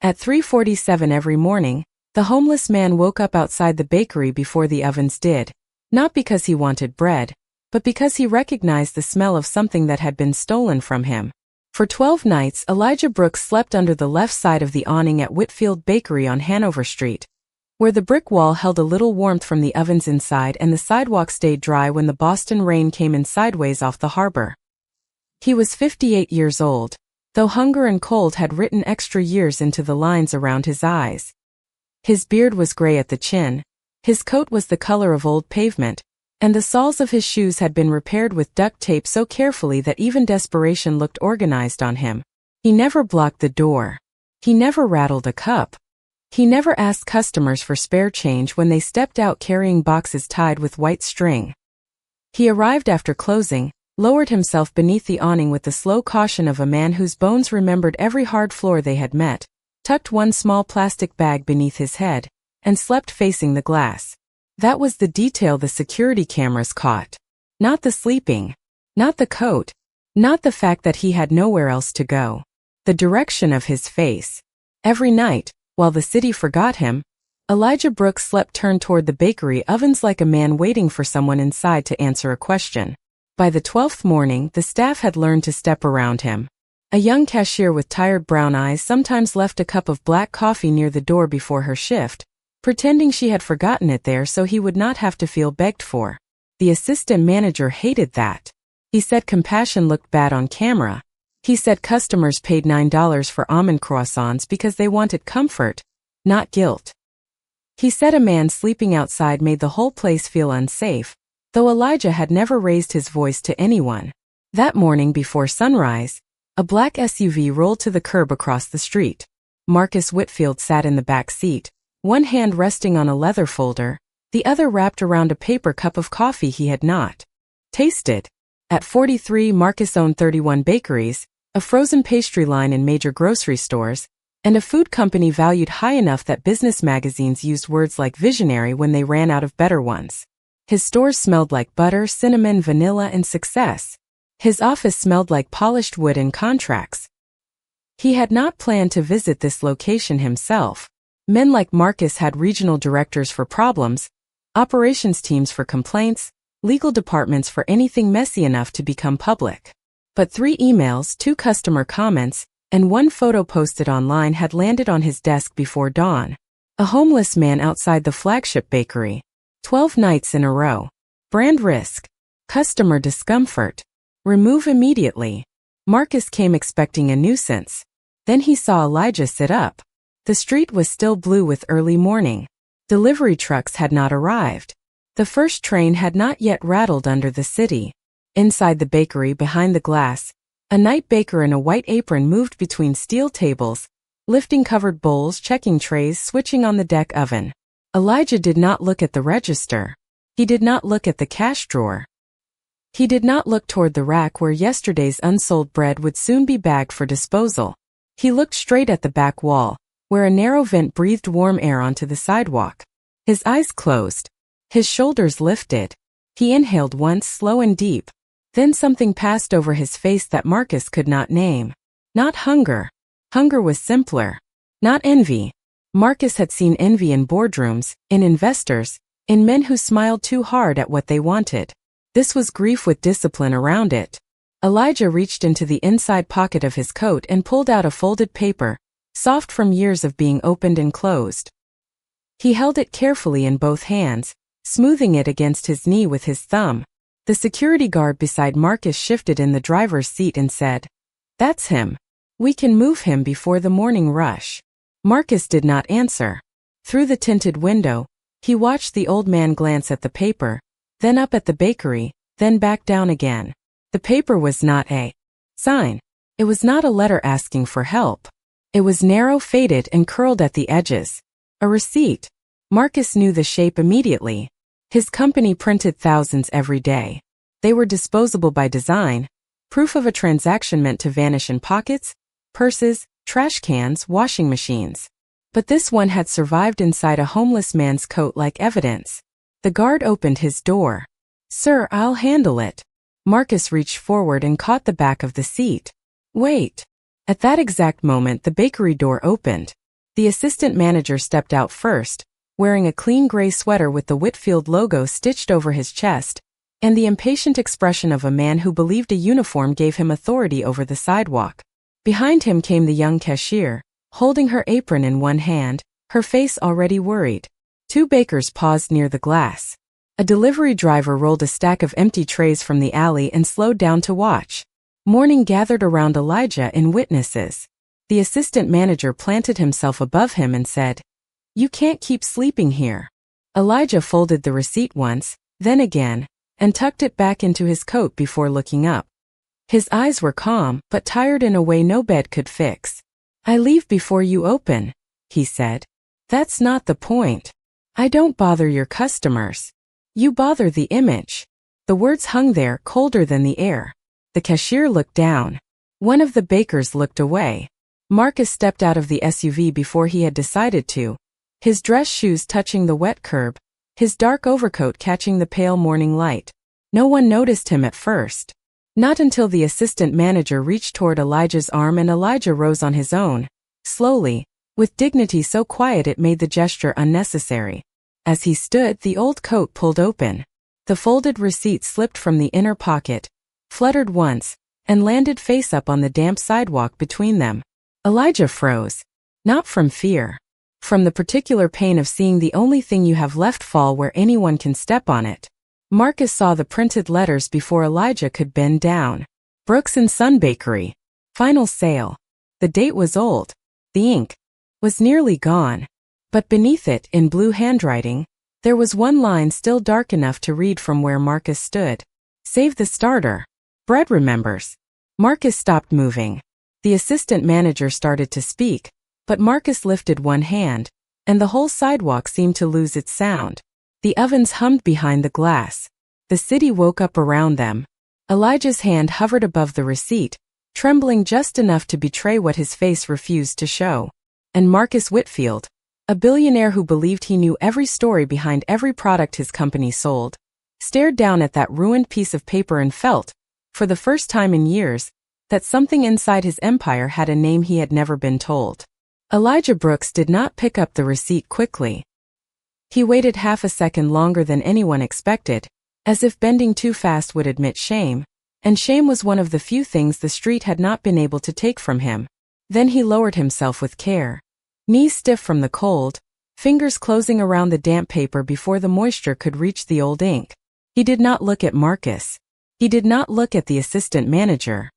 At 3:47 every morning, the homeless man woke up outside the bakery before the ovens did, not because he wanted bread, but because he recognized the smell of something that had been stolen from him. For 12 nights, Elijah Brooks slept under the left side of the awning at Whitfield Bakery on Hanover Street, where the brick wall held a little warmth from the ovens inside and the sidewalk stayed dry when the Boston rain came in sideways off the harbor. He was 58 years old, though hunger and cold had written extra years into the lines around his eyes. His beard was gray at the chin, his coat was the color of old pavement, and the soles of his shoes had been repaired with duct tape so carefully that even desperation looked organized on him. He never blocked the door. He never rattled a cup. He never asked customers for spare change when they stepped out carrying boxes tied with white string. He arrived after closing, lowered himself beneath the awning with the slow caution of a man whose bones remembered every hard floor they had met, tucked one small plastic bag beneath his head, and slept facing the glass. That was the detail the security cameras caught. Not the sleeping. Not the coat. Not the fact that he had nowhere else to go. The direction of his face. Every night, while the city forgot him, Elijah Brooks slept turned toward the bakery ovens like a man waiting for someone inside to answer a question. By the 12th morning, the staff had learned to step around him. A young cashier with tired brown eyes sometimes left a cup of black coffee near the door before her shift, pretending she had forgotten it there so he would not have to feel begged for. The assistant manager hated that. He said compassion looked bad on camera. He said customers paid $9 for almond croissants because they wanted comfort, not guilt. He said a man sleeping outside made the whole place feel unsafe, though Elijah had never raised his voice to anyone. That morning before sunrise, a black SUV rolled to the curb across the street. Marcus Whitfield sat in the back seat, one hand resting on a leather folder, the other wrapped around a paper cup of coffee he had not tasted. At 43, Marcus owned 31 bakeries, a frozen pastry line in major grocery stores, and a food company valued high enough that business magazines used words like visionary when they ran out of better ones. His stores smelled like butter, cinnamon, vanilla, and success. His office smelled like polished wood and contracts. He had not planned to visit this location himself. Men like Marcus had regional directors for problems, operations teams for complaints, legal departments for anything messy enough to become public. But 3 emails, 2 customer comments, and 1 photo posted online had landed on his desk before dawn. A homeless man outside the flagship bakery. 12 nights in a row. Brand risk. Customer discomfort. Remove immediately. Marcus came expecting a nuisance. Then he saw Elijah sit up. The street was still blue with early morning. Delivery trucks had not arrived. The first train had not yet rattled under the city. Inside the bakery behind the glass, a night baker in a white apron moved between steel tables, lifting covered bowls, checking trays, switching on the deck oven. Elijah did not look at the register. He did not look at the cash drawer. He did not look toward the rack where yesterday's unsold bread would soon be bagged for disposal. He looked straight at the back wall, where a narrow vent breathed warm air onto the sidewalk. His eyes closed. His shoulders lifted. He inhaled once, slow and deep. Then something passed over his face that Marcus could not name. Not hunger. Hunger was simpler. Not envy. Marcus had seen envy in boardrooms, in investors, in men who smiled too hard at what they wanted. This was grief with discipline around it. Elijah reached into the inside pocket of his coat and pulled out a folded paper, soft from years of being opened and closed. He held it carefully in both hands, smoothing it against his knee with his thumb. The security guard beside Marcus shifted in the driver's seat and said, "That's him. We can move him before the morning rush." Marcus did not answer. Through the tinted window, he watched the old man glance at the paper, then up at the bakery, then back down again. The paper was not a sign. It was not a letter asking for help. It was narrow, faded, and curled at the edges. A receipt. Marcus knew the shape immediately. His company printed thousands every day. They were disposable by design. Proof of a transaction meant to vanish in pockets, purses, trash cans, washing machines. But this one had survived inside a homeless man's coat like evidence. The guard opened his door. "Sir, I'll handle it." Marcus reached forward and caught the back of the seat. "Wait." At that exact moment the bakery door opened. The assistant manager stepped out first, wearing a clean gray sweater with the Whitfield logo stitched over his chest, and the impatient expression of a man who believed a uniform gave him authority over the sidewalk. Behind him came the young cashier, holding her apron in one hand, her face already worried. Two bakers paused near the glass. A delivery driver rolled a stack of empty trays from the alley and slowed down to watch. Mourning gathered around Elijah in witnesses. The assistant manager planted himself above him and said, "You can't keep sleeping here." Elijah folded the receipt once, then again, and tucked it back into his coat before looking up. His eyes were calm, but tired in a way no bed could fix. "I leave before you open," he said. "That's not the point. I don't bother your customers. You bother the image." The words hung there, colder than the air. The cashier looked down. One of the bakers looked away. Marcus stepped out of the SUV before he had decided to, his dress shoes touching the wet curb, his dark overcoat catching the pale morning light. No one noticed him at first. Not until the assistant manager reached toward Elijah's arm and Elijah rose on his own, slowly, with dignity so quiet it made the gesture unnecessary. As he stood, the old coat pulled open. The folded receipt slipped from the inner pocket, fluttered once, and landed face up on the damp sidewalk between them. Elijah froze. Not from fear. From the particular pain of seeing the only thing you have left fall where anyone can step on it. Marcus saw the printed letters before Elijah could bend down. Brooks & Son Bakery. Final sale. The date was old. The ink was nearly gone. But beneath it, in blue handwriting, there was one line still dark enough to read from where Marcus stood. "Save the starter. Bread remembers." Marcus stopped moving. The assistant manager started to speak, but Marcus lifted one hand, and the whole sidewalk seemed to lose its sound. The ovens hummed behind the glass. The city woke up around them. Elijah's hand hovered above the receipt, trembling just enough to betray what his face refused to show. And Marcus Whitfield, a billionaire who believed he knew every story behind every product his company sold, stared down at that ruined piece of paper and felt, for the first time in years, that something inside his empire had a name he had never been told. Elijah Brooks did not pick up the receipt quickly. He waited half a second longer than anyone expected, as if bending too fast would admit shame, and shame was one of the few things the street had not been able to take from him. Then he lowered himself with care, knees stiff from the cold, fingers closing around the damp paper before the moisture could reach the old ink. He did not look at Marcus. He did not look at the assistant manager.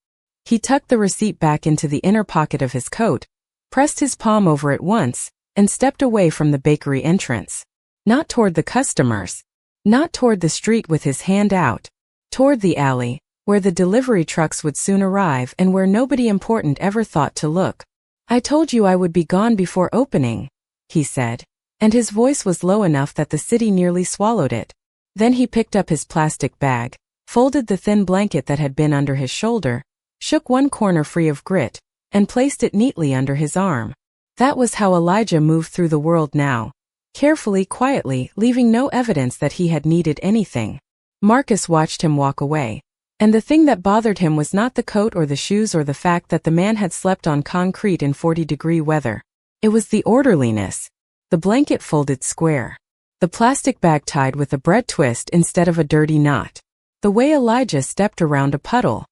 He tucked the receipt back into the inner pocket of his coat, pressed his palm over it once, and stepped away from the bakery entrance. Not toward the customers. Not toward the street with his hand out. Toward the alley, where the delivery trucks would soon arrive and where nobody important ever thought to look. "I told you I would be gone before opening," he said, and his voice was low enough that the city nearly swallowed it. Then he picked up his plastic bag, folded the thin blanket that had been under his shoulder, shook one corner free of grit, and placed it neatly under his arm. That was how Elijah moved through the world now. Carefully, quietly, leaving no evidence that he had needed anything. Marcus watched him walk away. And the thing that bothered him was not the coat or the shoes or the fact that the man had slept on concrete in 40-degree weather. It was the orderliness. The blanket folded square. The plastic bag tied with a bread twist instead of a dirty knot. The way Elijah stepped around a puddle.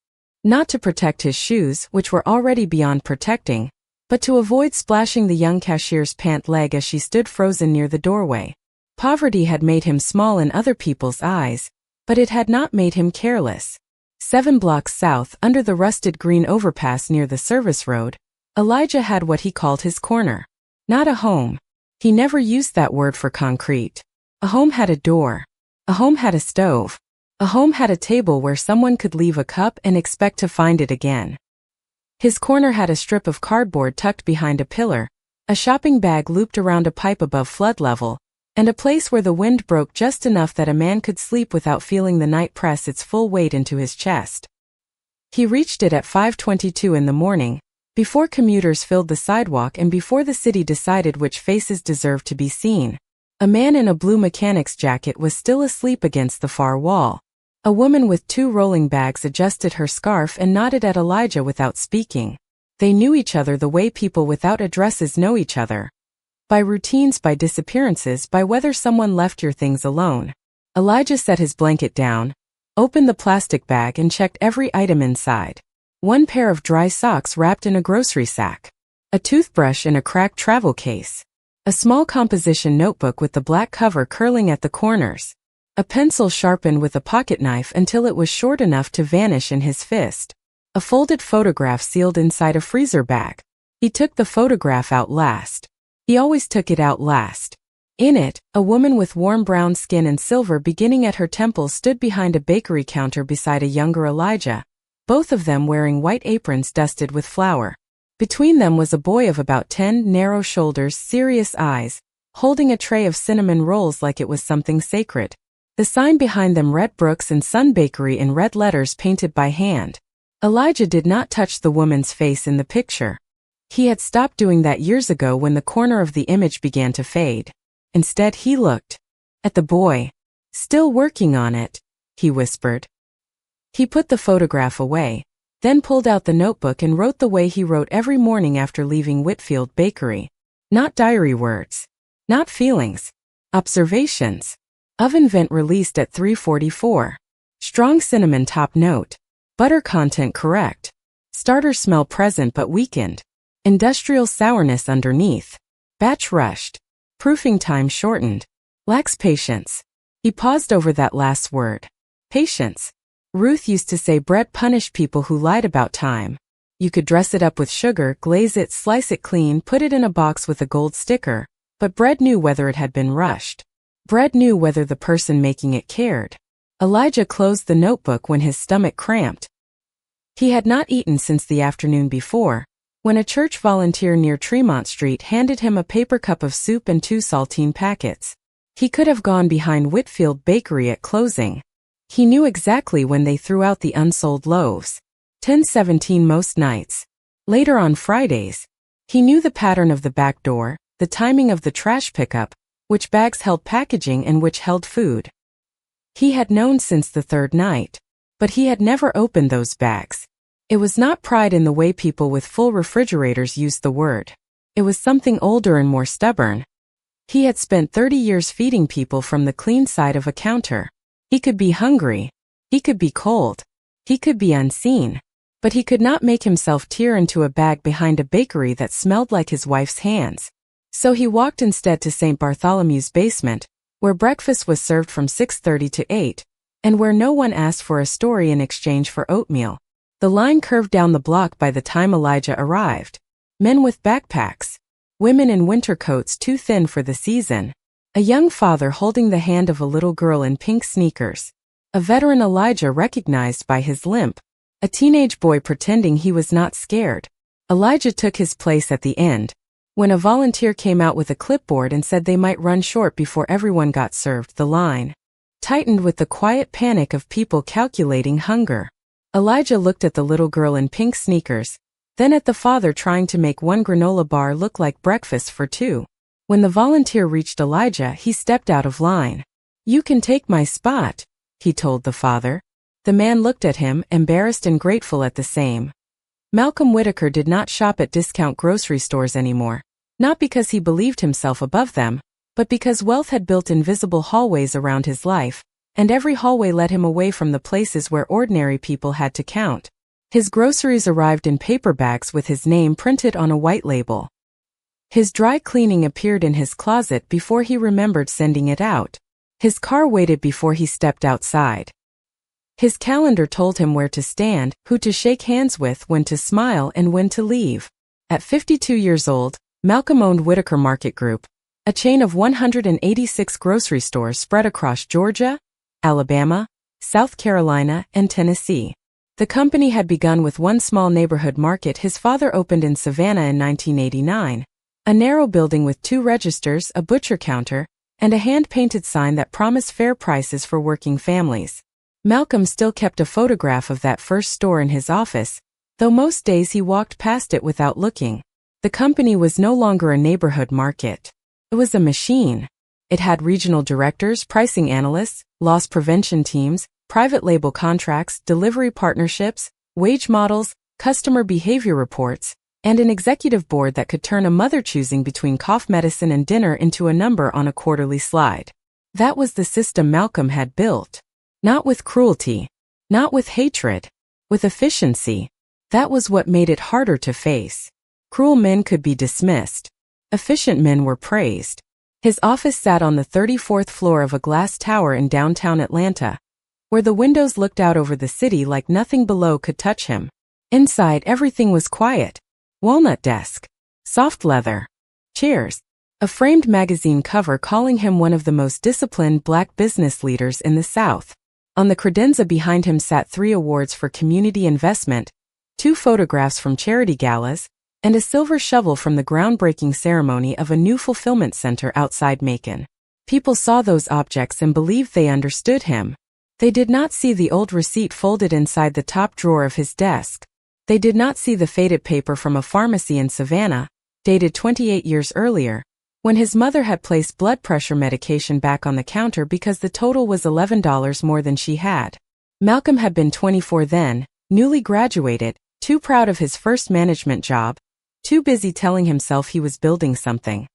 Not to protect his shoes, which were already beyond protecting, but to avoid splashing the young cashier's pant leg as she stood frozen near the doorway. Poverty had made him small in other people's eyes, but it had not made him careless. 7 blocks south, under the rusted green overpass near the service road, Elijah had what he called his corner. Not a home. He never used that word for concrete. A home had a door. A home had a stove. A home had a table where someone could leave a cup and expect to find it again. His corner had a strip of cardboard tucked behind a pillar, a shopping bag looped around a pipe above flood level, and a place where the wind broke just enough that a man could sleep without feeling the night press its full weight into his chest. He reached it at 5:22 in the morning, before commuters filled the sidewalk and before the city decided which faces deserved to be seen. A man in a blue mechanic's jacket was still asleep against the far wall. A woman with 2 rolling bags adjusted her scarf and nodded at Elijah without speaking. They knew each other the way people without addresses know each other, by routines, by disappearances, by whether someone left your things alone. Elijah set his blanket down, opened the plastic bag and checked every item inside. One pair of dry socks wrapped in a grocery sack. A toothbrush in a cracked travel case. A small composition notebook with the black cover curling at the corners. A pencil sharpened with a pocket knife until it was short enough to vanish in his fist. A folded photograph sealed inside a freezer bag. He took the photograph out last. He always took it out last. In it, a woman with warm brown skin and silver beginning at her temples stood behind a bakery counter beside a younger Elijah, both of them wearing white aprons dusted with flour. Between them was a boy of about 10, narrow shoulders, serious eyes, holding a tray of cinnamon rolls like it was something sacred. The sign behind them read Brooks and Son Bakery in red letters painted by hand. Elijah did not touch the woman's face in the picture. He had stopped doing that years ago when the corner of the image began to fade. Instead he looked at the boy. Still working on it, he whispered. He put the photograph away, then pulled out the notebook and wrote the way he wrote every morning after leaving Whitfield Bakery. Not diary words. Not feelings. Observations. Oven vent released at 3:44. Strong cinnamon top note. Butter content correct. Starter smell present but weakened. Industrial sourness underneath. Batch rushed. Proofing time shortened. Lacks patience. He paused over that last word. Patience. Ruth used to say bread punished people who lied about time. You could dress it up with sugar, glaze it, slice it clean, put it in a box with a gold sticker, but bread knew whether it had been rushed. Bread knew whether the person making it cared. Elijah closed the notebook when his stomach cramped. He had not eaten since the afternoon before, when a church volunteer near Tremont Street handed him a paper cup of soup and 2 saltine packets. He could have gone behind Whitfield Bakery at closing. He knew exactly when they threw out the unsold loaves. 10:17 most nights. Later on Fridays. He knew the pattern of the back door, the timing of the trash pickup, which bags held packaging and which held food. He had known since the 3rd night, but he had never opened those bags. It was not pride in the way people with full refrigerators used the word. It was something older and more stubborn. He had spent 30 years feeding people from the clean side of a counter. He could be hungry. He could be cold. He could be unseen. But he could not make himself tear into a bag behind a bakery that smelled like his wife's hands. So he walked instead to St. Bartholomew's basement, where breakfast was served from 6:30 to 8, and where no one asked for a story in exchange for oatmeal. The line curved down the block by the time Elijah arrived. Men with backpacks. Women in winter coats too thin for the season. A young father holding the hand of a little girl in pink sneakers. A veteran Elijah recognized by his limp. A teenage boy pretending he was not scared. Elijah took his place at the end, when a volunteer came out with a clipboard and said they might run short before everyone got served. The line tightened with the quiet panic of people calculating hunger. Elijah looked at the little girl in pink sneakers, then at the father trying to make one granola bar look like breakfast for 2. When the volunteer reached Elijah, he stepped out of line. "You can take my spot," he told the father. The man looked at him, embarrassed and grateful at the same. Malcolm Whitaker did not shop at discount grocery stores anymore, not because he believed himself above them, but because wealth had built invisible hallways around his life, and every hallway led him away from the places where ordinary people had to count. His groceries arrived in paper bags with his name printed on a white label. His dry cleaning appeared in his closet before he remembered sending it out. His car waited before he stepped outside. His calendar told him where to stand, who to shake hands with, when to smile and when to leave. At 52 years old, Malcolm owned Whitaker Market Group, a chain of 186 grocery stores spread across Georgia, Alabama, South Carolina, and Tennessee. The company had begun with one small neighborhood market his father opened in Savannah in 1989, a narrow building with 2 registers, a butcher counter, and a hand-painted sign that promised fair prices for working families. Malcolm still kept a photograph of that first store in his office, though most days he walked past it without looking. The company was no longer a neighborhood market. It was a machine. It had regional directors, pricing analysts, loss prevention teams, private label contracts, delivery partnerships, wage models, customer behavior reports, and an executive board that could turn a mother choosing between cough medicine and dinner into a number on a quarterly slide. That was the system Malcolm had built. Not with cruelty, not with hatred, with efficiency. That was what made it harder to face. Cruel men could be dismissed. Efficient men were praised. His office sat on the 34th floor of a glass tower in downtown Atlanta, where the windows looked out over the city like nothing below could touch him. Inside, everything was quiet. Walnut desk, soft leather, chairs, a framed magazine cover calling him one of the most disciplined black business leaders in the South. On the credenza behind him sat 3 awards for community investment, 2 photographs from charity galas, and a silver shovel from the groundbreaking ceremony of a new fulfillment center outside Macon. People saw those objects and believed they understood him. They did not see the old receipt folded inside the top drawer of his desk. They did not see the faded paper from a pharmacy in Savannah, dated 28 years earlier, when his mother had placed blood pressure medication back on the counter because the total was $11 more than she had. Malcolm had been 24 then, newly graduated, too proud of his first management job, too busy telling himself he was building something.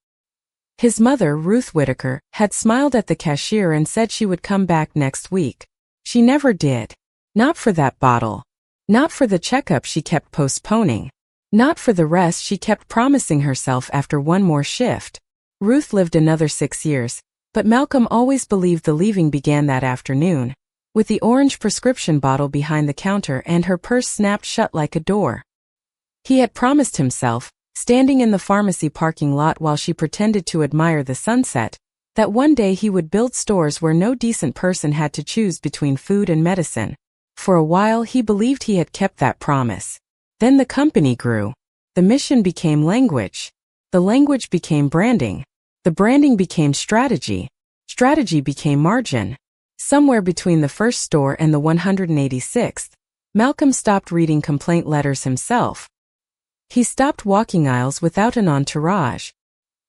His mother, Ruth Whitaker, had smiled at the cashier and said she would come back next week. She never did. Not for that bottle. Not for the checkup she kept postponing. Not for the rest she kept promising herself after one more shift. Ruth lived another 6 years, but Malcolm always believed the leaving began that afternoon, with the orange prescription bottle behind the counter and her purse snapped shut like a door. He had promised himself, standing in the pharmacy parking lot while she pretended to admire the sunset, that one day he would build stores where no decent person had to choose between food and medicine. For a while he believed he had kept that promise. Then the company grew. The mission became language. The language became branding. The branding became strategy. Strategy became margin. Somewhere between the first store and the 186th, Malcolm stopped reading complaint letters himself. He stopped walking aisles without an entourage.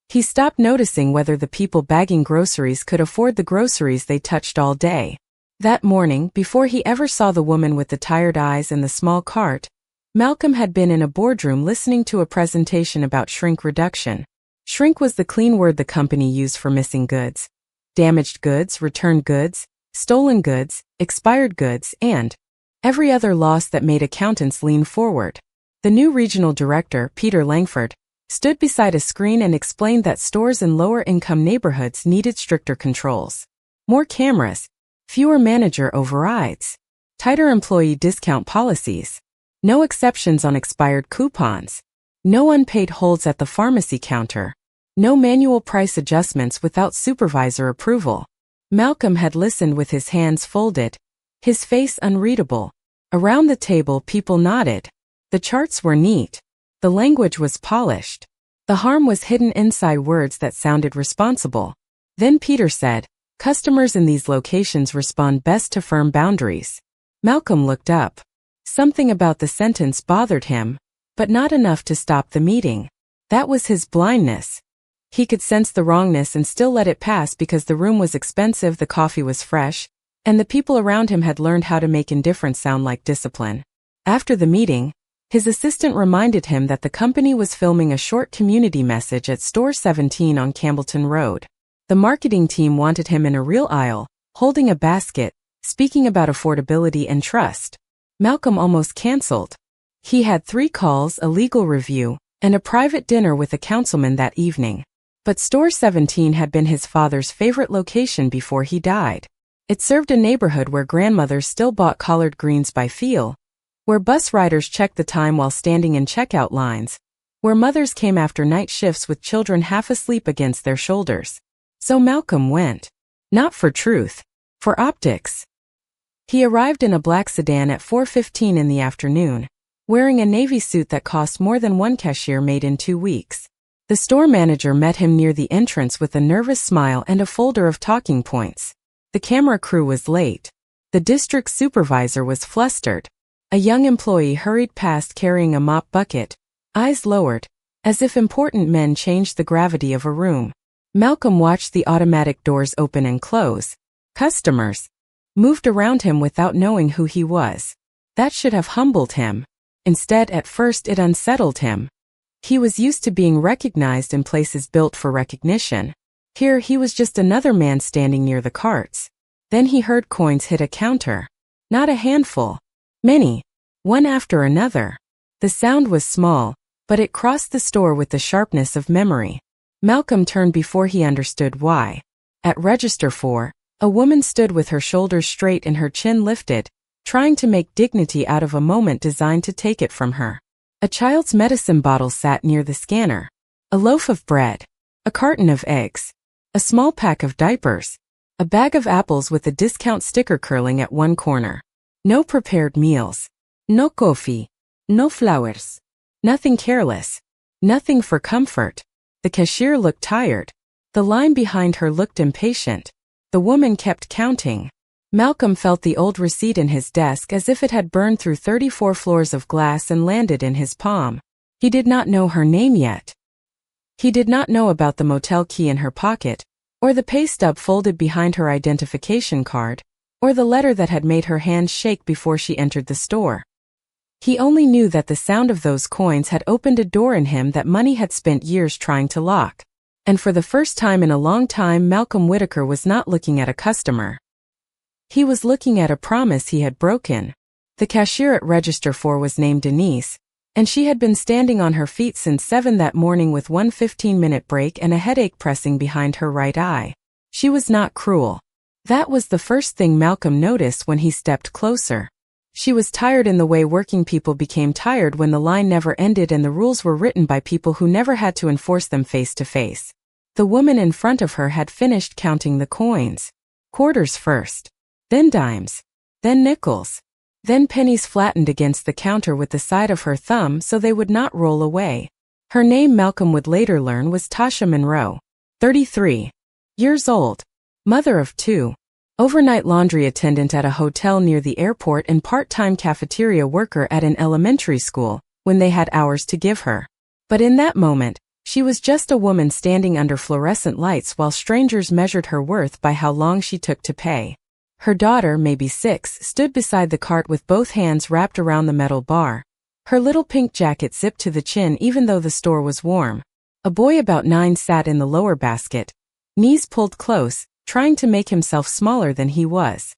He stopped noticing whether the people bagging groceries could afford the groceries they touched all day. That morning, before he ever saw the woman with the tired eyes and the small cart, Malcolm had been in a boardroom listening to a presentation about shrink reduction. Shrink was the clean word the company used for missing goods, damaged goods, returned goods, stolen goods, expired goods, and every other loss that made accountants lean forward. The new regional director, Peter Langford, stood beside a screen and explained that stores in lower-income neighborhoods needed stricter controls. More cameras, fewer manager overrides, tighter employee discount policies, no exceptions on expired coupons, no unpaid holds at the pharmacy counter, no manual price adjustments without supervisor approval. Malcolm had listened with his hands folded, his face unreadable. Around the table people nodded. The charts were neat. The language was polished. The harm was hidden inside words that sounded responsible. Then Peter said, "Customers in these locations respond best to firm boundaries." Malcolm looked up. Something about the sentence bothered him, but not enough to stop the meeting. That was his blindness. He could sense the wrongness and still let it pass because the room was expensive, the coffee was fresh, and the people around him had learned how to make indifference sound like discipline. After the meeting, his assistant reminded him that the company was filming a short community message at Store 17 on Campbellton Road. The marketing team wanted him in a real aisle, holding a basket, speaking about affordability and trust. Malcolm almost canceled. He had 3 calls, a legal review, and a private dinner with a councilman that evening. But Store 17 had been his father's favorite location before he died. It served a neighborhood where grandmothers still bought collard greens by feel, where bus riders checked the time while standing in checkout lines, where mothers came after night shifts with children half asleep against their shoulders. So Malcolm went. Not for truth. For optics. He arrived in a black sedan at 4:15 in the afternoon, wearing a navy suit that cost more than one cashier made in 2 weeks. The store manager met him near the entrance with a nervous smile and a folder of talking points. The camera crew was late. The district supervisor was flustered. A young employee hurried past carrying a mop bucket, eyes lowered, as if important men changed the gravity of a room. Malcolm watched the automatic doors open and close. Customers moved around him without knowing who he was. That should have humbled him. Instead, at first it unsettled him. He was used to being recognized in places built for recognition. Here he was just another man standing near the carts. Then he heard coins hit a counter. Not a handful. Many. One after another. The sound was small, but it crossed the store with the sharpness of memory. Malcolm turned before he understood why. At register 4, a woman stood with her shoulders straight and her chin lifted, trying to make dignity out of a moment designed to take it from her. A child's medicine bottle sat near the scanner. A loaf of bread. A carton of eggs. A small pack of diapers. A bag of apples with a discount sticker curling at one corner. No prepared meals. No coffee. No flowers. Nothing careless. Nothing for comfort. The cashier looked tired. The line behind her looked impatient. The woman kept counting. Malcolm felt the old receipt in his desk as if it had burned through 34 floors of glass and landed in his palm. He did not know her name yet. He did not know about the motel key in her pocket, or the pay stub folded behind her identification card, or the letter that had made her hands shake before she entered the store. He only knew that the sound of those coins had opened a door in him that money had spent years trying to lock. And for the first time in a long time, Malcolm Whitaker was not looking at a customer. He was looking at a promise he had broken. The cashier at register 4 was named Denise, and she had been standing on her feet since 7 that morning with one 15-minute break and a headache pressing behind her right eye. She was not cruel. That was the first thing Malcolm noticed when he stepped closer. She was tired in the way working people became tired when the line never ended and the rules were written by people who never had to enforce them face to face. The woman in front of her had finished counting the coins. Quarters first. Then dimes. Then nickels. Then pennies flattened against the counter with the side of her thumb so they would not roll away. Her name, Malcolm would later learn, was Tasha Monroe. 33 years old. Mother of 2. Overnight laundry attendant at a hotel near the airport and part-time cafeteria worker at an elementary school, when they had hours to give her. But in that moment, she was just a woman standing under fluorescent lights while strangers measured her worth by how long she took to pay. Her daughter, maybe 6, stood beside the cart with both hands wrapped around the metal bar. Her little pink jacket zipped to the chin even though the store was warm. A boy about 9 sat in the lower basket, knees pulled close, trying to make himself smaller than he was.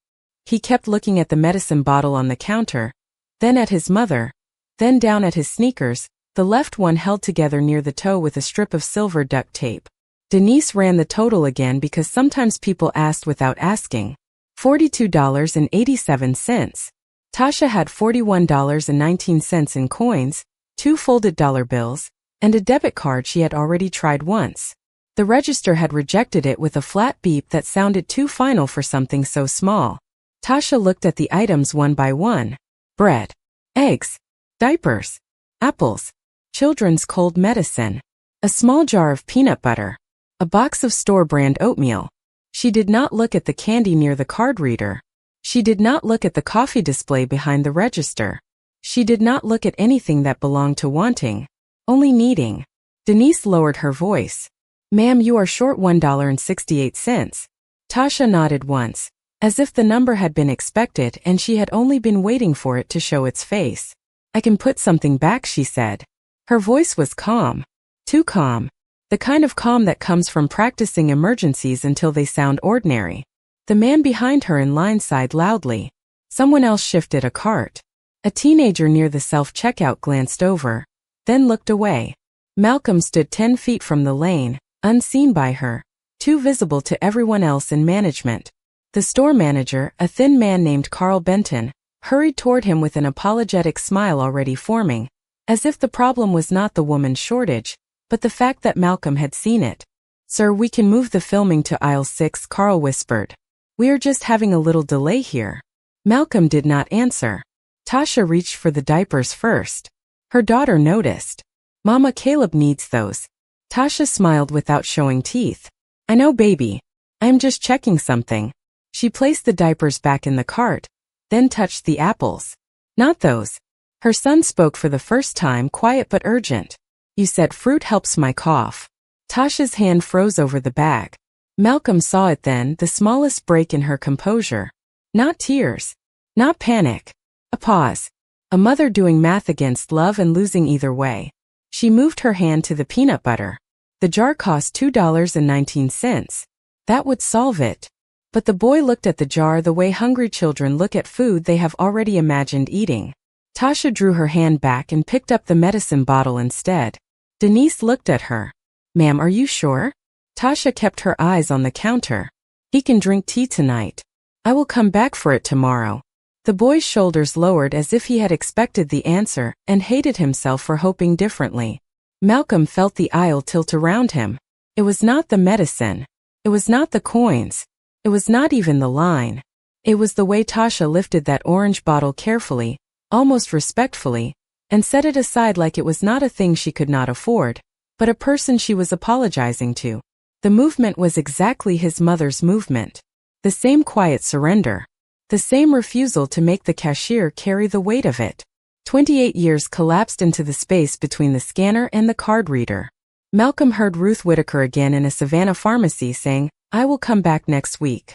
He kept looking at the medicine bottle on the counter, then at his mother, then down at his sneakers, the left one held together near the toe with a strip of silver duct tape. Denise ran the total again because sometimes people asked without asking. $42.87. Tasha had $41.19 in coins, 2 folded dollar bills, and a debit card she had already tried once. The register had rejected it with a flat beep that sounded too final for something so small. Tasha looked at the items one by one. Bread. Eggs. Diapers. Apples. Children's cold medicine. A small jar of peanut butter. A box of store-brand oatmeal. She did not look at the candy near the card reader. She did not look at the coffee display behind the register. She did not look at anything that belonged to wanting, only needing. Denise lowered her voice. Ma'am, you are short $1.68. Tasha nodded once, as if the number had been expected and she had only been waiting for it to show its face. I can put something back, she said. Her voice was calm. Too calm. The kind of calm that comes from practicing emergencies until they sound ordinary. The man behind her in line sighed loudly. Someone else shifted a cart. A teenager near the self-checkout glanced over, then looked away. Malcolm stood 10 feet from the lane, unseen by her, too visible to everyone else in management. The store manager, a thin man named Carl Benton, hurried toward him with an apologetic smile already forming, as if the problem was not the woman's shortage, but the fact that Malcolm had seen it. Sir, we can move the filming to aisle 6, Carl whispered. We are just having a little delay here. Malcolm did not answer. Tasha reached for the diapers first. Her daughter noticed. Mama, Caleb needs those. Tasha smiled without showing teeth. I know, baby. I am just checking something. She placed the diapers back in the cart, then touched the apples. Not those. Her son spoke for the first time, quiet but urgent. You said fruit helps my cough. Tasha's hand froze over the bag. Malcolm saw it then, the smallest break in her composure. Not tears. Not panic. A pause. A mother doing math against love and losing either way. She moved her hand to the peanut butter. The jar cost $2.19. That would solve it. But the boy looked at the jar the way hungry children look at food they have already imagined eating. Tasha drew her hand back and picked up the medicine bottle instead. Denise looked at her. "Ma'am, are you sure?" Tasha kept her eyes on the counter. "He can drink tea tonight. I will come back for it tomorrow." The boy's shoulders lowered as if he had expected the answer and hated himself for hoping differently. Malcolm felt the aisle tilt around him. It was not the medicine. It was not the coins. It was not even the line. It was the way Tasha lifted that orange bottle carefully, almost respectfully, and set it aside like it was not a thing she could not afford, but a person she was apologizing to. The movement was exactly his mother's movement. The same quiet surrender. The same refusal to make the cashier carry the weight of it. 28 years collapsed into the space between the scanner and the card reader. Malcolm heard Ruth Whitaker again in a Savannah pharmacy saying, "I will come back next week."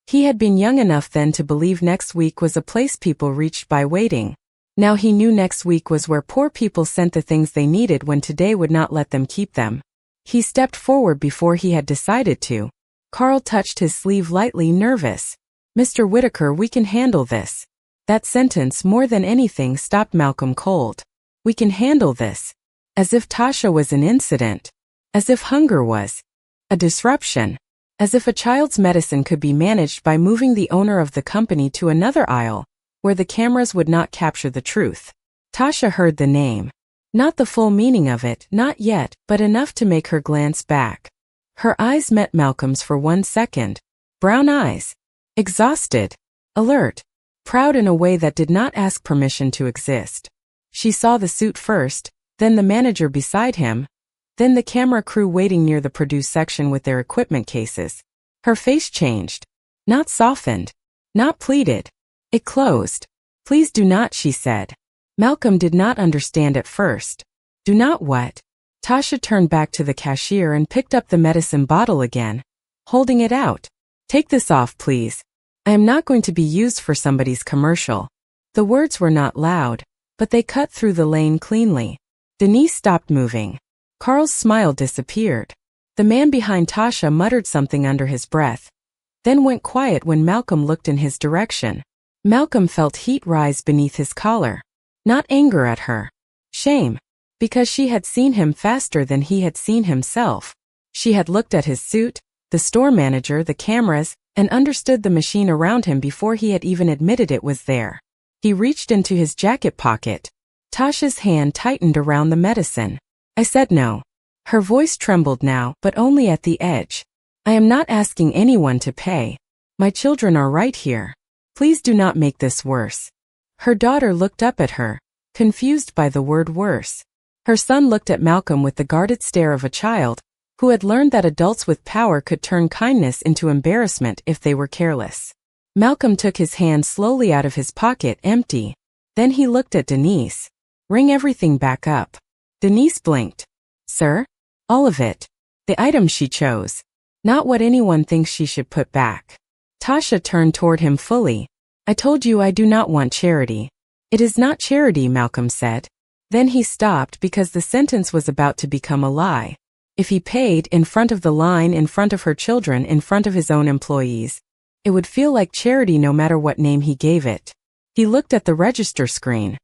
He had been young enough then to believe next week was a place people reached by waiting. Now he knew next week was where poor people sent the things they needed when today would not let them keep them. He stepped forward before he had decided to. Carl touched his sleeve lightly, nervous. "Mr. Whitaker, we can handle this." That sentence, more than anything, stopped Malcolm cold. We can handle this. As if Tasha was an incident. As if hunger was a disruption. As if a child's medicine could be managed by moving the owner of the company to another aisle, where the cameras would not capture the truth. Tasha heard the name. Not the full meaning of it, not yet, but enough to make her glance back. Her eyes met Malcolm's for 1 second. Brown eyes. Exhausted. Alert. Proud in a way that did not ask permission to exist. She saw the suit first, then the manager beside him, then the camera crew waiting near the produce section with their equipment cases. Her face changed. Not softened. Not pleaded. It closed. "Please do not," she said. Malcolm did not understand at first. "Do not what?" Tasha turned back to the cashier and picked up the medicine bottle again, holding it out. "Take this off, please. I am not going to be used for somebody's commercial." The words were not loud, but they cut through the lane cleanly. Denise stopped moving. Carl's smile disappeared. The man behind Tasha muttered something under his breath, then went quiet when Malcolm looked in his direction. Malcolm felt heat rise beneath his collar. Not anger at her. Shame. Because she had seen him faster than he had seen himself. She had looked at his suit, the store manager, the cameras, and understood the machine around him before he had even admitted it was there. He reached into his jacket pocket. Tasha's hand tightened around the medicine. "I said no." Her voice trembled now, but only at the edge. "I am not asking anyone to pay. My children are right here. Please do not make this worse." Her daughter looked up at her, confused by the word worse. Her son looked at Malcolm with the guarded stare of a child who had learned that adults with power could turn kindness into embarrassment if they were careless. Malcolm took his hand slowly out of his pocket, empty. Then he looked at Denise. "Ring everything back up." Denise blinked. "Sir?" "All of it. The items she chose. Not what anyone thinks she should put back." Tasha turned toward him fully. "I told you I do not want charity." "It is not charity," Malcolm said. Then he stopped because the sentence was about to become a lie. If he paid, in front of the line, in front of her children, in front of his own employees, it would feel like charity no matter what name he gave it. He looked at the register screen.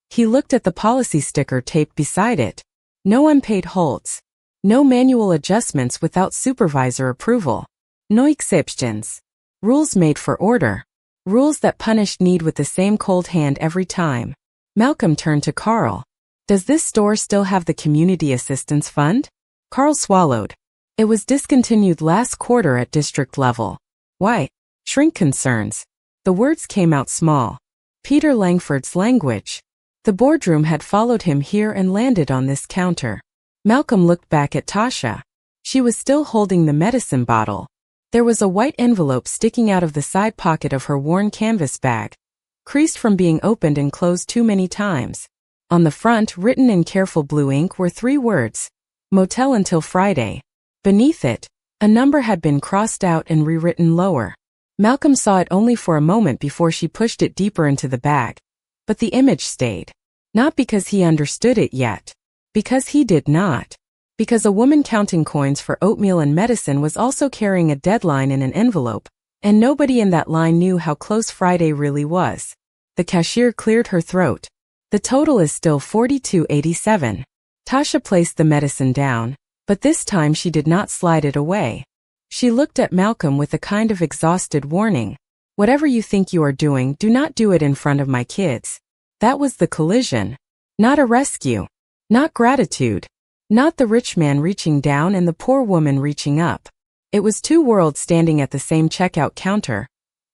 He looked at the policy sticker taped beside it. No unpaid holds. No manual adjustments without supervisor approval. No exceptions. Rules made for order. Rules that punished need with the same cold hand every time. Malcolm turned to Carl. "Does this store still have the Community Assistance Fund?" Carl swallowed. "It was discontinued last quarter at district level." "Why?" "Shrink concerns." The words came out small. Peter Langford's language. The boardroom had followed him here and landed on this counter. Malcolm looked back at Tasha. She was still holding the medicine bottle. There was a white envelope sticking out of the side pocket of her worn canvas bag, creased from being opened and closed too many times. On the front, written in careful blue ink, were 3 words. Motel until Friday. Beneath it, a number had been crossed out and rewritten lower. Malcolm saw it only for a moment before she pushed it deeper into the bag. But the image stayed. Not because he understood it yet. Because he did not. Because a woman counting coins for oatmeal and medicine was also carrying a deadline in an envelope, and nobody in that line knew how close Friday really was. The cashier cleared her throat. The total is still $42.87. Tasha placed the medicine down, but this time she did not slide it away. She looked at Malcolm with a kind of exhausted warning. Whatever you think you are doing, do not do it in front of my kids. That was the collision. Not a rescue. Not gratitude. Not the rich man reaching down and the poor woman reaching up. It was two worlds standing at the same checkout counter.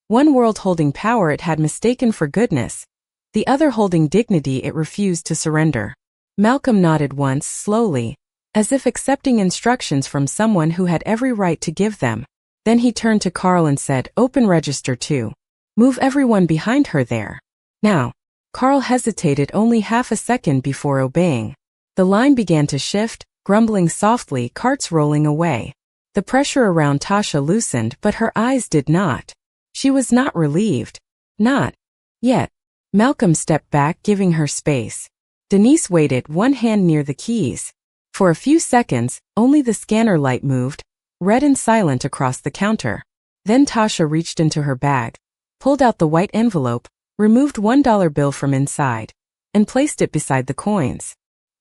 One world holding power it had mistaken for goodness, the other holding dignity it refused to surrender. Malcolm nodded once, slowly, as if accepting instructions from someone who had every right to give them. Then he turned to Carl and said, "Open register 2. Move everyone behind her there. Now." Carl hesitated only half a second before obeying. The line began to shift, grumbling softly, carts rolling away. The pressure around Tasha loosened, but her eyes did not. She was not relieved. Not yet. Malcolm stepped back, giving her space. Denise waited, one hand near the keys. For a few seconds, only the scanner light moved, red and silent across the counter. Then Tasha reached into her bag, pulled out the white envelope, removed $1 bill from inside, and placed it beside the coins.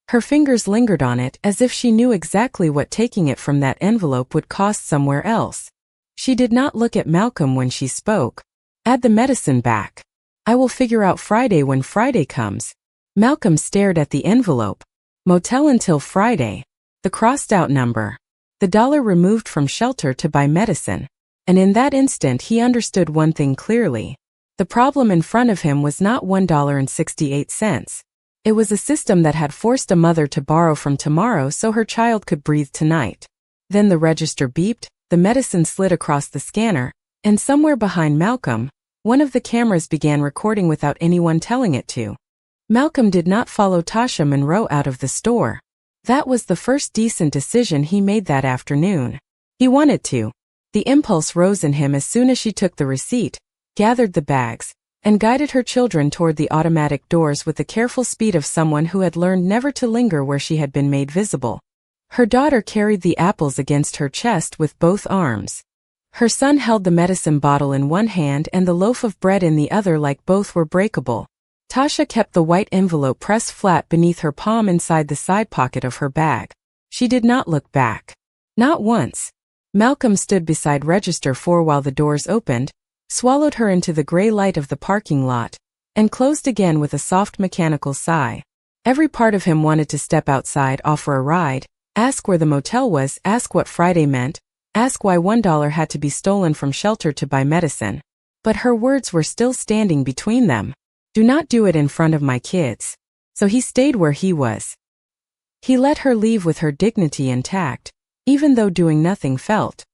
Her fingers lingered on it as if she knew exactly what taking it from that envelope would cost somewhere else. She did not look at Malcolm when she spoke. "Add the medicine back. I will figure out Friday when Friday comes." Malcolm stared at the envelope. Motel until Friday. The crossed out number. The dollar removed from shelter to buy medicine. And in that instant he understood one thing clearly. The problem in front of him was not $1.68. It was a system that had forced a mother to borrow from tomorrow so her child could breathe tonight. Then the register beeped, the medicine slid across the scanner, and somewhere behind Malcolm, one of the cameras began recording without anyone telling it to. Malcolm did not follow Tasha Monroe out of the store. That was the first decent decision he made that afternoon. He wanted to. The impulse rose in him as soon as she took the receipt, gathered the bags, and guided her children toward the automatic doors with the careful speed of someone who had learned never to linger where she had been made visible. Her daughter carried the apples against her chest with both arms. Her son held the medicine bottle in one hand and the loaf of bread in the other like both were breakable. Tasha kept the white envelope pressed flat beneath her palm inside the side pocket of her bag. She did not look back. Not once. Malcolm stood beside register 4 while the doors opened, swallowed her into the gray light of the parking lot, and closed again with a soft mechanical sigh. Every part of him wanted to step outside, offer a ride, ask where the motel was, ask what Friday meant, ask why $1 had to be stolen from shelter to buy medicine. But her words were still standing between them. "Do not do it in front of my kids." So he stayed where he was. He let her leave with her dignity intact, even though doing nothing felt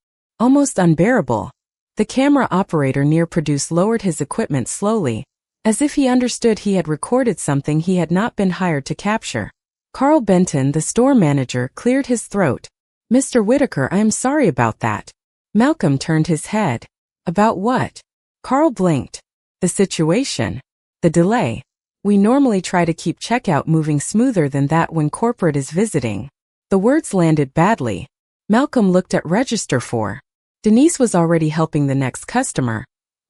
almost unbearable. The camera operator near Produce lowered his equipment slowly, as if he understood he had recorded something he had not been hired to capture. Carl Benton, the store manager, cleared his throat. "Mr. Whitaker, I am sorry about that." Malcolm turned his head. "About what?" Carl blinked. "The situation. The delay. We normally try to keep checkout moving smoother than that when corporate is visiting." The words landed badly. Malcolm looked at register 4. Denise was already helping the next customer,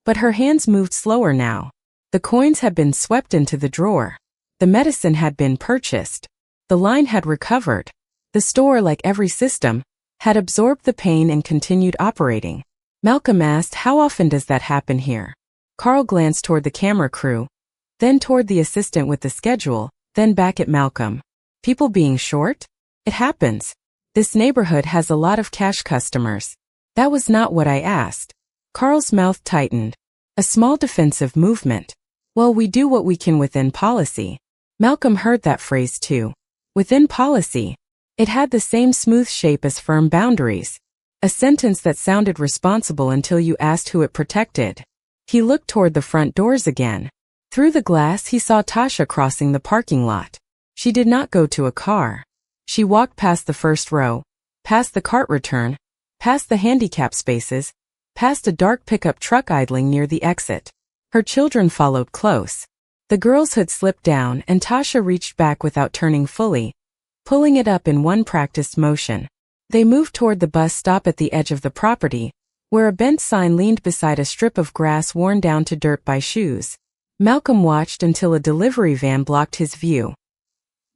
but her hands moved slower now. The coins had been swept into the drawer. The medicine had been purchased. The line had recovered. The store, like every system, had absorbed the pain and continued operating. Malcolm asked, "How often does that happen here?" Carl glanced toward the camera crew, then toward the assistant with the schedule, then back at Malcolm. "People being short? It happens. This neighborhood has a lot of cash customers." "That was not what I asked." Carl's mouth tightened. A small defensive movement. "Well, we do what we can within policy." Malcolm heard that phrase too. Within policy. It had the same smooth shape as firm boundaries. A sentence that sounded responsible until you asked who it protected. He looked toward the front doors again. Through the glass he saw Tasha crossing the parking lot. She did not go to a car. She walked past the first row, past the cart return, past the handicap spaces, past a dark pickup truck idling near the exit. Her children followed close. The girl's hood slipped down and Tasha reached back without turning fully, pulling it up in one practiced motion. They moved toward the bus stop at the edge of the property, where a bent sign leaned beside a strip of grass worn down to dirt by shoes. Malcolm watched until a delivery van blocked his view.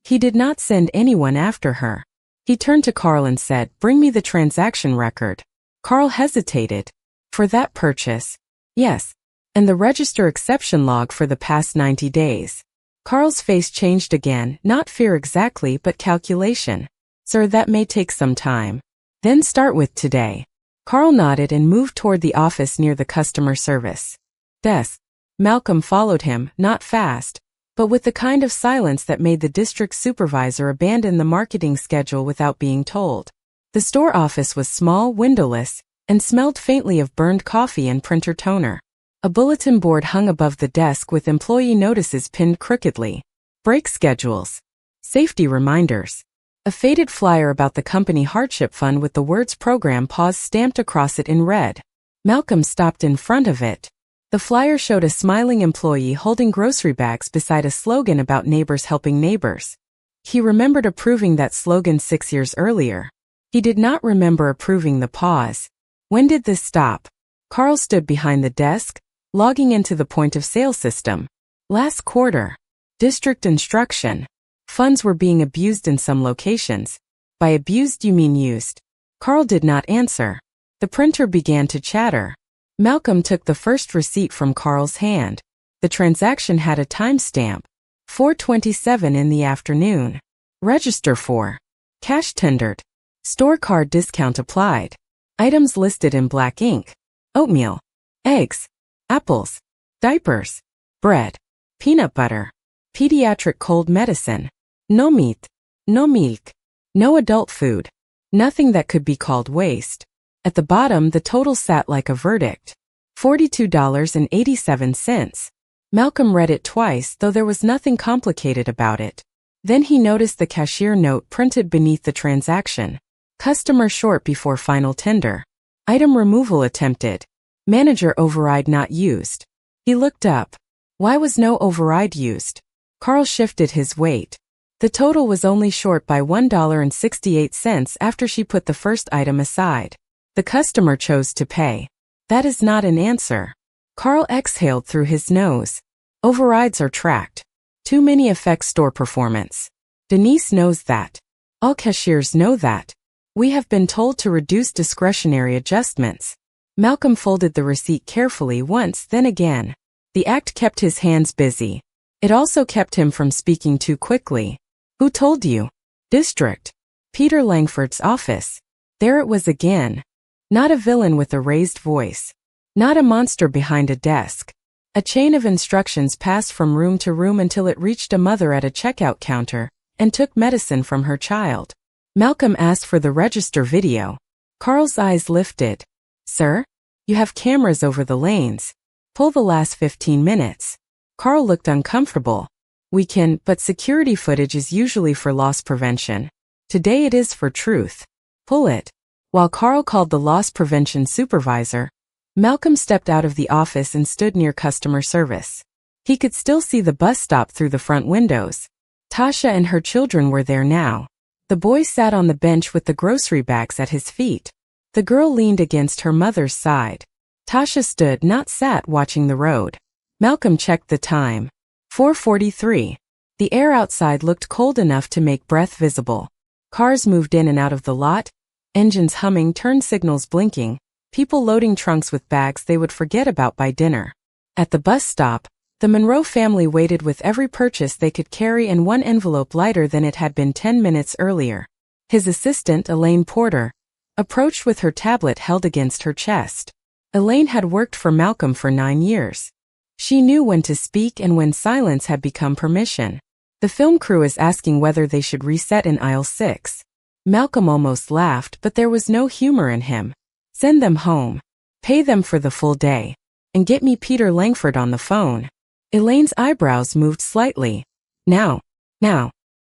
He did not send anyone after her. He turned to Carl and said, "Bring me the transaction record." Carl hesitated. "For that purchase?" "Yes. And the register exception log for the past 90 days. Carl's face changed again, not fear exactly but calculation. "Sir, that may take some time." "Then start with today." Carl nodded and moved toward the office near the customer service desk. Malcolm followed him, not fast, but with the kind of silence that made the district supervisor abandon the marketing schedule without being told. The store office was small, windowless, and smelled faintly of burned coffee and printer toner. A bulletin board hung above the desk with employee notices pinned crookedly. Break schedules. Safety reminders. A faded flyer about the company hardship fund with the words program pause stamped across it in red. Malcolm stopped in front of it. The flyer showed a smiling employee holding grocery bags beside a slogan about neighbors helping neighbors. He remembered approving that slogan 6 years earlier. He did not remember approving the pause. When did this stop? Carl stood behind the desk, logging into the point-of-sale system. Last quarter. District instruction. Funds were being abused in some locations. By abused you mean used. Carl did not answer. The printer began to chatter. Malcolm took the first receipt from Carl's hand. The transaction had a timestamp. 4:27 in the afternoon. Register for. Cash tendered. Store card discount applied. Items listed in black ink. Oatmeal. Eggs. Apples. Diapers. Bread. Peanut butter. Pediatric cold medicine. No meat. No milk. No adult food. Nothing that could be called waste. At the bottom the total sat like a verdict. $42.87. Malcolm read it twice, though there was nothing complicated about it. Then he noticed the cashier note printed beneath the transaction. Customer short before final tender. Item removal attempted. Manager override not used. He looked up. Why was no override used? Carl shifted his weight. The total was only short by $1.68 after she put the first item aside. The customer chose to pay. That is not an answer. Carl exhaled through his nose. Overrides are tracked. Too many affect store performance. Denise knows that. All cashiers know that. We have been told to reduce discretionary adjustments. Malcolm folded the receipt carefully once, then again. The act kept his hands busy. It also kept him from speaking too quickly. Who told you? District. Peter Langford's office. There it was again. Not a villain with a raised voice. Not a monster behind a desk. A chain of instructions passed from room to room until it reached a mother at a checkout counter and took medicine from her child. Malcolm asked for the register video. Carl's eyes lifted. Sir? You have cameras over the lanes. Pull the last 15 minutes. Carl looked uncomfortable. We can, but security footage is usually for loss prevention. Today it is for truth. Pull it. While Carl called the loss prevention supervisor, Malcolm stepped out of the office and stood near customer service. He could still see the bus stop through the front windows. Tasha and her children were there now. The boy sat on the bench with the grocery bags at his feet. The girl leaned against her mother's side. Tasha stood, not sat, watching the road. Malcolm checked the time. 4:43. The air outside looked cold enough to make breath visible. Cars moved in and out of the lot, engines humming, turn signals blinking, people loading trunks with bags they would forget about by dinner. At the bus stop, the Monroe family waited with every purchase they could carry and one envelope lighter than it had been 10 minutes earlier. His assistant, Elaine Porter, approached with her tablet held against her chest. Elaine had worked for Malcolm for 9 years. She knew when to speak and when silence had become permission. The film crew is asking whether they should reset in aisle 6. Malcolm almost laughed, but there was no humor in him. Send them home. Pay them for the full day. And get me Peter Langford on the phone. Elaine's eyebrows moved slightly. Now.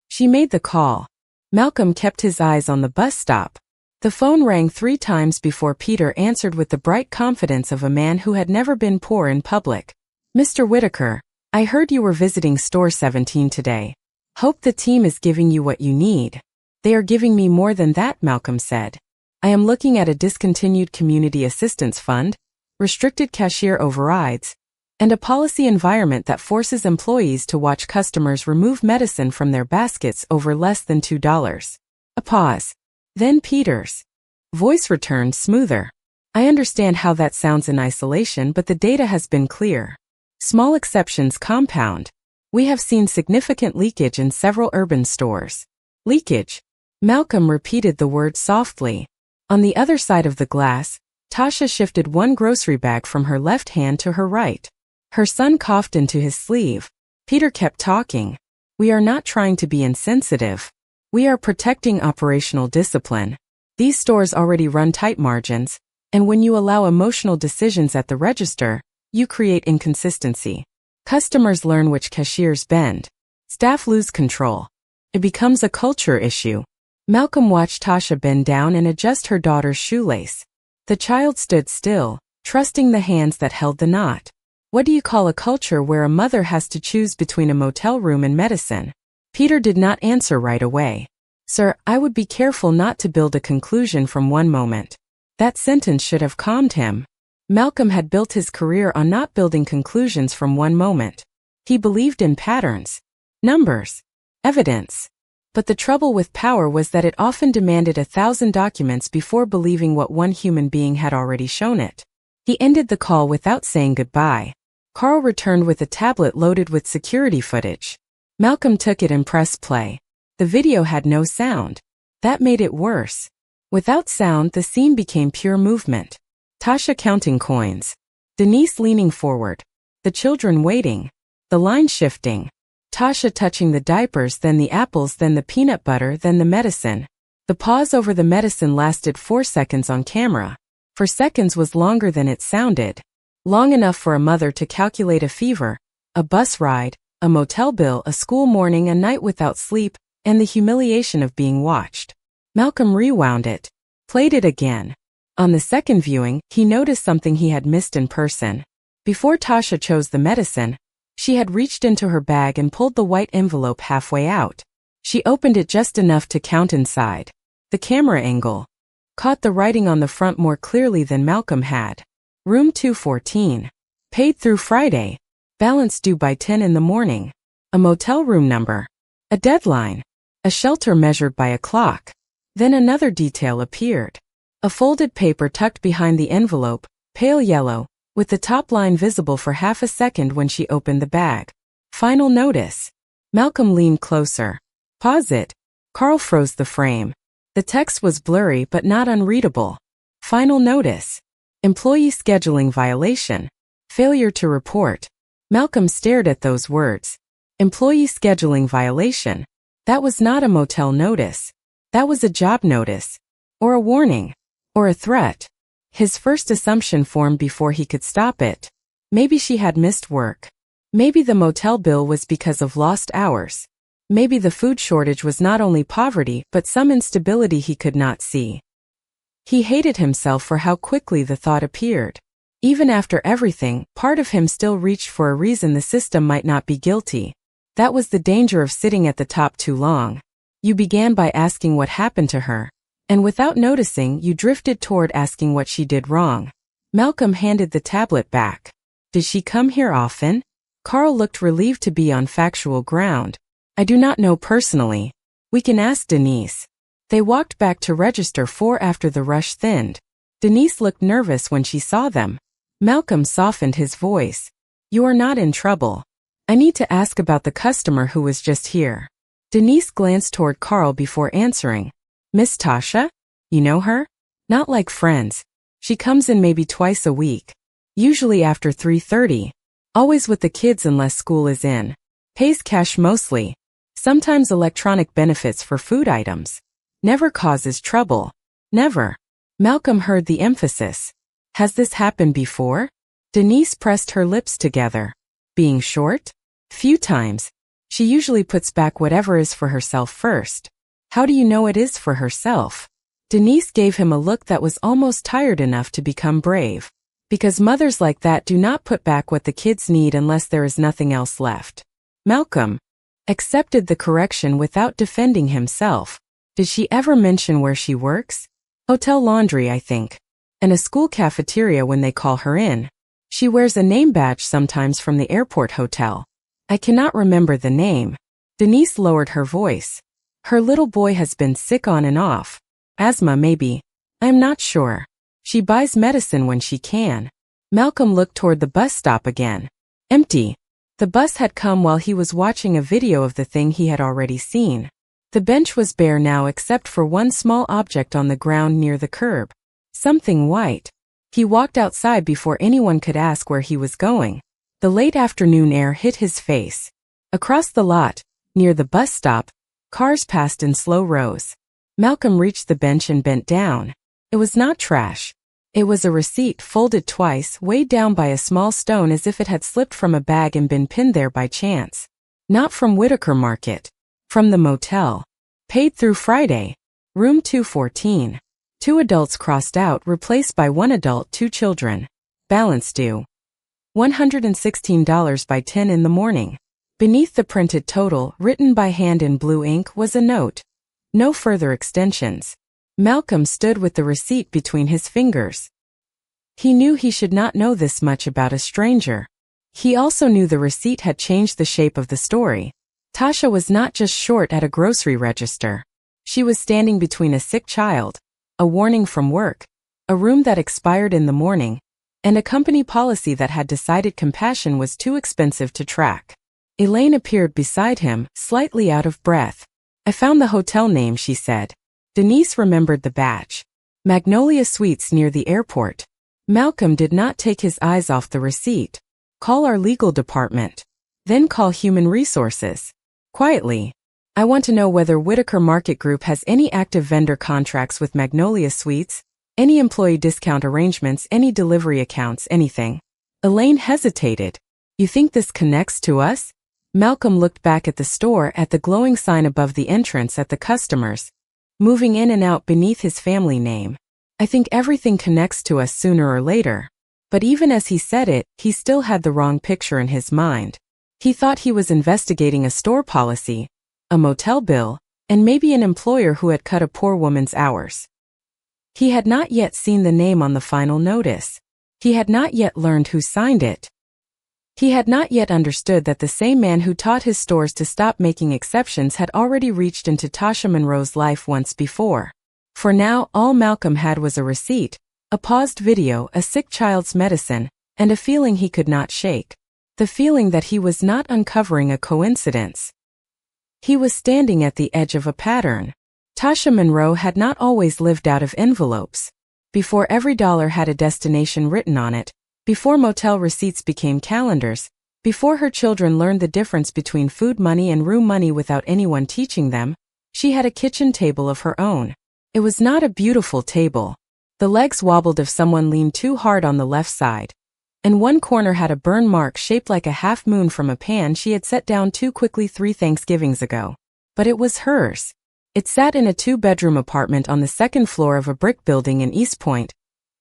She made the call. Malcolm kept his eyes on the bus stop. The phone rang 3 times before Peter answered with the bright confidence of a man who had never been poor in public. Mr. Whitaker, I heard you were visiting store 17 today. Hope the team is giving you what you need. They are giving me more than that, Malcolm said. I am looking at a discontinued community assistance fund, restricted cashier overrides, and a policy environment that forces employees to watch customers remove medicine from their baskets over less than $2. A pause. Then Peter's voice returned smoother. I understand how that sounds in isolation, but the data has been clear. Small exceptions compound. We have seen significant leakage in several urban stores. Leakage. Malcolm repeated the word softly. On the other side of the glass, Tasha shifted one grocery bag from her left hand to her right. Her son coughed into his sleeve. Peter kept talking. We are not trying to be insensitive. We are protecting operational discipline. These stores already run tight margins, and when you allow emotional decisions at the register, you create inconsistency. Customers learn which cashiers bend. Staff lose control. It becomes a culture issue. Malcolm watched Tasha bend down and adjust her daughter's shoelace. The child stood still, trusting the hands that held the knot. What do you call a culture where a mother has to choose between a motel room and medicine? Peter did not answer right away. Sir, I would be careful not to build a conclusion from one moment. That sentence should have calmed him. Malcolm had built his career on not building conclusions from one moment. He believed in patterns, numbers, evidence. But the trouble with power was that it often demanded 1,000 documents before believing what one human being had already shown it. He ended the call without saying goodbye. Carl returned with a tablet loaded with security footage. Malcolm took it and pressed play. The video had no sound. That made it worse. Without sound, the scene became pure movement. Tasha counting coins. Denise leaning forward. The children waiting. The line shifting. Tasha touching the diapers, then the apples, then the peanut butter, then the medicine. The pause over the medicine lasted 4 seconds on camera. 4 seconds was longer than it sounded. Long enough for a mother to calculate a fever, a bus ride, a motel bill, a school morning, a night without sleep, and the humiliation of being watched. Malcolm rewound it, played it again. On the second viewing, he noticed something he had missed in person. Before Tasha chose the medicine, she had reached into her bag and pulled the white envelope halfway out. She opened it just enough to count inside. The camera angle caught the writing on the front more clearly than Malcolm had. Room 214. Paid through Friday. Balance due by 10 in the morning. A motel room number. A deadline. A shelter measured by a clock. Then another detail appeared. A folded paper tucked behind the envelope, pale yellow, with the top line visible for half a second when she opened the bag. Final notice. Malcolm leaned closer. Pause it. Carl froze the frame. The text was blurry but not unreadable. Final notice. Employee scheduling violation. Failure to report. Malcolm stared at those words. Employee scheduling violation. That was not a motel notice. That was a job notice. Or a warning. Or a threat. His first assumption formed before he could stop it. Maybe she had missed work. Maybe the motel bill was because of lost hours. Maybe the food shortage was not only poverty but some instability he could not see. He hated himself for how quickly the thought appeared. Even after everything, part of him still reached for a reason the system might not be guilty. That was the danger of sitting at the top too long. You began by asking what happened to her. And without noticing, you drifted toward asking what she did wrong. Malcolm handed the tablet back. Did she come here often? Carl looked relieved to be on factual ground. I do not know personally. We can ask Denise. They walked back to register 4 after the rush thinned. Denise looked nervous when she saw them. Malcolm softened his voice. You are not in trouble. I need to ask about the customer who was just here. Denise glanced toward Carl before answering. Miss Tasha? You know her? Not like friends. She comes in maybe twice a week. Usually after 3:30. Always with the kids unless school is in. Pays cash mostly. Sometimes electronic benefits for food items. Never causes trouble. Never. Malcolm heard the emphasis. Has this happened before? Denise pressed her lips together. Being short? Few times. She usually puts back whatever is for herself first. How do you know it is for herself? Denise gave him a look that was almost tired enough to become brave. Because mothers like that do not put back what the kids need unless there is nothing else left. Malcolm accepted the correction without defending himself. Did she ever mention where she works? Hotel laundry, I think. And a school cafeteria when they call her in. She wears a name badge sometimes from the airport hotel. I cannot remember the name. Denise lowered her voice. Her little boy has been sick on and off. Asthma, maybe. I'm not sure. She buys medicine when she can. Malcolm looked toward the bus stop again. Empty. The bus had come while he was watching a video of the thing he had already seen. The bench was bare now except for one small object on the ground near the curb. Something white. He walked outside before anyone could ask where he was going. The late afternoon air hit his face. Across the lot, near the bus stop, cars passed in slow rows. Malcolm reached the bench and bent down. It was not trash. It was a receipt folded twice, weighed down by a small stone as if it had slipped from a bag and been pinned there by chance. Not from Whitaker Market. From the motel. Paid through Friday. Room 214. 2 adults crossed out, replaced by 1 adult, 2 children. Balance due. $116 by 10 in the morning. Beneath the printed total, written by hand in blue ink, was a note. No further extensions. Malcolm stood with the receipt between his fingers. He knew he should not know this much about a stranger. He also knew the receipt had changed the shape of the story. Tasha was not just short at a grocery register. She was standing between a sick child, a warning from work, a room that expired in the morning, and a company policy that had decided compassion was too expensive to track. Elaine appeared beside him, slightly out of breath. I found the hotel name, she said. Denise remembered the badge. Magnolia Suites near the airport. Malcolm did not take his eyes off the receipt. Call our legal department. Then call human resources. Quietly. I want to know whether Whitaker Market Group has any active vendor contracts with Magnolia Suites, any employee discount arrangements, any delivery accounts, anything. Elaine hesitated. You think this connects to us? Malcolm looked back at the store, at the glowing sign above the entrance, at the customers, moving in and out beneath his family name. I think everything connects to us sooner or later. But even as he said it, he still had the wrong picture in his mind. He thought he was investigating a store policy, a motel bill, and maybe an employer who had cut a poor woman's hours. He had not yet seen the name on the final notice. He had not yet learned who signed it. He had not yet understood that the same man who taught his stores to stop making exceptions had already reached into Tasha Monroe's life once before. For now, all Malcolm had was a receipt, a paused video, a sick child's medicine, and a feeling he could not shake. The feeling that he was not uncovering a coincidence. He was standing at the edge of a pattern. Tasha Monroe had not always lived out of envelopes. Before every dollar had a destination written on it, before motel receipts became calendars, before her children learned the difference between food money and room money without anyone teaching them, she had a kitchen table of her own. It was not a beautiful table. The legs wobbled if someone leaned too hard on the left side, and one corner had a burn mark shaped like a half moon from a pan she had set down too quickly 3 Thanksgivings ago. But it was hers. It sat in a 2-bedroom apartment on the 2nd floor of a brick building in East Point,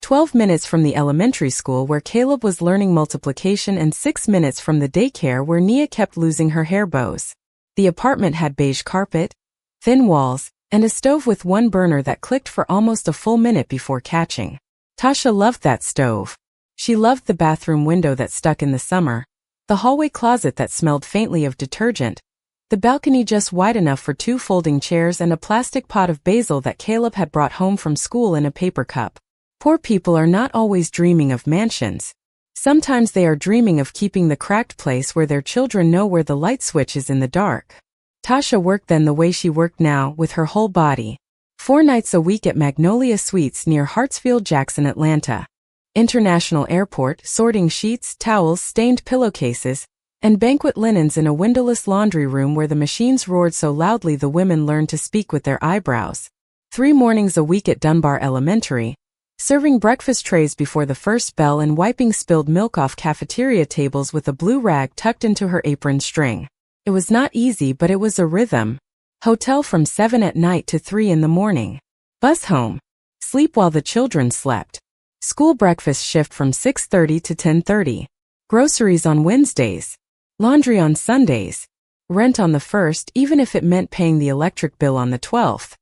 12 minutes from the elementary school where Caleb was learning multiplication and 6 minutes from the daycare where Nia kept losing her hair bows. The apartment had beige carpet, thin walls, and a stove with one burner that clicked for almost a full minute before catching. Tasha loved that stove. She loved the bathroom window that stuck in the summer, the hallway closet that smelled faintly of detergent, the balcony just wide enough for 2 folding chairs and a plastic pot of basil that Caleb had brought home from school in a paper cup. Poor people are not always dreaming of mansions. Sometimes they are dreaming of keeping the cracked place where their children know where the light switch is in the dark. Tasha worked then the way she worked now, with her whole body. 4 nights a week at Magnolia Suites near Hartsfield-Jackson, Atlanta. International Airport, sorting sheets, towels, stained pillowcases, and banquet linens in a windowless laundry room where the machines roared so loudly the women learned to speak with their eyebrows. 3 mornings a week at Dunbar Elementary, serving breakfast trays before the first bell and wiping spilled milk off cafeteria tables with a blue rag tucked into her apron string. It was not easy, but it was a rhythm. Hotel from 7 at night to 3 in the morning. Bus home. Sleep while the children slept. School breakfast shift from 6:30 to 10:30. Groceries on Wednesdays. Laundry on Sundays. Rent on the 1st, even if it meant paying the electric bill on the 12th.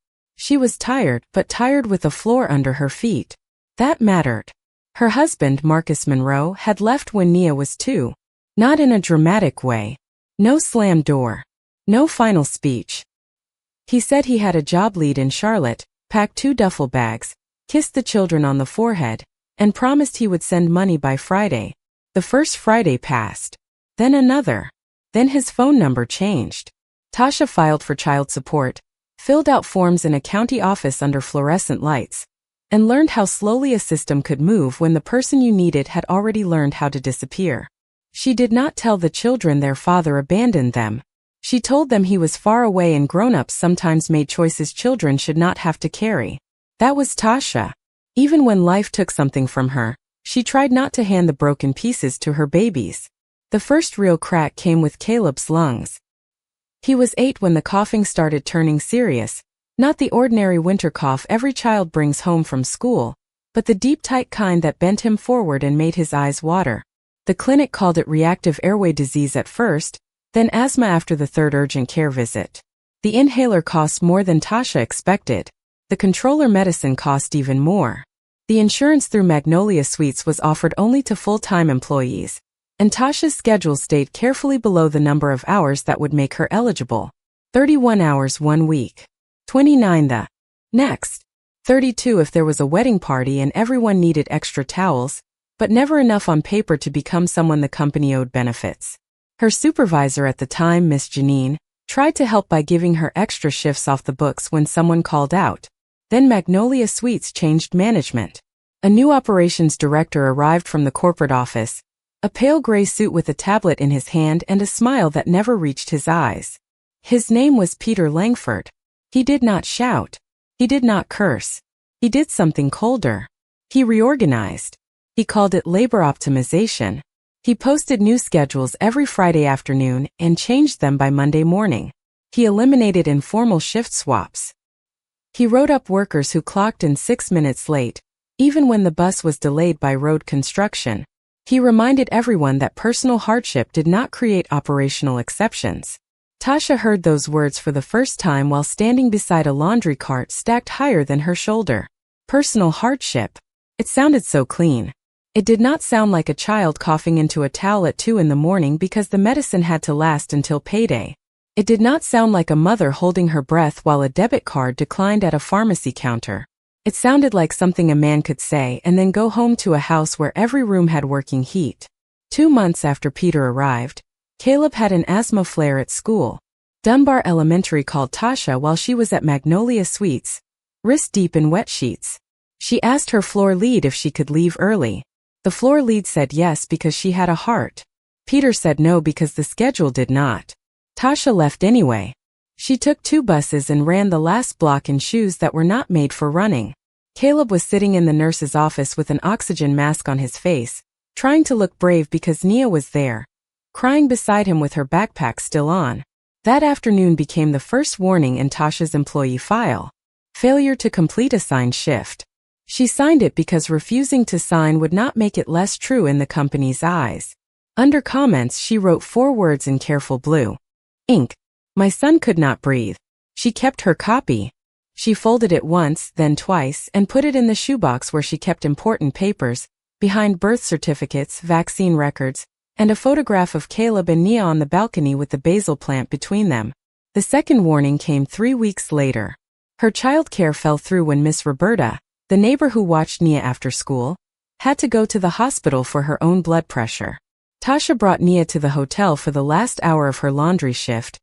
She was tired, but tired with the floor under her feet. That mattered. Her husband, Marcus Monroe, had left when Nia was 2. Not in a dramatic way. No slam door. No final speech. He said he had a job lead in Charlotte, packed 2 duffel bags, kissed the children on the forehead, and promised he would send money by Friday. The first Friday passed. Then another. Then his phone number changed. Tasha filed for child support, filled out forms in a county office under fluorescent lights, and learned how slowly a system could move when the person you needed had already learned how to disappear. She did not tell the children their father abandoned them. She told them he was far away and grown-ups sometimes made choices children should not have to carry. That was Tasha. Even when life took something from her, she tried not to hand the broken pieces to her babies. The first real crack came with Caleb's lungs. He was 8 when the coughing started turning serious, not the ordinary winter cough every child brings home from school, but the deep tight kind that bent him forward and made his eyes water. The clinic called it reactive airway disease at first, then asthma after the 3rd urgent care visit. The inhaler cost more than Tasha expected. The controller medicine cost even more. The insurance through Magnolia Suites was offered only to full-time employees, and Tasha's schedule stayed carefully below the number of hours that would make her eligible. 31 hours 1 week. 29 the next. 32 if there was a wedding party and everyone needed extra towels, but never enough on paper to become someone the company owed benefits. Her supervisor at the time, Miss Janine, tried to help by giving her extra shifts off the books when someone called out. Then Magnolia Suites changed management. A new operations director arrived from the corporate office, a pale gray suit with a tablet in his hand and a smile that never reached his eyes. His name was Peter Langford. He did not shout. He did not curse. He did something colder. He reorganized. He called it labor optimization. He posted new schedules every Friday afternoon and changed them by Monday morning. He eliminated informal shift swaps. He wrote up workers who clocked in 6 minutes late, even when the bus was delayed by road construction. He reminded everyone that personal hardship did not create operational exceptions. Tasha heard those words for the first time while standing beside a laundry cart stacked higher than her shoulder. Personal hardship. It sounded so clean. It did not sound like a child coughing into a towel at 2 in the morning because the medicine had to last until payday. It did not sound like a mother holding her breath while a debit card declined at a pharmacy counter. It sounded like something a man could say and then go home to a house where every room had working heat. 2 months after Peter arrived, Caleb had an asthma flare at school. Dunbar Elementary called Tasha while she was at Magnolia Suites, wrist deep in wet sheets. She asked her floor lead if she could leave early. The floor lead said yes because she had a heart. Peter said no because the schedule did not. Tasha left anyway. She took 2 buses and ran the last block in shoes that were not made for running. Caleb was sitting in the nurse's office with an oxygen mask on his face, trying to look brave because Nia was there, crying beside him with her backpack still on. That afternoon became the first warning in Tasha's employee file. Failure to complete assigned shift. She signed it because refusing to sign would not make it less true in the company's eyes. Under comments, she wrote 4 words in careful blue ink. My son could not breathe. She kept her copy. She folded it once, then twice, and put it in the shoebox where she kept important papers, behind birth certificates, vaccine records, and a photograph of Caleb and Nia on the balcony with the basil plant between them. The second warning came 3 weeks later. Her childcare fell through when Miss Roberta, the neighbor who watched Nia after school, had to go to the hospital for her own blood pressure. Tasha brought Nia to the hotel for the last hour of her laundry shift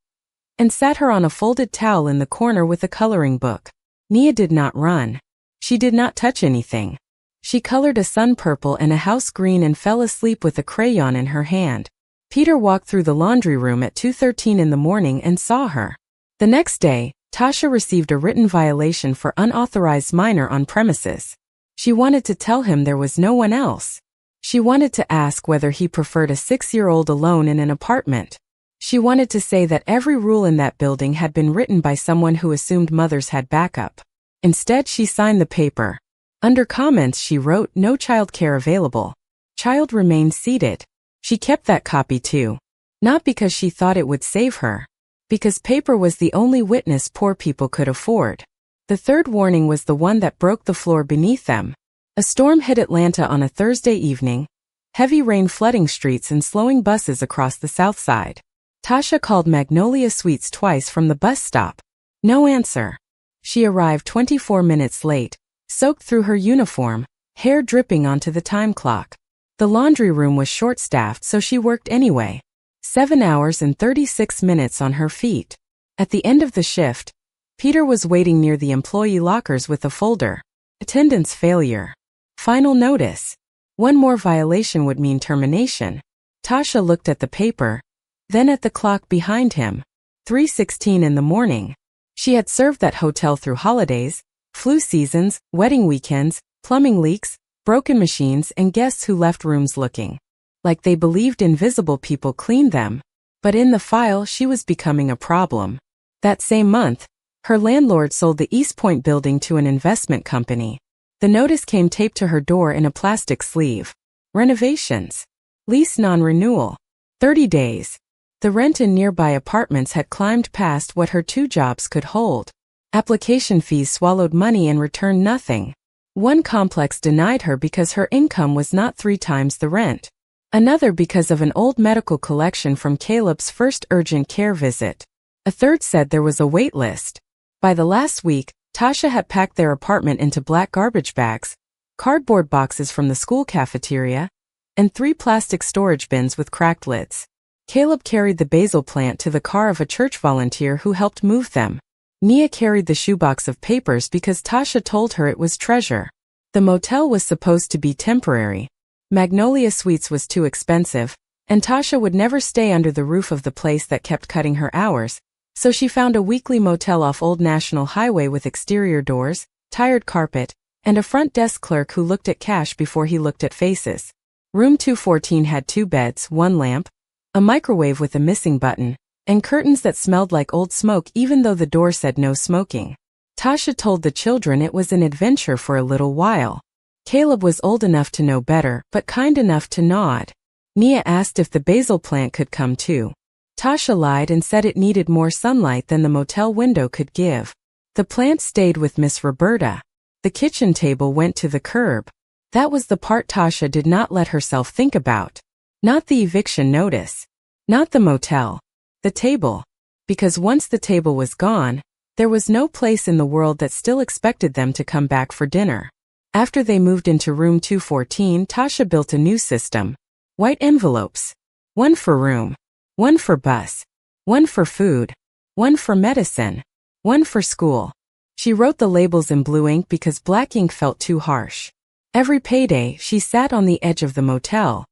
and sat her on a folded towel in the corner with a coloring book. Nia did not run. She did not touch anything. She colored a sun purple and a house green and fell asleep with a crayon in her hand. Peter walked through the laundry room at 2:13 in the morning and saw her. The next day, Tasha received a written violation for unauthorized minor on premises. She wanted to tell him there was no one else. She wanted to ask whether he preferred a 6-year-old alone in an apartment. She wanted to say that every rule in that building had been written by someone who assumed mothers had backup. Instead, she signed the paper. Under comments, she wrote, "No child care available. Child remains seated." She kept that copy too. Not because she thought it would save her. Because paper was the only witness poor people could afford. The third warning was the one that broke the floor beneath them. A storm hit Atlanta on a Thursday evening, heavy rain flooding streets and slowing buses across the south side. Tasha called Magnolia Suites twice from the bus stop. No answer. She arrived 24 minutes late, soaked through her uniform, hair dripping onto the time clock. The laundry room was short-staffed, so she worked anyway. 7 hours and 36 minutes on her feet. At the end of the shift, Peter was waiting near the employee lockers with a folder. Attendance failure. Final notice. One more violation would mean termination. Tasha looked at the paper, then at the clock behind him. 3:16 in the morning. She had served that hotel through holidays, flu seasons, wedding weekends, plumbing leaks, broken machines, and guests who left rooms looking like they believed invisible people cleaned them. But in the file, she was becoming a problem. That same month, her landlord sold the East Point building to an investment company. The notice came taped to her door in a plastic sleeve. Renovations. Lease non-renewal. 30 days. The rent in nearby apartments had climbed past what her two jobs could hold. Application fees swallowed money and returned nothing. One complex denied her because her income was not 3 times the rent. Another because of an old medical collection from Caleb's first urgent care visit. A third said there was a wait list. By the last week, Tasha had packed their apartment into black garbage bags, cardboard boxes from the school cafeteria, and 3 plastic storage bins with cracked lids. Caleb carried the basil plant to the car of a church volunteer who helped move them. Nia carried the shoebox of papers because Tasha told her it was treasure. The motel was supposed to be temporary. Magnolia Suites was too expensive, and Tasha would never stay under the roof of the place that kept cutting her hours, so she found a weekly motel off Old National Highway with exterior doors, tired carpet, and a front desk clerk who looked at cash before he looked at faces. Room 214 had 2 beds, 1 lamp, a microwave with a missing button, and curtains that smelled like old smoke even though the door said no smoking. Tasha told the children it was an adventure for a little while. Caleb was old enough to know better, but kind enough to nod. Nia asked if the basil plant could come too. Tasha lied and said it needed more sunlight than the motel window could give. The plant stayed with Miss Roberta. The kitchen table went to the curb. That was the part Tasha did not let herself think about. Not the eviction notice. Not the motel. The table. Because once the table was gone, there was no place in the world that still expected them to come back for dinner. After they moved into room 214, Tasha built a new system. White envelopes. 1 for room. 1 for bus. 1 for food. 1 for medicine. 1 for school. She wrote the labels in blue ink because black ink felt too harsh. Every payday, she sat on the edge of the motel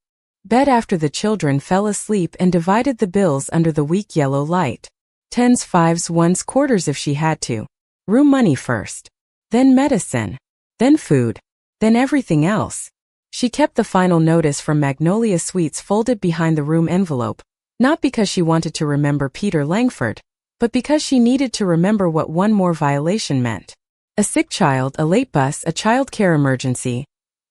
bed after the children fell asleep and divided the bills under the weak yellow light. 10s, 5s, 1s, quarters if she had to. Room money first. Then medicine. Then food. Then everything else. She kept the final notice from Magnolia Suites folded behind the room envelope, not because she wanted to remember Peter Langford, but because she needed to remember what one more violation meant. A sick child, a late bus, a child care emergency.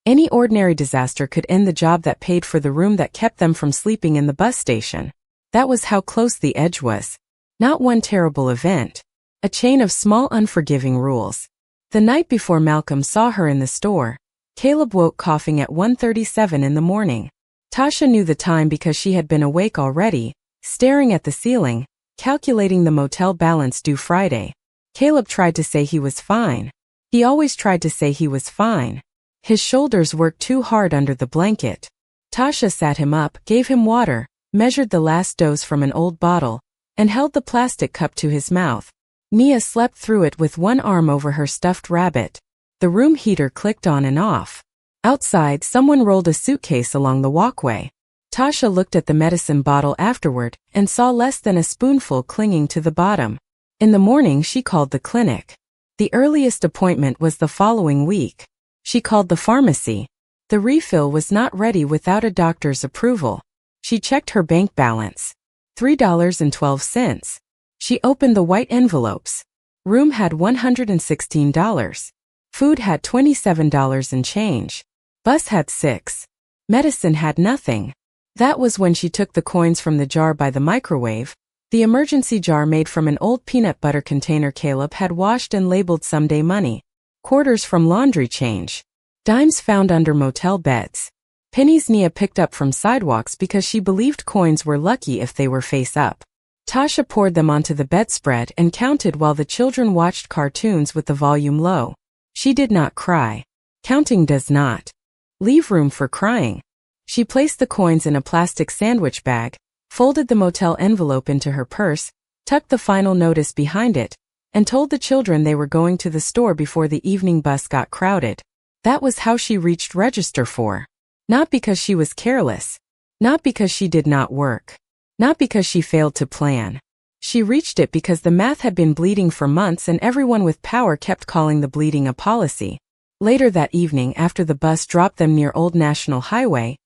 Any ordinary disaster could end the job that paid for the room that kept them from sleeping in the bus station. That was how close the edge was. Not one terrible event. A chain of small unforgiving rules. The night before Malcolm saw her in the store, Caleb woke coughing at 1:37 in the morning. Tasha knew the time because she had been awake already, staring at the ceiling, calculating the motel balance due Friday. Caleb tried to say he was fine. He always tried to say he was fine. His shoulders worked too hard under the blanket. Tasha sat him up, gave him water, measured the last dose from an old bottle, and held the plastic cup to his mouth. Nia slept through it with one arm over her stuffed rabbit. The room heater clicked on and off. Outside, someone rolled a suitcase along the walkway. Tasha looked at the medicine bottle afterward and saw less than a spoonful clinging to the bottom. In the morning, she called the clinic. The earliest appointment was the following week. She called the pharmacy. The refill was not ready without a doctor's approval. She checked her bank balance. $3.12. She opened the white envelopes. Room had $116. Food had $27 and change. Bus had $6. Medicine had nothing. That was when she took the coins from the jar by the microwave, The emergency jar made from an old peanut butter container Caleb had washed and labeled someday money. Quarters from laundry change. Dimes found under motel beds. Pennies Nia picked up from sidewalks because she believed coins were lucky if they were face up. Tasha poured them onto the bedspread and counted while the children watched cartoons with the volume low. She did not cry. Counting does not leave room for crying. She placed the coins in a plastic sandwich bag, folded the motel envelope into her purse, tucked the final notice behind it, and told the children they were going to the store before the evening bus got crowded. That was how she reached Register 4. Not because she was careless. Not because she did not work. Not because she failed to plan. She reached it because the math had been bleeding for months and everyone with power kept calling the bleeding a policy. Later that evening, after the bus dropped them near Old National Highway,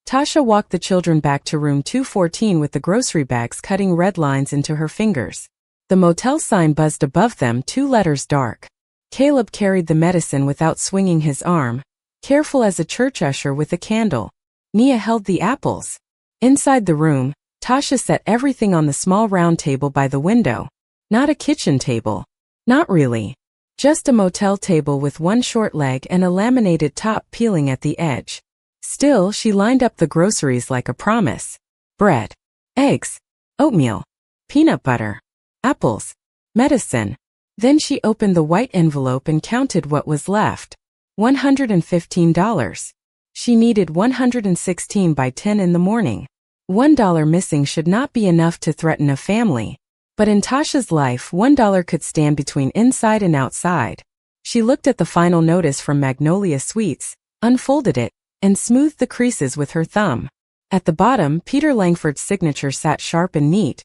Tasha walked the children back to room 214 with the grocery bags cutting red lines into her fingers. The motel sign buzzed above them, 2 letters dark. Caleb carried the medicine without swinging his arm, careful as a church usher with a candle. Nia held the apples. Inside the room, Tasha set everything on the small round table by the window. Not a kitchen table. Not really. Just a motel table with one short leg and a laminated top peeling at the edge. Still, she lined up the groceries like a promise. Bread, eggs, oatmeal, peanut butter, apples, medicine. Then she opened the white envelope and counted what was left. $115. She needed 116 by 10 in the morning. $1 missing should not be enough to threaten a family. But in Tasha's life, $1 could stand between inside and outside. She looked at the final notice from Magnolia Sweets, unfolded it, and smoothed the creases with her thumb. At the bottom, Peter Langford's signature sat sharp and neat,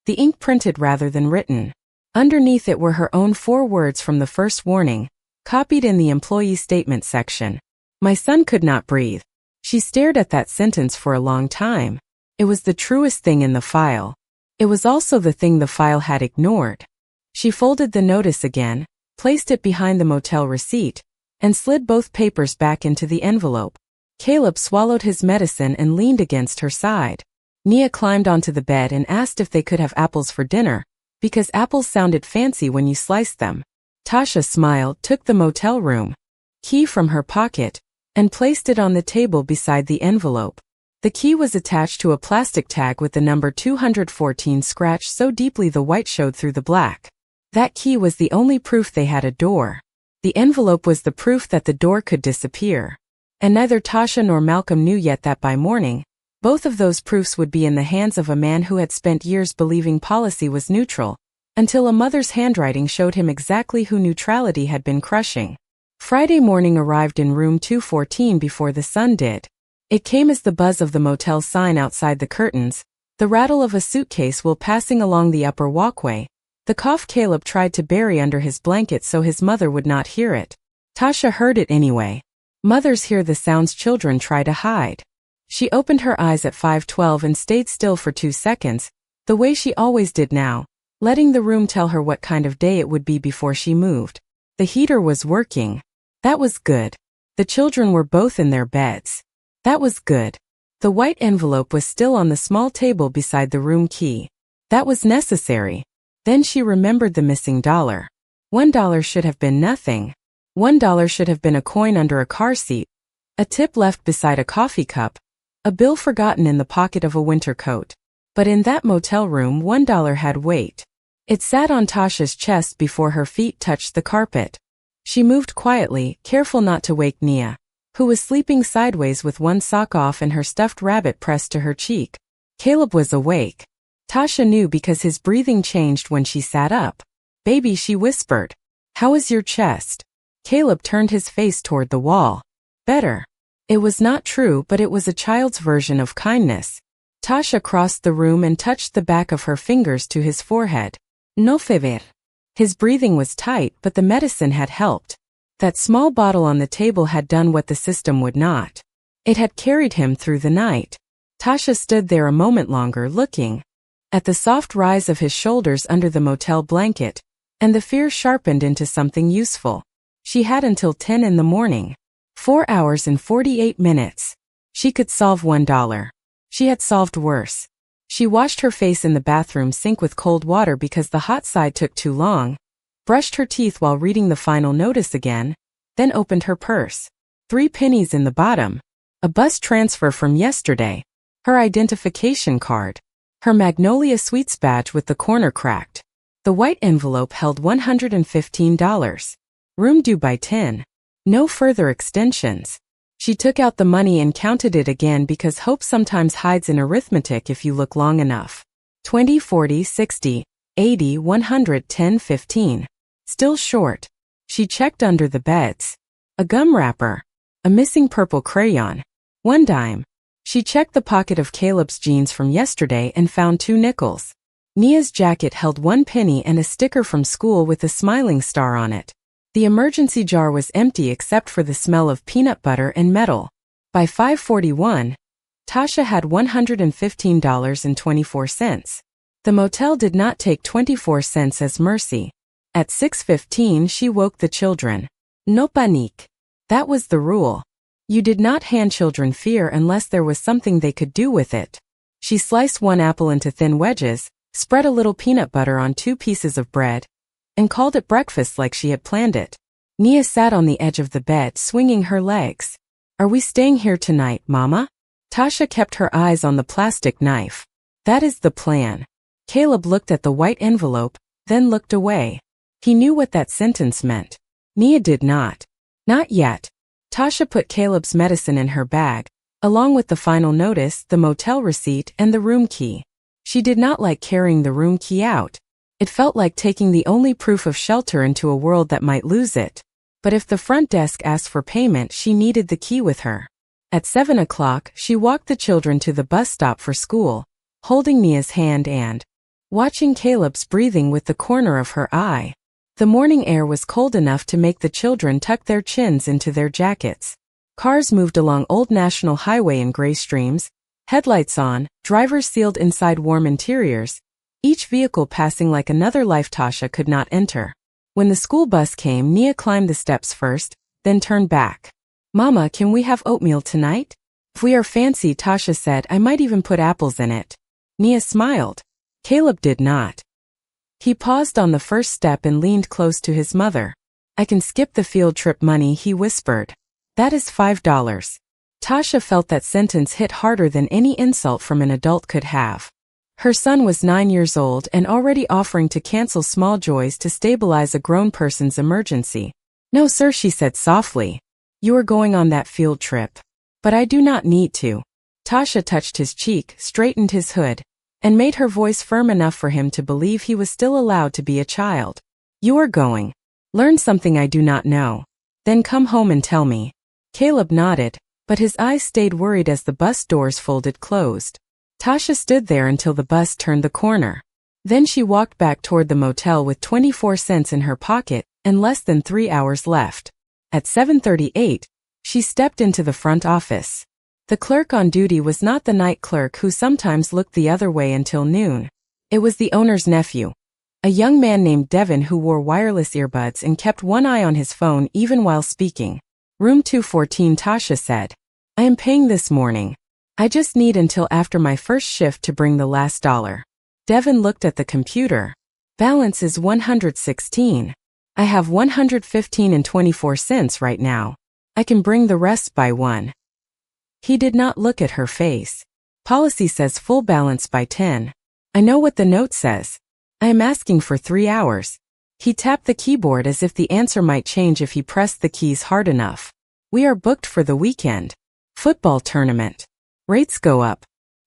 the ink printed rather than written. Underneath it were her own 4 words from the first warning, copied in the employee statement section. My son could not breathe. She stared at that sentence for a long time. It was the truest thing in the file. It was also the thing the file had ignored. She folded the notice again, placed it behind the motel receipt, and slid both papers back into the envelope. Caleb swallowed his medicine and leaned against her side. Nia climbed onto the bed and asked if they could have apples for dinner, because apples sounded fancy when you sliced them. Tasha smiled, took the motel room key from her pocket, and placed it on the table beside the envelope. The key was attached to a plastic tag with the number 214 scratched so deeply the white showed through the black. That key was the only proof they had a door. The envelope was the proof that the door could disappear. And neither Tasha nor Malcolm knew yet that by morning, both of those proofs would be in the hands of a man who had spent years believing policy was neutral, until a mother's handwriting showed him exactly who neutrality had been crushing. Friday morning arrived in room 214 before the sun did. It came as the buzz of the motel sign outside the curtains, the rattle of a suitcase while passing along the upper walkway, the cough Caleb tried to bury under his blanket so his mother would not hear it. Tasha heard it anyway. Mothers hear the sounds children try to hide. She opened her eyes at 5:12 and stayed still for 2 seconds, the way she always did now, letting the room tell her what kind of day it would be before she moved. The heater was working. That was good. The children were both in their beds. That was good. The white envelope was still on the small table beside the room key. That was necessary. Then she remembered the missing dollar. $1 should have been nothing. $1 should have been a coin under a car seat, a tip left beside a coffee cup, a bill forgotten in the pocket of a winter coat. But in that motel room, $1 had weight. It sat on Tasha's chest before her feet touched the carpet. She moved quietly, careful not to wake Nia, who was sleeping sideways with one sock off and her stuffed rabbit pressed to her cheek. Caleb was awake. Tasha knew because his breathing changed when she sat up. "Baby," she whispered. "How is your chest?" Caleb turned his face toward the wall. "Better." It was not true, but it was a child's version of kindness. Tasha crossed the room and touched the back of her fingers to his forehead. "No fever." His breathing was tight, but the medicine had helped. That small bottle on the table had done what the system would not. It had carried him through the night. Tasha stood there a moment longer, looking at the soft rise of his shoulders under the motel blanket, and the fear sharpened into something useful. She had until 10 in the morning. 4 hours and 48 minutes. She could solve $1. She had solved worse. She washed her face in the bathroom sink with cold water because the hot side took too long, brushed her teeth while reading the final notice again, then opened her purse. 3 pennies in the bottom. A bus transfer from yesterday. Her identification card. Her Magnolia Sweets badge with the corner cracked. The white envelope held $115. Room due by 10. No further extensions. She took out the money and counted it again because hope sometimes hides in arithmetic if you look long enough. 20, 40, 60, 80, 100, 10, 15. Still short. She checked under the beds. A gum wrapper. A missing purple crayon. 1 dime. She checked the pocket of Caleb's jeans from yesterday and found 2 nickels. Nia's jacket held 1 penny and a sticker from school with a smiling star on it. The emergency jar was empty except for the smell of peanut butter and metal. By 5:41, Tasha had $115.24. The motel did not take 24 cents as mercy. At 6:15 she woke the children. No panique. That was the rule. You did not hand children fear unless there was something they could do with it. She sliced 1 apple into thin wedges, spread a little peanut butter on 2 pieces of bread, and called it breakfast like she had planned it. Nia sat on the edge of the bed swinging her legs. Are we staying here tonight, Mama? Tasha kept her eyes on the plastic knife. That is the plan. Caleb looked at the white envelope, then looked away. He knew what that sentence meant. Nia did not. Not yet. Tasha put Caleb's medicine in her bag, along with the final notice, the motel receipt, and the room key. She did not like carrying the room key out. It felt like taking the only proof of shelter into a world that might lose it. But if the front desk asked for payment, she needed the key with her. At 7 o'clock, she walked the children to the bus stop for school, holding Nia's hand and watching Caleb's breathing with the corner of her eye. The morning air was cold enough to make the children tuck their chins into their jackets. Cars moved along Old National Highway in gray streams, headlights on, drivers sealed inside warm interiors, each vehicle passing like another life Tasha could not enter. When the school bus came, Nia climbed the steps first, then turned back. Mama, can we have oatmeal tonight? If we are fancy, Tasha said, I might even put apples in it. Nia smiled. Caleb did not. He paused on the first step and leaned close to his mother. I can skip the field trip money, he whispered. That is $5. Tasha felt that sentence hit harder than any insult from an adult could have. Her son was 9 years old and already offering to cancel small joys to stabilize a grown person's emergency. No, sir, she said softly. You are going on that field trip. But I do not need to. Tasha touched his cheek, straightened his hood, and made her voice firm enough for him to believe he was still allowed to be a child. You are going. Learn something I do not know. Then come home and tell me. Caleb nodded, but his eyes stayed worried as the bus doors folded closed. Tasha stood there until the bus turned the corner. Then she walked back toward the motel with 24 cents in her pocket and less than 3 hours left. At 7:38, she stepped into the front office. The clerk on duty was not the night clerk who sometimes looked the other way until noon. It was the owner's nephew, a young man named Devin who wore wireless earbuds and kept one eye on his phone even while speaking. Room 214, Tasha said. I am paying this morning. I just need until after my first shift to bring the last dollar. Devin looked at the computer. Balance is 116. I have 115 and 24 cents right now. I can bring the rest by 1. He did not look at her face. Policy says full balance by 10. I know what the note says. I am asking for 3 hours. He tapped the keyboard as if the answer might change if he pressed the keys hard enough. We are booked for the weekend. Football tournament. Rates go up.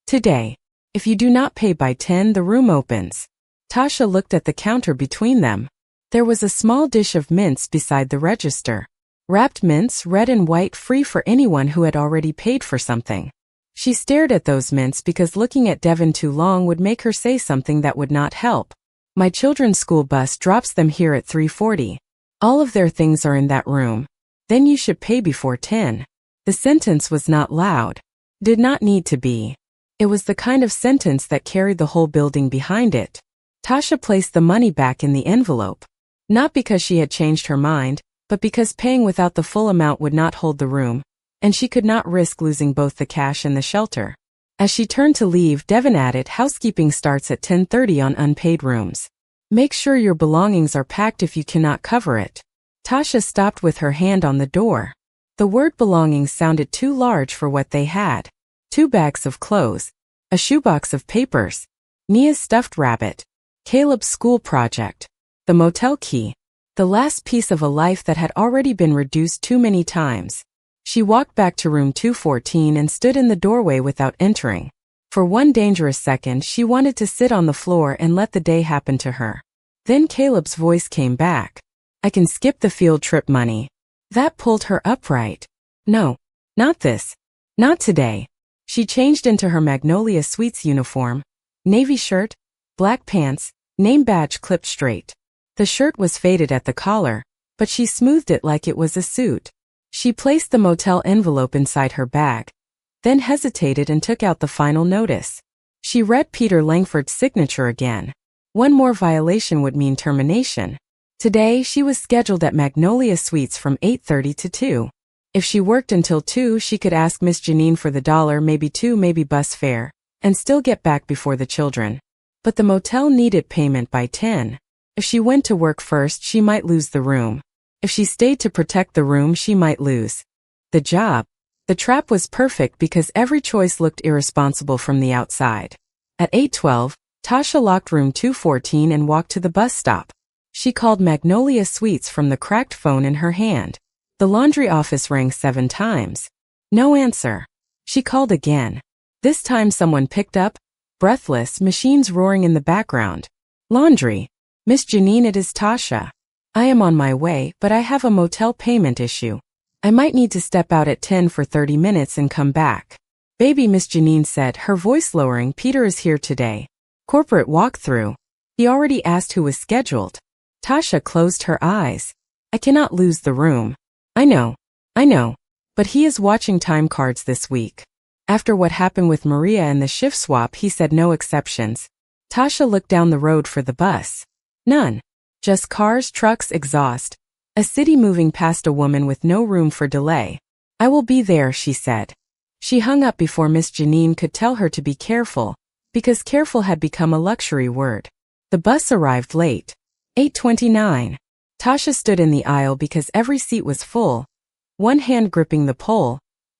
Today. If you do not pay by 10, the room opens. Tasha looked at the counter between them. There was a small dish of mints beside the register. Wrapped mints, red and white, free for anyone who had already paid for something. She stared at those mints because looking at Devin too long would make her say something that would not help. My children's school bus drops them here at 3:40. All of their things are in that room. Then you should pay before 10. The sentence was not loud. Did not need to be. It was the kind of sentence that carried the whole building behind it. Tasha placed the money back in the envelope. Not because she had changed her mind, but because paying without the full amount would not hold the room, and she could not risk losing both the cash and the shelter. As she turned to leave, Devon added, housekeeping starts at 10:30 on unpaid rooms. Make sure your belongings are packed if you cannot cover it. Tasha stopped with her hand on the door. The word belongings sounded too large for what they had. 2 bags of clothes, a shoebox of papers, Nia's stuffed rabbit, Caleb's school project, the motel key, the last piece of a life that had already been reduced too many times. She walked back to room 214 and stood in the doorway without entering. For one dangerous second, she wanted to sit on the floor and let the day happen to her. Then Caleb's voice came back. I can skip the field trip money. That pulled her upright. No, not this. Not today. She changed into her Magnolia Suites uniform, navy shirt, black pants, name badge clipped straight. The shirt was faded at the collar, but she smoothed it like it was a suit. She placed the motel envelope inside her bag, then hesitated and took out the final notice. She read Peter Langford's signature again. One more violation would mean termination. Today, she was scheduled at Magnolia Suites from 8:30 to 2. If she worked until 2, she could ask Miss Janine for the $1, maybe $2, maybe bus fare, and still get back before the children. But the motel needed payment by 10. If she went to work first, she might lose the room. If she stayed to protect the room, she might lose the job. The trap was perfect because every choice looked irresponsible from the outside. At 8:12, Tasha locked room 214 and walked to the bus stop. She called Magnolia Suites from the cracked phone in her hand. The laundry office rang 7 times. No answer. She called again. This time someone picked up, breathless, machines roaring in the background. Laundry. Miss Janine, it is Tasha. I am on my way, but I have a motel payment issue. I might need to step out at 10 for 30 minutes and come back. Baby, Miss Janine said, her voice lowering, Peter is here today. Corporate walkthrough. He already asked who was scheduled. Tasha closed her eyes. I cannot lose the room. I know. But he is watching time cards this week. After what happened with Maria and the shift swap, he said no exceptions. Tasha looked down the road for the bus. None. Just cars, trucks, exhaust. A city moving past a woman with no room for delay. I will be there, she said. She hung up before Miss Janine could tell her to be careful, because careful had become a luxury word. The bus arrived late. 8:29. Tasha stood in the aisle because every seat was full, one hand gripping the pole,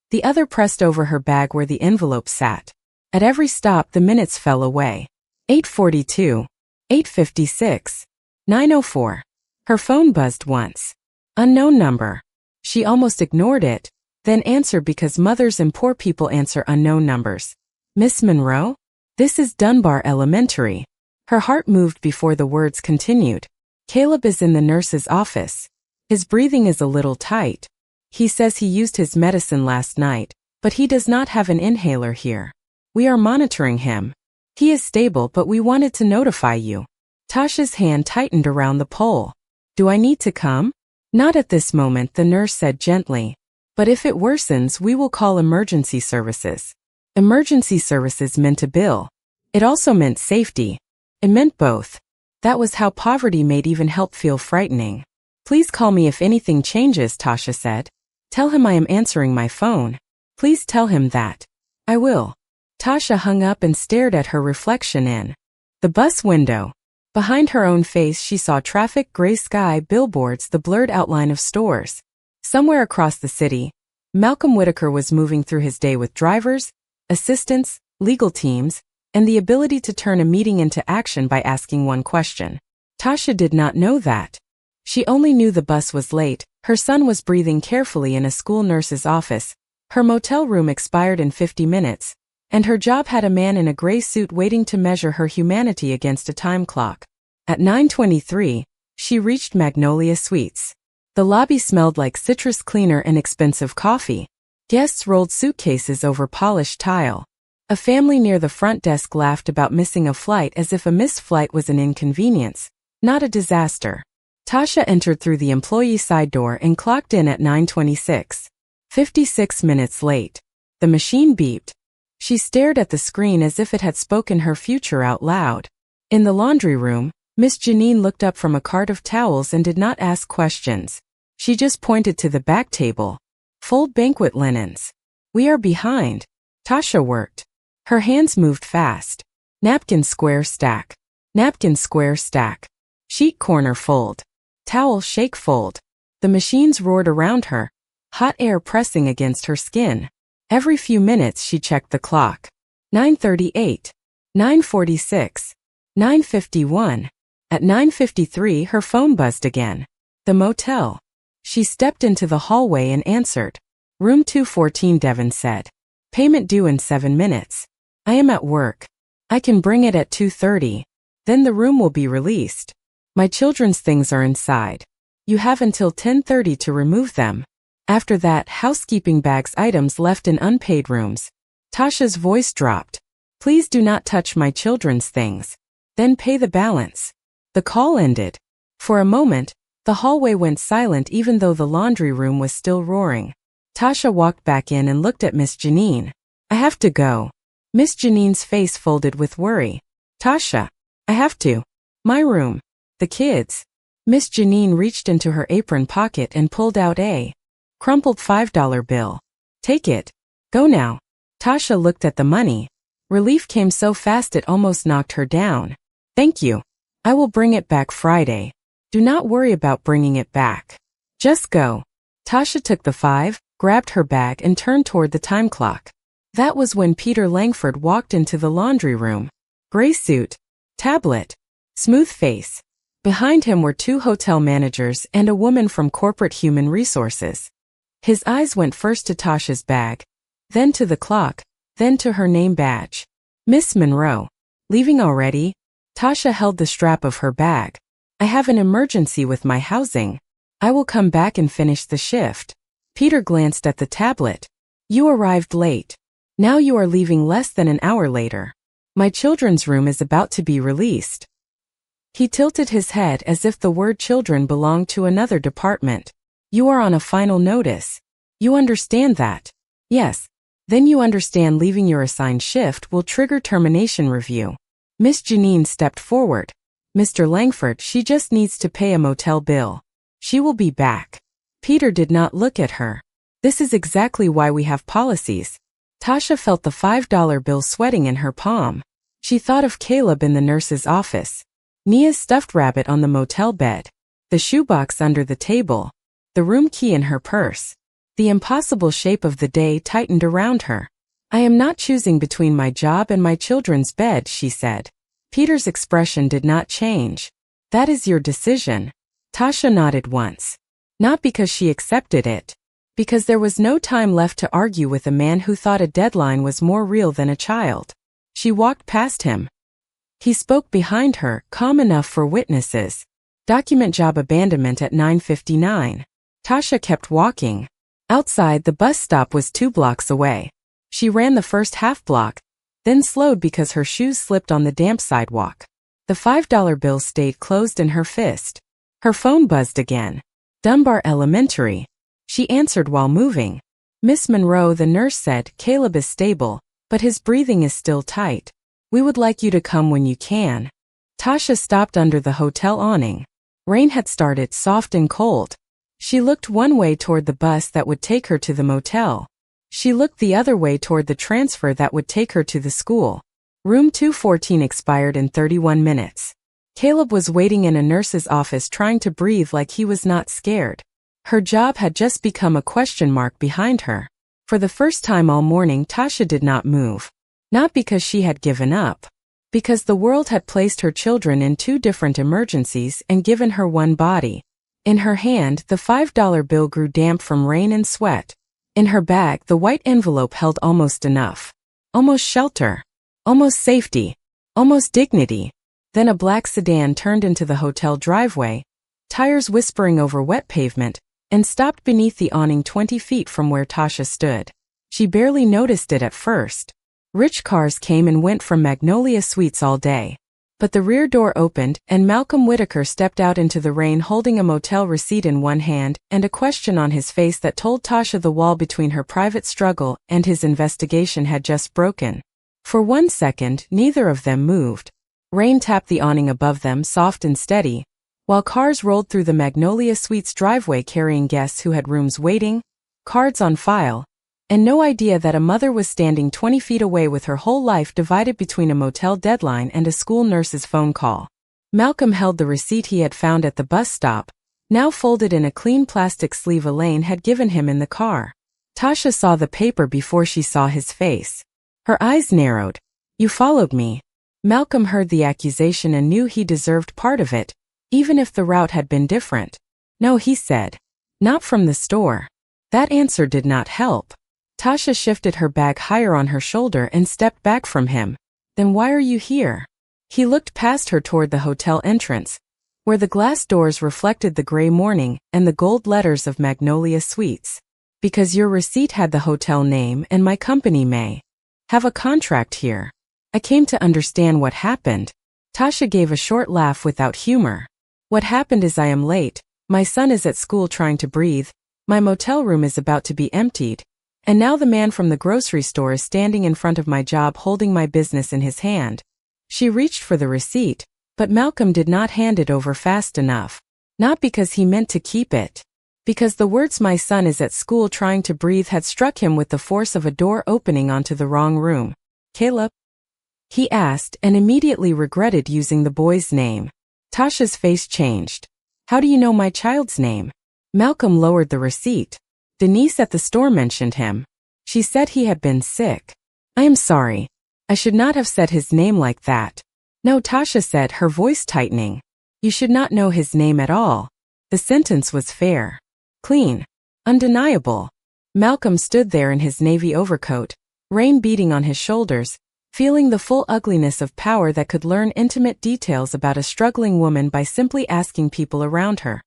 the other pressed over her bag where the envelope sat. At every stop, the minutes fell away. 8:42. 8:56. 9:04. Her phone buzzed once. Unknown number. She almost ignored it, then answered because mothers and poor people answer unknown numbers. Miss Monroe? This is Dunbar Elementary. Her heart moved before the words continued. Caleb is in the nurse's office. His breathing is a little tight. He says he used his medicine last night, but he does not have an inhaler here. We are monitoring him. He is stable, but we wanted to notify you. Tasha's hand tightened around the pole. Do I need to come? Not at this moment, the nurse said gently. But if it worsens, we will call emergency services. Emergency services meant a bill. It also meant safety. It meant both. That was how poverty made even help feel frightening. Please call me if anything changes, Tasha said. Tell him I am answering my phone. Please tell him that. I will. Tasha hung up and stared at her reflection in the bus window. Behind her own face, she saw traffic, gray sky, billboards, the blurred outline of stores. Somewhere across the city, Malcolm Whitaker was moving through his day with drivers, assistants, legal teams, and the ability to turn a meeting into action by asking one question. Tasha did not know that. She only knew the bus was late, her son was breathing carefully in a school nurse's office, her motel room expired in 50 minutes, and her job had a man in a gray suit waiting to measure her humanity against a time clock. At 9:23, she reached Magnolia Suites. The lobby smelled like citrus cleaner and expensive coffee. Guests rolled suitcases over polished tile. A family near the front desk laughed about missing a flight as if a missed flight was an inconvenience, not a disaster. Tasha entered through the employee side door and clocked in at 9:26. 56 minutes late. The machine beeped. She stared at the screen as if it had spoken her future out loud. In the laundry room, Miss Janine looked up from a cart of towels and did not ask questions. She just pointed to the back table. Fold banquet linens. We are behind. Tasha worked. Her hands moved fast. Napkin square stack. Napkin square stack. Sheet corner fold. Towel shake fold. The machines roared around her, hot air pressing against her skin. Every few minutes she checked the clock. 9:38. 9:46. 9:51. At 9:53 her phone buzzed again. The motel. She stepped into the hallway and answered. Room 214, Devon said. Payment due in 7 minutes. I am at work. I can bring it at 2:30. Then the room will be released. My children's things are inside. You have until 10:30 to remove them. After that, housekeeping bags items left in unpaid rooms. Tasha's voice dropped. Please do not touch my children's things. Then pay the balance. The call ended. For a moment, the hallway went silent even though the laundry room was still roaring. Tasha walked back in and looked at Miss Janine. I have to go. Miss Janine's face folded with worry. Tasha, I have to. My room. The kids. Miss Janine reached into her apron pocket and pulled out a crumpled $5 bill. Take it. Go now. Tasha looked at the money. Relief came so fast it almost knocked her down. Thank you. I will bring it back Friday. Do not worry about bringing it back. Just go. Tasha took the $5, grabbed her bag and turned toward the time clock. That was when Peter Langford walked into the laundry room. Gray suit. Tablet. Smooth face. Behind him were 2 hotel managers and a woman from corporate human resources. His eyes went first to Tasha's bag, then to the clock, then to her name badge. Miss Monroe. Leaving already? Tasha held the strap of her bag. I have an emergency with my housing. I will come back and finish the shift. Peter glanced at the tablet. You arrived late. Now you are leaving less than an hour later. My children's room is about to be released. He tilted his head as if the word children belonged to another department. You are on a final notice. You understand that? Yes. Then you understand leaving your assigned shift will trigger termination review. Miss Janine stepped forward. Mr. Langford, she just needs to pay a motel bill. She will be back. Peter did not look at her. This is exactly why we have policies. Tasha felt the $5 bill sweating in her palm. She thought of Caleb in the nurse's office. Nia's stuffed rabbit on the motel bed. The shoebox under the table. The room key in her purse. The impossible shape of the day tightened around her. I am not choosing between my job and my children's bed, she said. Peter's expression did not change. That is your decision. Tasha nodded once. Not because she accepted it. Because there was no time left to argue with a man who thought a deadline was more real than a child. She walked past him. He spoke behind her, calm enough for witnesses. Document job abandonment at 9:59. Tasha kept walking. Outside, the bus stop was 2 blocks away. She ran the first half block, then slowed because her shoes slipped on the damp sidewalk. The $5 bill stayed closed in her fist. Her phone buzzed again. Dunbar Elementary. She answered while moving. Miss Monroe, the nurse said, Caleb is stable, but his breathing is still tight. We would like you to come when you can. Tasha stopped under the hotel awning. Rain had started, soft and cold. She looked one way toward the bus that would take her to the motel. She looked the other way toward the transfer that would take her to the school. Room 214 expired in 31 minutes. Caleb was waiting in a nurse's office trying to breathe like he was not scared. Her job had just become a question mark behind her. For the first time all morning, Tasha did not move. Not because she had given up. Because the world had placed her children in 2 different emergencies and given her one body. In her hand, the $5 bill grew damp from rain and sweat. In her bag, the white envelope held almost enough. Almost shelter. Almost safety. Almost dignity. Then a black sedan turned into the hotel driveway, tires whispering over wet pavement, and stopped beneath the awning 20 feet from where Tasha stood. She barely noticed it at first. Rich cars came and went from Magnolia Suites all day. But the rear door opened, and Malcolm Whitaker stepped out into the rain holding a motel receipt in one hand and a question on his face that told Tasha the wall between her private struggle and his investigation had just broken. For 1 second, neither of them moved. Rain tapped the awning above them, soft and steady, while cars rolled through the Magnolia Suites driveway carrying guests who had rooms waiting, cards on file, and no idea that a mother was standing 20 feet away with her whole life divided between a motel deadline and a school nurse's phone call. Malcolm held the receipt he had found at the bus stop, now folded in a clean plastic sleeve Elaine had given him in the car. Tasha saw the paper before she saw his face. Her eyes narrowed. "You followed me." Malcolm heard the accusation and knew he deserved part of it, even if the route had been different. "No," he said. "Not from the store." That answer did not help. Tasha shifted her bag higher on her shoulder and stepped back from him. "Then why are you here?" He looked past her toward the hotel entrance, where the glass doors reflected the gray morning and the gold letters of Magnolia Suites. "Because your receipt had the hotel name and my company may have a contract here. I came to understand what happened." Tasha gave a short laugh without humor. "What happened is I am late, my son is at school trying to breathe, my motel room is about to be emptied, and now the man from the grocery store is standing in front of my job holding my business in his hand." She reached for the receipt, but Malcolm did not hand it over fast enough. Not because he meant to keep it. Because the words "my son is at school trying to breathe" had struck him with the force of a door opening onto the wrong room. "Caleb?" he asked and immediately regretted using the boy's name. Tasha's face changed. "How do you know my child's name?" Malcolm lowered the receipt. "Denise at the store mentioned him. She said he had been sick." "I am sorry. I should not have said his name like that." "No," Tasha said, her voice tightening. "You should not know his name at all." The sentence was fair. Clean. Undeniable. Malcolm stood there in his navy overcoat, rain beating on his shoulders, feeling the full ugliness of power that could learn intimate details about a struggling woman by simply asking people around her.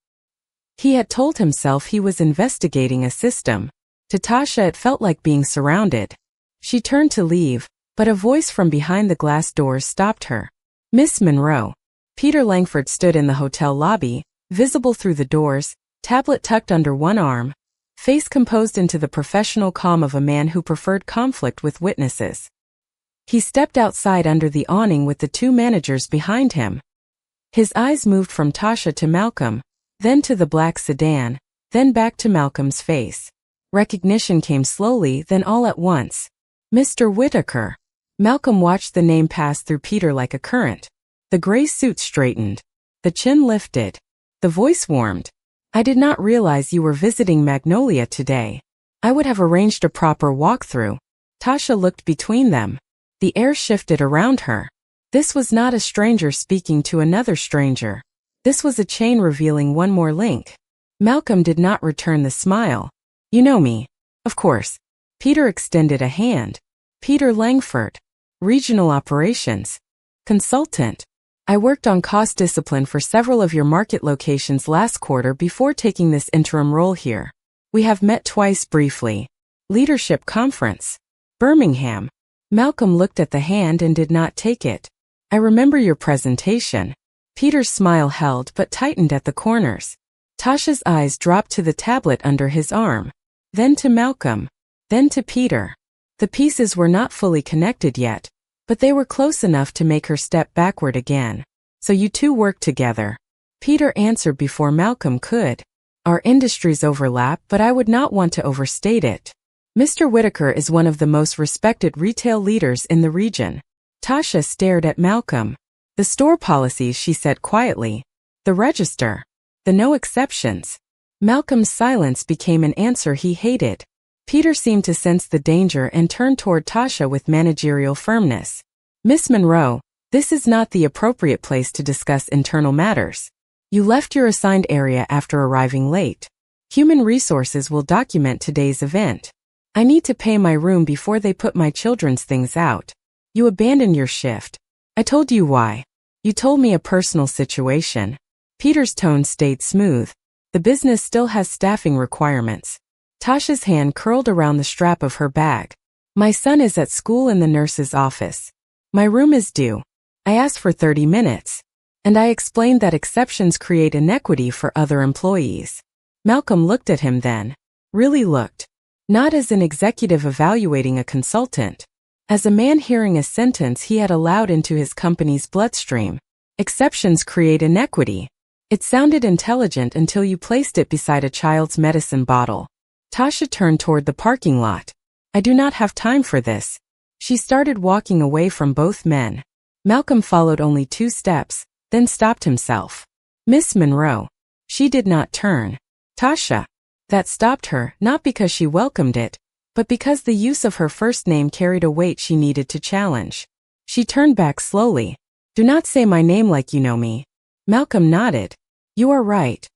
He had told himself he was investigating a system. To Tasha it felt like being surrounded. She turned to leave, but a voice from behind the glass doors stopped her. "Miss Monroe." Peter Langford stood in the hotel lobby, visible through the doors, tablet tucked under one arm, face composed into the professional calm of a man who preferred conflict with witnesses. He stepped outside under the awning with the two managers behind him. His eyes moved from Tasha to Malcolm, then to the black sedan, then back to Malcolm's face. Recognition came slowly, then all at once. "Mr. Whitaker." Malcolm watched the name pass through Peter like a current. The gray suit straightened. The chin lifted. The voice warmed. "I did not realize you were visiting Magnolia today. I would have arranged a proper walkthrough." Tasha looked between them. The air shifted around her. This was not a stranger speaking to another stranger. This was a chain revealing one more link. Malcolm did not return the smile. "You know me." "Of course." Peter extended a hand. "Peter Langford. Regional Operations Consultant. I worked on cost discipline for several of your market locations last quarter before taking this interim role here. We have met twice briefly. Leadership Conference. Birmingham." Malcolm looked at the hand and did not take it. "I remember your presentation." Peter's smile held but tightened at the corners. Tasha's eyes dropped to the tablet under his arm. Then to Malcolm. Then to Peter. The pieces were not fully connected yet, but they were close enough to make her step backward again. "So you two work together?" Peter answered before Malcolm could. "Our industries overlap, but I would not want to overstate it. Mr. Whitaker is one of the most respected retail leaders in the region." Tasha stared at Malcolm. "The store policies," she said quietly. "The register. The no exceptions." Malcolm's silence became an answer he hated. Peter seemed to sense the danger and turned toward Tasha with managerial firmness. "Miss Monroe, this is not the appropriate place to discuss internal matters. You left your assigned area after arriving late. Human Resources will document today's event. I need to pay my room before they put my children's things out. You abandoned your shift. I told you why. You told me a personal situation." Peter's tone stayed smooth. "The business still has staffing requirements." Tasha's hand curled around the strap of her bag. "My son is at school in the nurse's office. My room is due. I asked for 30 minutes. And I explained that exceptions create inequity for other employees." Malcolm looked at him then. Really looked. Not as an executive evaluating a consultant. As a man hearing a sentence he had allowed into his company's bloodstream. Exceptions create inequity. It sounded intelligent until you placed it beside a child's medicine bottle. Tasha turned toward the parking lot. I do not have time for this. She started walking away from both men. Malcolm followed only 2 steps, then stopped himself. Miss Monroe. She did not turn. Tasha. That stopped her, not because she welcomed it, but because the use of her first name carried a weight she needed to challenge. She turned back slowly. Do not say my name like you know me. Malcolm nodded. You are right.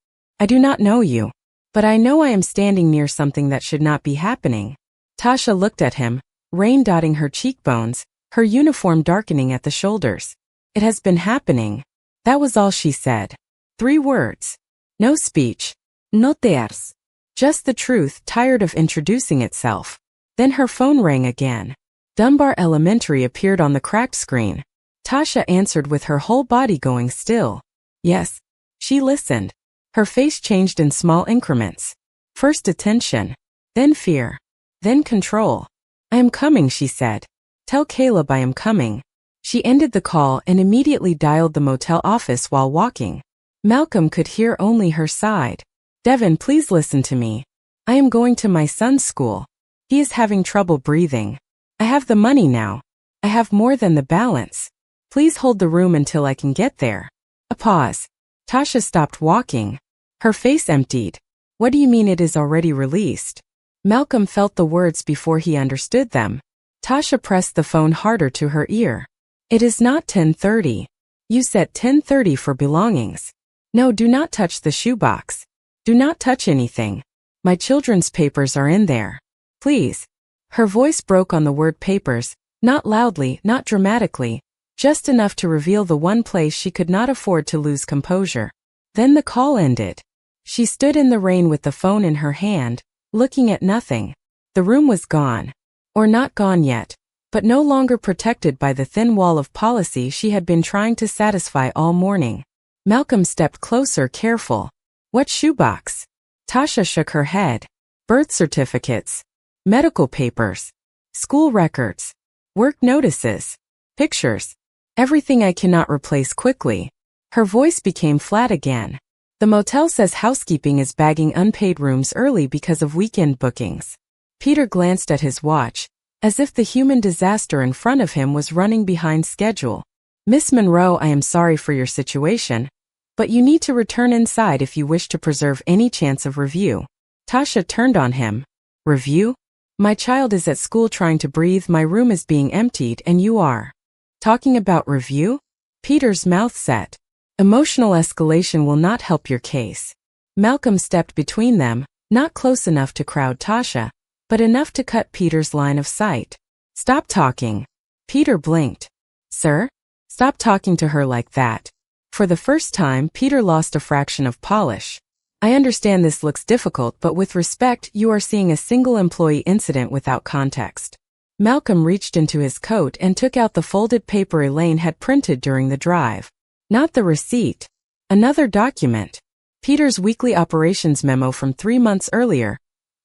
I do not know you. But I know I am standing near something that should not be happening. Tasha looked at him, rain dotting her cheekbones, her uniform darkening at the shoulders. It has been happening. That was all she said. 3 words. No speech. No tears. Just the truth, tired of introducing itself. Then her phone rang again. Dunbar Elementary appeared on the cracked screen. Tasha answered with her whole body going still. Yes. She listened. Her face changed in small increments. First attention. Then fear. Then control. I am coming, she said. Tell Caleb I am coming. She ended the call and immediately dialed the motel office while walking. Malcolm could hear only her side. Devin, please listen to me. I am going to my son's school. He is having trouble breathing. I have the money now. I have more than the balance. Please hold the room until I can get there. A pause. Tasha stopped walking. Her face emptied. What do you mean it is already released? Malcolm felt the words before he understood them. Tasha pressed the phone harder to her ear. It is not 10:30. You set 10:30 for belongings. No, do not touch the shoebox. Do not touch anything. My children's papers are in there. Please. Her voice broke on the word papers, not loudly, not dramatically, just enough to reveal the one place she could not afford to lose composure. Then the call ended. She stood in the rain with the phone in her hand, looking at nothing. The room was gone. Or not gone yet, but no longer protected by the thin wall of policy she had been trying to satisfy all morning. Malcolm stepped closer, careful. What shoebox? Tasha shook her head. Birth certificates. Medical papers. School records. Work notices. Pictures. Everything I cannot replace quickly. Her voice became flat again. The motel says housekeeping is bagging unpaid rooms early because of weekend bookings. Peter glanced at his watch, as if the human disaster in front of him was running behind schedule. Miss Monroe, I am sorry for your situation, but you need to return inside if you wish to preserve any chance of review. Tasha turned on him. Review? My child is at school trying to breathe, my room is being emptied, and you are talking about review? Peter's mouth set. Emotional escalation will not help your case. Malcolm stepped between them, not close enough to crowd Tasha, but enough to cut Peter's line of sight. Stop talking. Peter blinked. Sir? Stop talking to her like that. For the first time, Peter lost a fraction of polish. I understand this looks difficult, but with respect, you are seeing a single employee incident without context. Malcolm reached into his coat and took out the folded paper Elaine had printed during the drive. Not the receipt. Another document. Peter's weekly operations memo from 3 months earlier,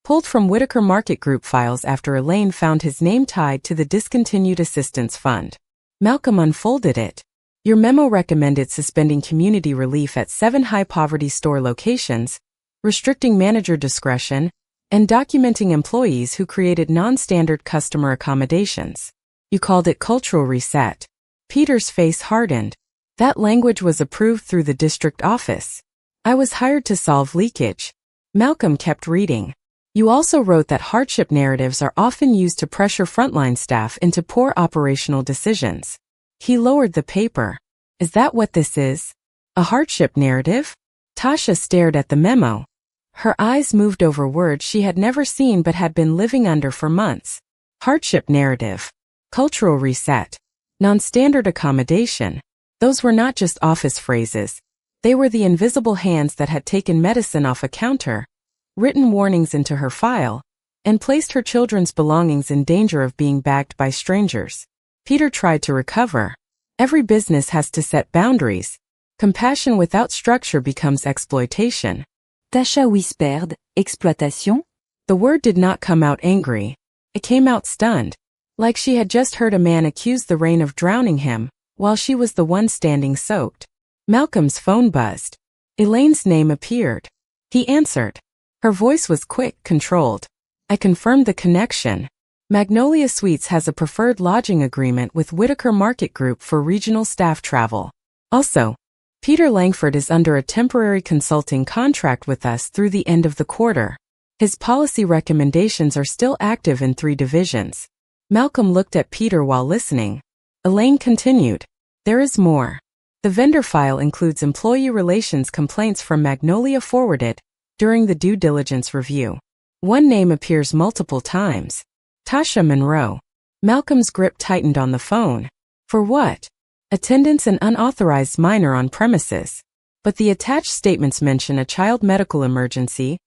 pulled from Whitaker Market Group files after Elaine found his name tied to the Discontinued Assistance Fund. Malcolm unfolded it. Your memo recommended suspending community relief at 7 high-poverty store locations, restricting manager discretion, and documenting employees who created non-standard customer accommodations. You called it cultural reset. Peter's face hardened. That language was approved through the district office. I was hired to solve leakage. Malcolm kept reading. You also wrote that hardship narratives are often used to pressure frontline staff into poor operational decisions. He lowered the paper. Is that what this is? A hardship narrative? Tasha stared at the memo. Her eyes moved over words she had never seen but had been living under for months. Hardship narrative. Cultural reset. Non-standard accommodation. Those were not just office phrases. They were the invisible hands that had taken medicine off a counter, written warnings into her file, and placed her children's belongings in danger of being bagged by strangers. Peter tried to recover. Every business has to set boundaries. Compassion without structure becomes exploitation. Tasha whispered, exploitation? The word did not come out angry. It came out stunned, like she had just heard a man accuse the rain of drowning him, while she was the one standing soaked. Malcolm's phone buzzed. Elaine's name appeared. He answered. Her voice was quick, controlled. I confirmed the connection. Magnolia Suites has a preferred lodging agreement with Whitaker Market Group for regional staff travel. Also, Peter Langford is under a temporary consulting contract with us through the end of the quarter. His policy recommendations are still active in 3 divisions. Malcolm looked at Peter while listening. Elaine continued. There is more. The vendor file includes employee relations complaints from Magnolia forwarded during the due diligence review. One name appears multiple times. Tasha Monroe. Malcolm's grip tightened on the phone. For what? Attendance and unauthorized minor on premises. But the attached statements mention a child medical emergency,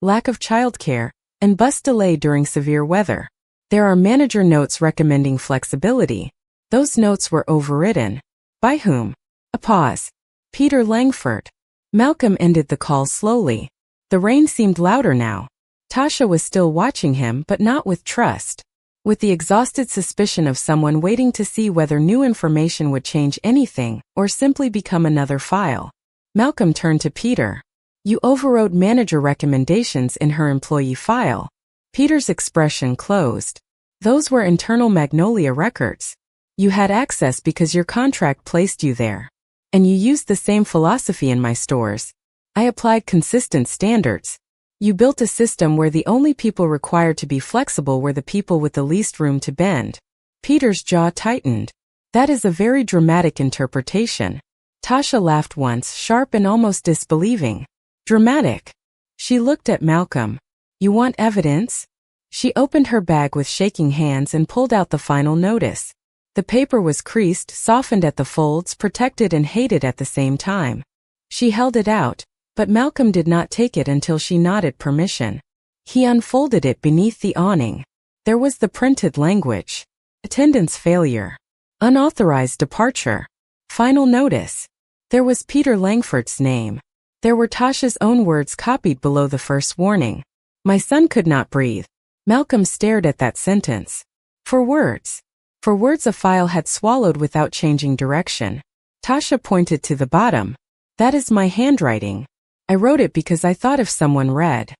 lack of childcare, and bus delay during severe weather. There are manager notes recommending flexibility. Those notes were overridden. By whom? A pause. Peter Langford. Malcolm ended the call slowly. The rain seemed louder now. Tasha was still watching him, but not with trust. With the exhausted suspicion of someone waiting to see whether new information would change anything or simply become another file. Malcolm turned to Peter. You overrode manager recommendations in her employee file. Peter's expression closed. Those were internal Magnolia records. You had access because your contract placed you there. And you used the same philosophy in my stores. I applied consistent standards. You built a system where the only people required to be flexible were the people with the least room to bend. Peter's jaw tightened. That is a very dramatic interpretation. Tasha laughed once, sharp and almost disbelieving. Dramatic. She looked at Malcolm. You want evidence? She opened her bag with shaking hands and pulled out the final notice. The paper was creased, softened at the folds, protected and hated at the same time. She held it out, but Malcolm did not take it until she nodded permission. He unfolded it beneath the awning. There was the printed language. Attendance failure. Unauthorized departure. Final notice. There was Peter Langford's name. There were Tasha's own words copied below the first warning. My son could not breathe. Malcolm stared at that sentence. For words a file had swallowed without changing direction. Tasha pointed to the bottom. That is my handwriting. I wrote it because I thought if someone read,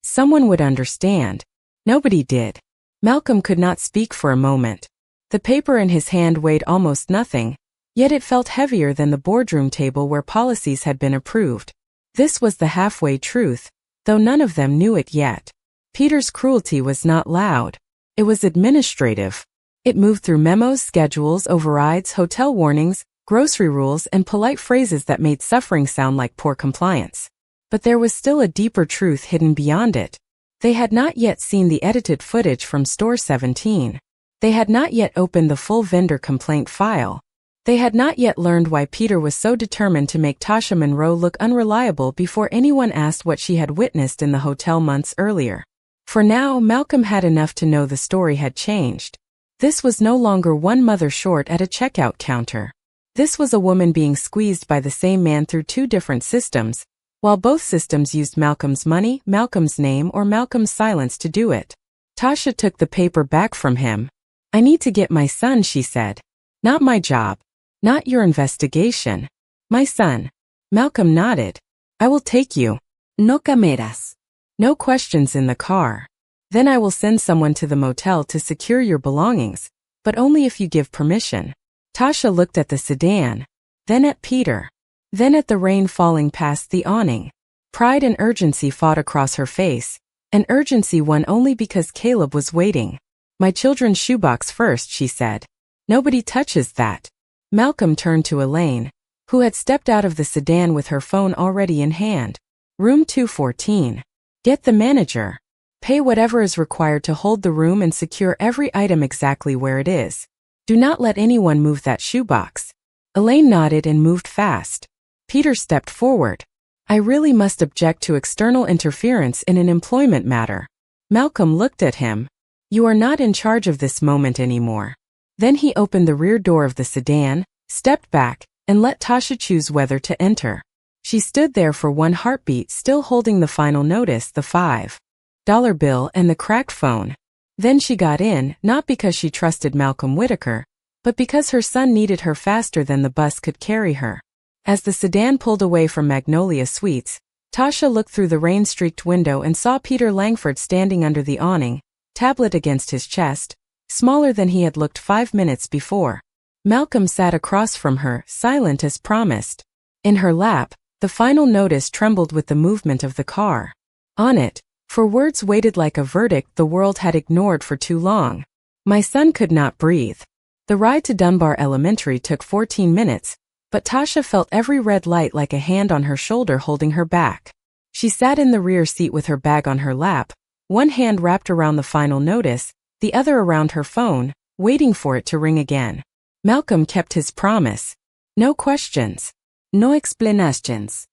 someone would understand. Nobody did. Malcolm could not speak for a moment. The paper in his hand weighed almost nothing, yet it felt heavier than the boardroom table where policies had been approved. This was the halfway truth, though none of them knew it yet. Peter's cruelty was not loud. It was administrative. It moved through memos, schedules, overrides, hotel warnings, grocery rules, and polite phrases that made suffering sound like poor compliance. But there was still a deeper truth hidden beyond it. They had not yet seen the edited footage from Store 17. They had not yet opened the full vendor complaint file. They had not yet learned why Peter was so determined to make Tasha Monroe look unreliable before anyone asked what she had witnessed in the hotel months earlier. For now, Malcolm had enough to know the story had changed. This was no longer one mother short at a checkout counter. This was a woman being squeezed by the same man through 2 different systems, while both systems used Malcolm's money, Malcolm's name, or Malcolm's silence to do it. Tasha took the paper back from him. I need to get my son, she said. Not my job. Not your investigation. My son. Malcolm nodded. I will take you. No cameras. No questions in the car. Then I will send someone to the motel to secure your belongings, but only if you give permission. Tasha looked at the sedan, then at Peter, then at the rain falling past the awning. Pride and urgency fought across her face, an urgency won only because Caleb was waiting. My children's shoebox first, she said. Nobody touches that. Malcolm turned to Elaine, who had stepped out of the sedan with her phone already in hand. Room 214. Get the manager. Pay whatever is required to hold the room and secure every item exactly where it is. Do not let anyone move that shoebox. Elaine nodded and moved fast. Peter stepped forward. I really must object to external interference in an employment matter. Malcolm looked at him. You are not in charge of this moment anymore. Then he opened the rear door of the sedan, stepped back, and let Tasha choose whether to enter. She stood there for one heartbeat, still holding the final notice, the $5 bill, and the cracked phone. Then she got in, not because she trusted Malcolm Whitaker, but because her son needed her faster than the bus could carry her. As the sedan pulled away from Magnolia Suites, Tasha looked through the rain-streaked window and saw Peter Langford standing under the awning, tablet against his chest, smaller than he had looked 5 minutes before. Malcolm sat across from her, silent as promised. In her lap, the final notice trembled with the movement of the car. On it, for words waited like a verdict the world had ignored for too long. My son could not breathe. The ride to Dunbar Elementary took 14 minutes, but Tasha felt every red light like a hand on her shoulder holding her back. She sat in the rear seat with her bag on her lap, one hand wrapped around the final notice, the other around her phone, waiting for it to ring again. Malcolm kept his promise. No questions. No explanations.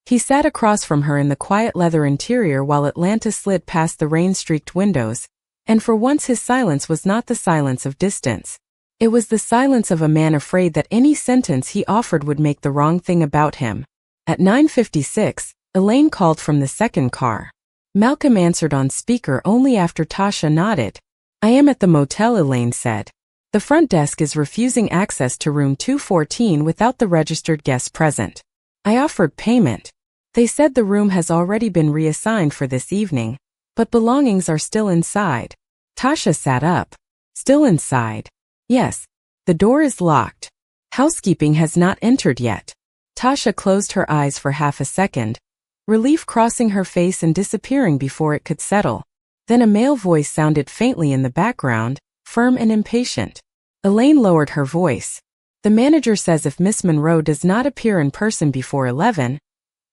He sat across from her in the quiet leather interior while Atlanta slid past the rain-streaked windows, and for once his silence was not the silence of distance. It was the silence of a man afraid that any sentence he offered would make the wrong thing about him. At 9:56, Elaine called from the second car. Malcolm answered on speaker only after Tasha nodded. "I am at the motel," Elaine said. "The front desk is refusing access to room 214 without the registered guest present. I offered payment. They said the room has already been reassigned for this evening, but belongings are still inside." Tasha sat up. "Still inside?" "Yes. The door is locked. Housekeeping has not entered yet." Tasha closed her eyes for half a second, relief crossing her face and disappearing before it could settle. Then a male voice sounded faintly in the background, firm and impatient. Elaine lowered her voice. "The manager says if Miss Monroe does not appear in person before 11,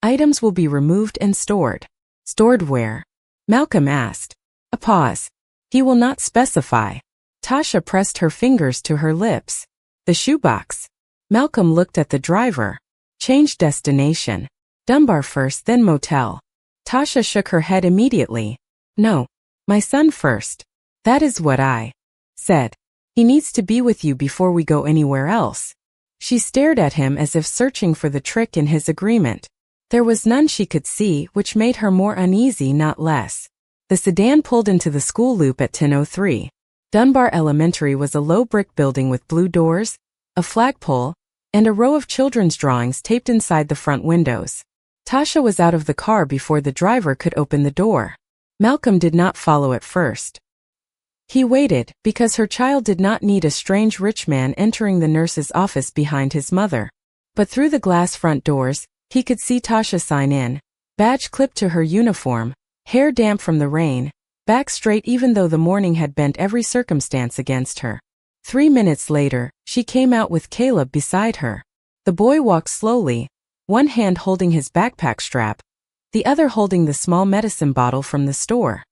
items will be removed and stored." "Stored where?" Malcolm asked. A pause. "He will not specify." Tasha pressed her fingers to her lips. "The shoebox." Malcolm looked at the driver. "Change destination. Dunbar first, then motel." Tasha shook her head immediately. "No. My son first." "That is what I said. He needs to be with you before we go anywhere else." She stared at him as if searching for the trick in his agreement. There was none she could see, which made her more uneasy, not less. The sedan pulled into the school loop at 10:03. Dunbar Elementary was a low brick building with blue doors, a flagpole, and a row of children's drawings taped inside the front windows. Tasha was out of the car before the driver could open the door. Malcolm did not follow at first. He waited, because her child did not need a strange rich man entering the nurse's office behind his mother. But through the glass front doors, he could see Tasha sign in, badge clipped to her uniform, hair damp from the rain, back straight even though the morning had bent every circumstance against her. 3 minutes later, she came out with Caleb beside her. The boy walked slowly, one hand holding his backpack strap, the other holding the small medicine bottle from the store.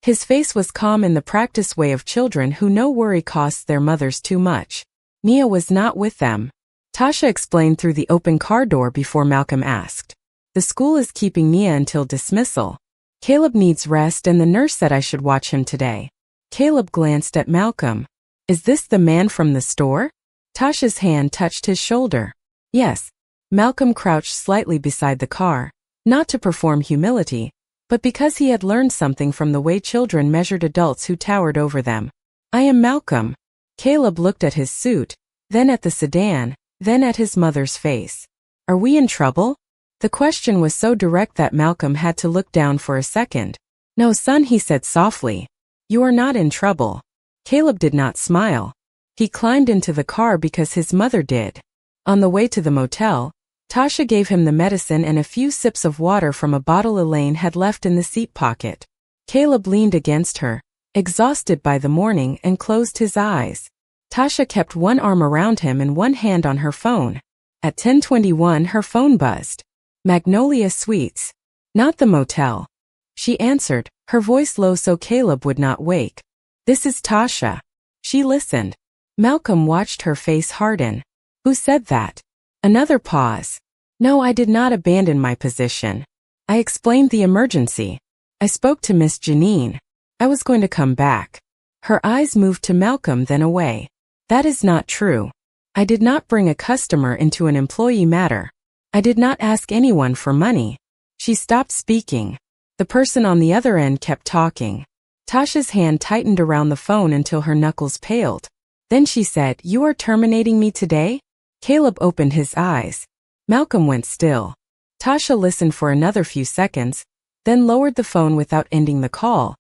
His face was calm in the practiced way of children who know worry costs their mothers too much. Nia was not with them. Tasha explained through the open car door before Malcolm asked. "The school is keeping Nia until dismissal. Caleb needs rest and the nurse said I should watch him today." Caleb glanced at Malcolm. "Is this the man from the store?" Tasha's hand touched his shoulder. "Yes." Malcolm crouched slightly beside the car, not to perform humility, but because he had learned something from the way children measured adults who towered over them. "I am Malcolm." Caleb looked at his suit, then at the sedan, then at his mother's face. "Are we in trouble?" The question was so direct that Malcolm had to look down for a second. "No, son," he said softly. "You are not in trouble." Caleb did not smile. He climbed into the car because his mother did. On the way to the motel, Tasha gave him the medicine and a few sips of water from a bottle Elaine had left in the seat pocket. Caleb leaned against her, exhausted by the morning, and closed his eyes. Tasha kept one arm around him and one hand on her phone. At 10:21 her phone buzzed. "Magnolia Suites." "Not the motel." She answered, her voice low so Caleb would not wake. "This is Tasha." She listened. Malcolm watched her face harden. "Who said that?" Another pause. "No, I did not abandon my position. I explained the emergency. I spoke to Miss Janine. I was going to come back." Her eyes moved to Malcolm, then away. "That is not true. I did not bring a customer into an employee matter. I did not ask anyone for money." She stopped speaking. The person on the other end kept talking. Tasha's hand tightened around the phone until her knuckles paled. Then she said, "You are terminating me today?" Caleb opened his eyes. Malcolm went still. Tasha listened for another few seconds, then lowered the phone without ending the call.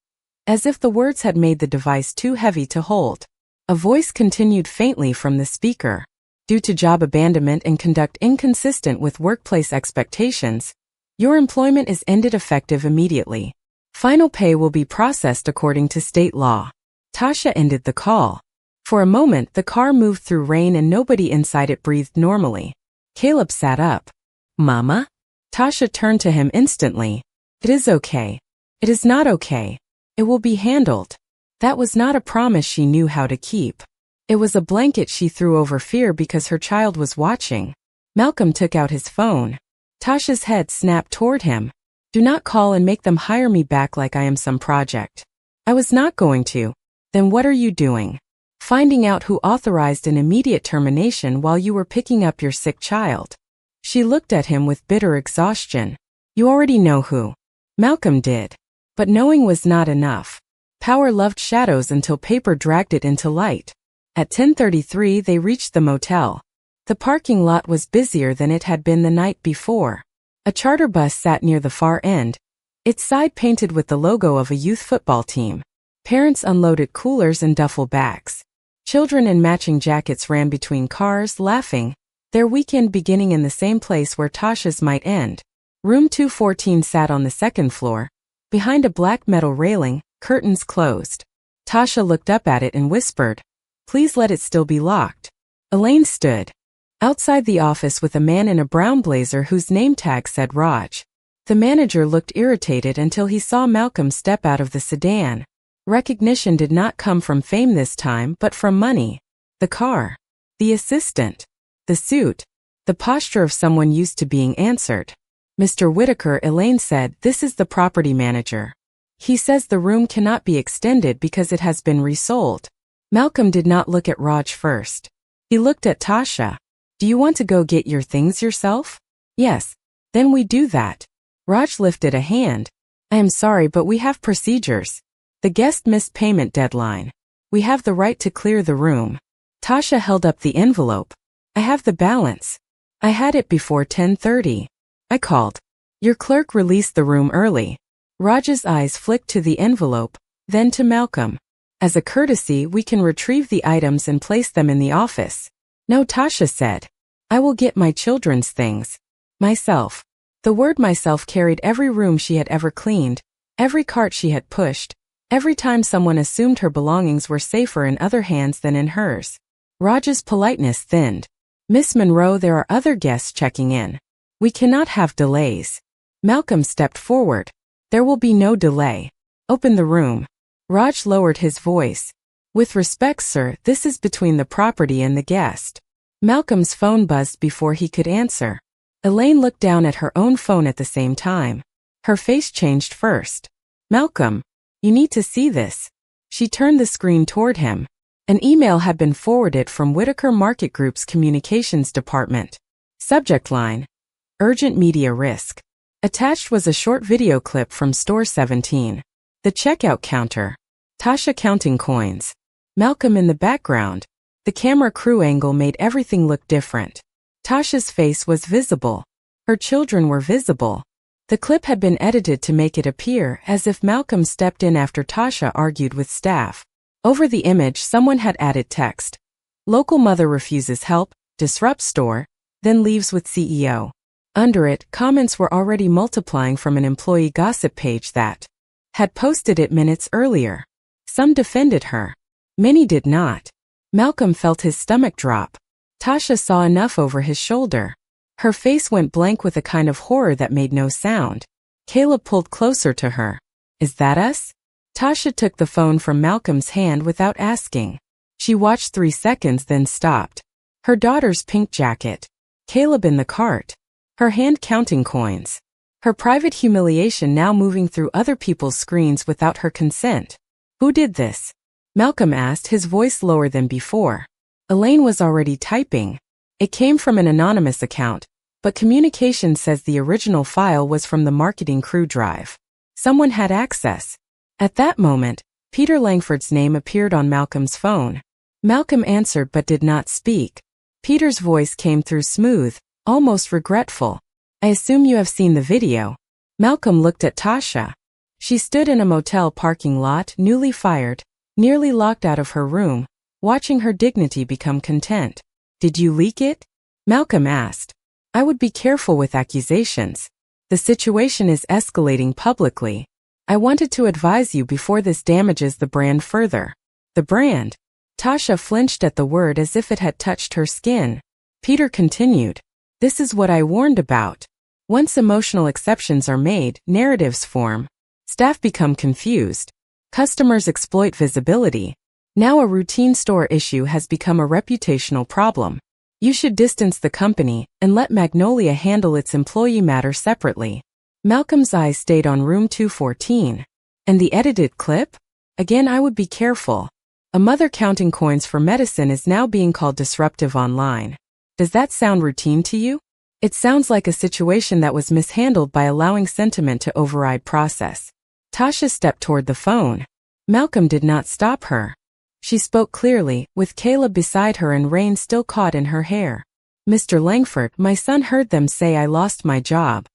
As if the words had made the device too heavy to hold, a voice continued faintly from the speaker. Due to job abandonment and conduct inconsistent with workplace expectations, your employment is ended effective immediately. Final pay will be processed according to state law. Tasha ended the call. For a moment, the car moved through rain and nobody inside it breathed normally. Caleb sat up. Mama? Tasha turned to him instantly. It is okay. It is not okay. It will be handled. That was not a promise she knew how to keep. It was a blanket she threw over fear because her child was watching. Malcolm took out his phone. Tasha's head snapped toward him. Do not call and make them hire me back like I am some project. I was not going to. Then what are you doing? Finding out who authorized an immediate termination while you were picking up your sick child. She looked at him with bitter exhaustion. You already know who. Malcolm did. But knowing was not enough. Power loved shadows until paper dragged it into light. At 10:33 they reached the motel. The parking lot was busier than it had been the night before. A charter bus sat near the far end, its side painted with the logo of a youth football team. Parents unloaded coolers and duffel bags. Children in matching jackets ran between cars, laughing, their weekend beginning in the same place where Tasha's might end. Room 214 sat on the second floor, behind a black metal railing, curtains closed. Tasha looked up at it and whispered, "Please let it still be locked." Elaine stood outside the office with a man in a brown blazer whose name tag said Raj. The manager looked irritated until he saw Malcolm step out of the sedan. Recognition did not come from fame this time but from money. The car. The assistant. The suit. The posture of someone used to being answered. Mr. Whitaker, Elaine said, this is the property manager. He says the room cannot be extended because it has been resold. Malcolm did not look at Raj first. He looked at Tasha. Do you want to go get your things yourself? Yes. Then we do that. Raj lifted a hand. I am sorry, but we have procedures. The guest missed payment deadline. We have the right to clear the room. Tasha held up the envelope. I have the balance. I had it before 10:30. I called. Your clerk released the room early. Raj's eyes flicked to the envelope, then to Malcolm. As a courtesy, we can retrieve the items and place them in the office. No, Tasha said. I will get my children's things. Myself. The word myself carried every room she had ever cleaned, every cart she had pushed, every time someone assumed her belongings were safer in other hands than in hers. Raj's politeness thinned. Miss Monroe, there are other guests checking in. We cannot have delays. Malcolm stepped forward. There will be no delay. Open the room. Raj lowered his voice. With respect, sir, this is between the property and the guest. Malcolm's phone buzzed before he could answer. Elaine looked down at her own phone at the same time. Her face changed first. Malcolm, you need to see this. She turned the screen toward him. An email had been forwarded from Whitaker Market Group's communications department. Subject line: Urgent media risk. Attached was a short video clip from Store 17. The checkout counter. Tasha counting coins. Malcolm in the background. The camera crew angle made everything look different. Tasha's face was visible. Her children were visible. The clip had been edited to make it appear as if Malcolm stepped in after Tasha argued with staff. Over the image, someone had added text. Local mother refuses help, disrupts store, then leaves with CEO. Under it, comments were already multiplying from an employee gossip page that had posted it minutes earlier. Some defended her. Many did not. Malcolm felt his stomach drop. Tasha saw enough over his shoulder. Her face went blank with a kind of horror that made no sound. Caleb pulled closer to her. Is that us? Tasha took the phone from Malcolm's hand without asking. She watched 3 seconds, then stopped. Her daughter's pink jacket. Caleb in the cart. Her hand counting coins. Her private humiliation now moving through other people's screens without her consent. Who did this? Malcolm asked, his voice lower than before. Elaine was already typing. It came from an anonymous account, but communication says the original file was from the marketing crew drive. Someone had access. At that moment, Peter Langford's name appeared on Malcolm's phone. Malcolm answered but did not speak. Peter's voice came through smooth, almost regretful. I assume you have seen the video. Malcolm looked at Tasha. She stood in a motel parking lot, newly fired, nearly locked out of her room, watching her dignity become content. Did you leak it? Malcolm asked. I would be careful with accusations. The situation is escalating publicly. I wanted to advise you before this damages the brand further. The brand? Tasha flinched at the word as if it had touched her skin. Peter continued. This is what I warned about. Once emotional exceptions are made, narratives form. Staff become confused. Customers exploit visibility. Now a routine store issue has become a reputational problem. You should distance the company and let Magnolia handle its employee matter separately. Malcolm's eyes stayed on room 214. And the edited clip? Again, I would be careful. A mother counting coins for medicine is now being called disruptive online. Does that sound routine to you? It sounds like a situation that was mishandled by allowing sentiment to override process. Tasha stepped toward the phone. Malcolm did not stop her. She spoke clearly, with Caleb beside her and rain still caught in her hair. Mr. Langford, my son heard them say I lost my job.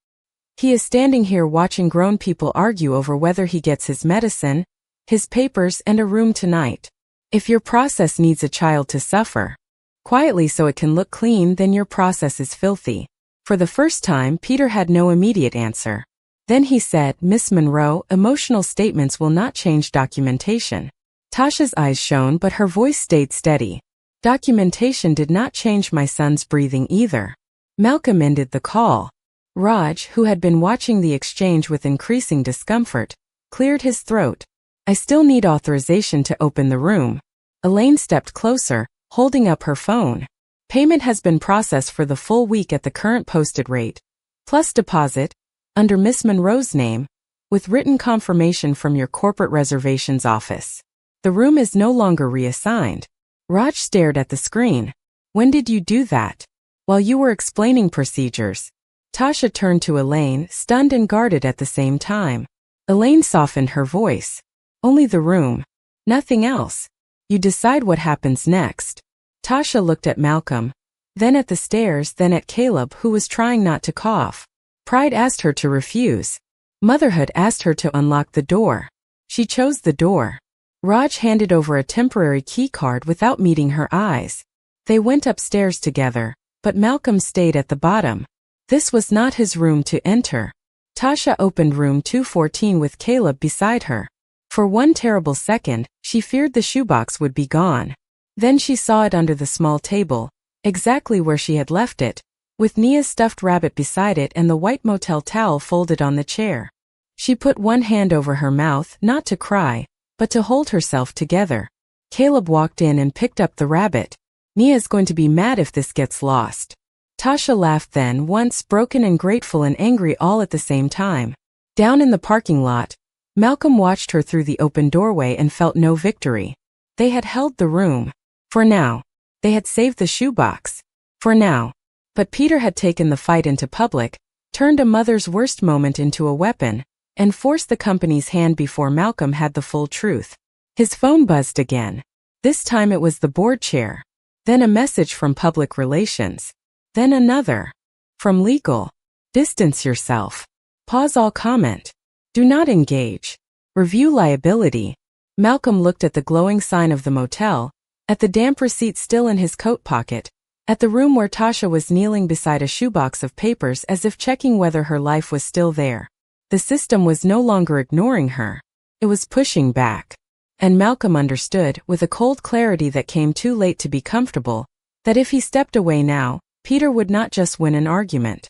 He is standing here watching grown people argue over whether he gets his medicine, his papers, and a room tonight. If your process needs a child to suffer quietly so it can look clean, then your process is filthy. For the first time, Peter had no immediate answer. Then he said, Miss Monroe, emotional statements will not change documentation. Tasha's eyes shone, but her voice stayed steady. Documentation did not change my son's breathing either. Malcolm ended the call. Raj, who had been watching the exchange with increasing discomfort, cleared his throat. I still need authorization to open the room. Elaine stepped closer, holding up her phone. Payment has been processed for the full week at the current posted rate, plus deposit, under Miss Monroe's name, with written confirmation from your corporate reservations office. The room is no longer reassigned. Raj stared at the screen. When did you do that? While you were explaining procedures. Tasha turned to Elaine, stunned and guarded at the same time. Elaine softened her voice. Only the room. Nothing else. You decide what happens next. Tasha looked at Malcolm, then at the stairs, then at Caleb, who was trying not to cough. Pride asked her to refuse. Motherhood asked her to unlock the door. She chose the door. Raj handed over a temporary key card without meeting her eyes. They went upstairs together, but Malcolm stayed at the bottom. This was not his room to enter. Tasha opened room 214 with Caleb beside her. For one terrible second, she feared the shoebox would be gone. Then she saw it under the small table, exactly where she had left it, with Nia's stuffed rabbit beside it and the white motel towel folded on the chair. She put one hand over her mouth, not to cry, but to hold herself together. Caleb walked in and picked up the rabbit. Nia's going to be mad if this gets lost. Tasha laughed then, once broken and grateful and angry all at the same time. Down in the parking lot, Malcolm watched her through the open doorway and felt no victory. They had held the room. For now. They had saved the shoebox. For now. But Peter had taken the fight into public, turned a mother's worst moment into a weapon, and forced the company's hand before Malcolm had the full truth. His phone buzzed again. This time it was the board chair. Then a message from public relations. Then another. From legal. Distance yourself. Pause all comment. Do not engage. Review liability. Malcolm looked at the glowing sign of the motel, at the damp receipt still in his coat pocket, at the room where Tasha was kneeling beside a shoebox of papers as if checking whether her life was still there. The system was no longer ignoring her. It was pushing back. And Malcolm understood, with a cold clarity that came too late to be comfortable, that if he stepped away now, Peter would not just win an argument.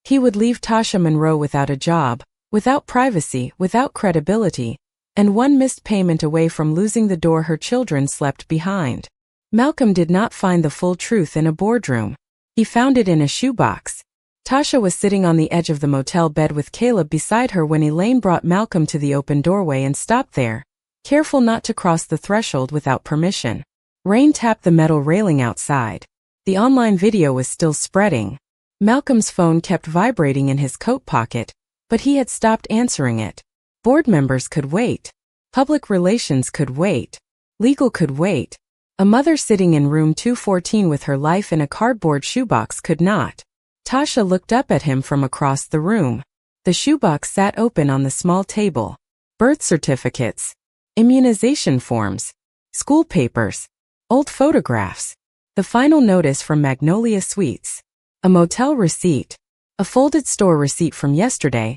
He would leave Tasha Monroe without a job, without privacy, without credibility, and one missed payment away from losing the door her children slept behind. Malcolm did not find the full truth in a boardroom. He found it in a shoebox. Tasha was sitting on the edge of the motel bed with Caleb beside her when Elaine brought Malcolm to the open doorway and stopped there, careful not to cross the threshold without permission. Rain tapped the metal railing outside. The online video was still spreading. Malcolm's phone kept vibrating in his coat pocket, but he had stopped answering it. Board members could wait. Public relations could wait. Legal could wait. A mother sitting in room 214 with her life in a cardboard shoebox could not. Tasha looked up at him from across the room. The shoebox sat open on the small table. Birth certificates, immunization forms, school papers, old photographs, the final notice from Magnolia Suites, a motel receipt, a folded store receipt from yesterday,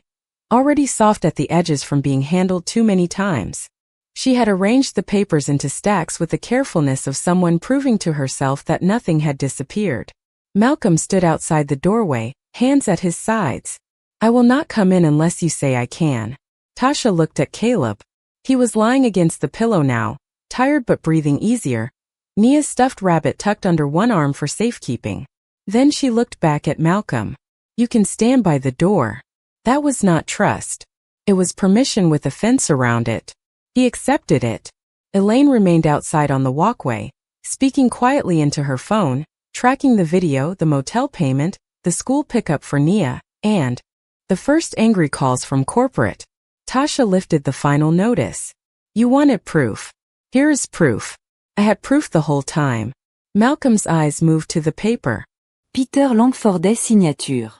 already soft at the edges from being handled too many times. She had arranged the papers into stacks with the carefulness of someone proving to herself that nothing had disappeared. Malcolm stood outside the doorway, hands at his sides. "I will not come in unless you say I can." Tasha looked at Caleb. He was lying against the pillow now, tired but breathing easier, Nia's stuffed rabbit tucked under one arm for safekeeping. Then she looked back at Malcolm. "You can stand by the door." That was not trust. It was permission with a fence around it. He accepted it. Elaine remained outside on the walkway, speaking quietly into her phone, tracking the video, the motel payment, the school pickup for Nia, and the first angry calls from corporate. Tasha lifted the final notice. "You wanted proof. Here is proof. I had proof the whole time." Malcolm's eyes moved to the paper. Peter Langfordet signature.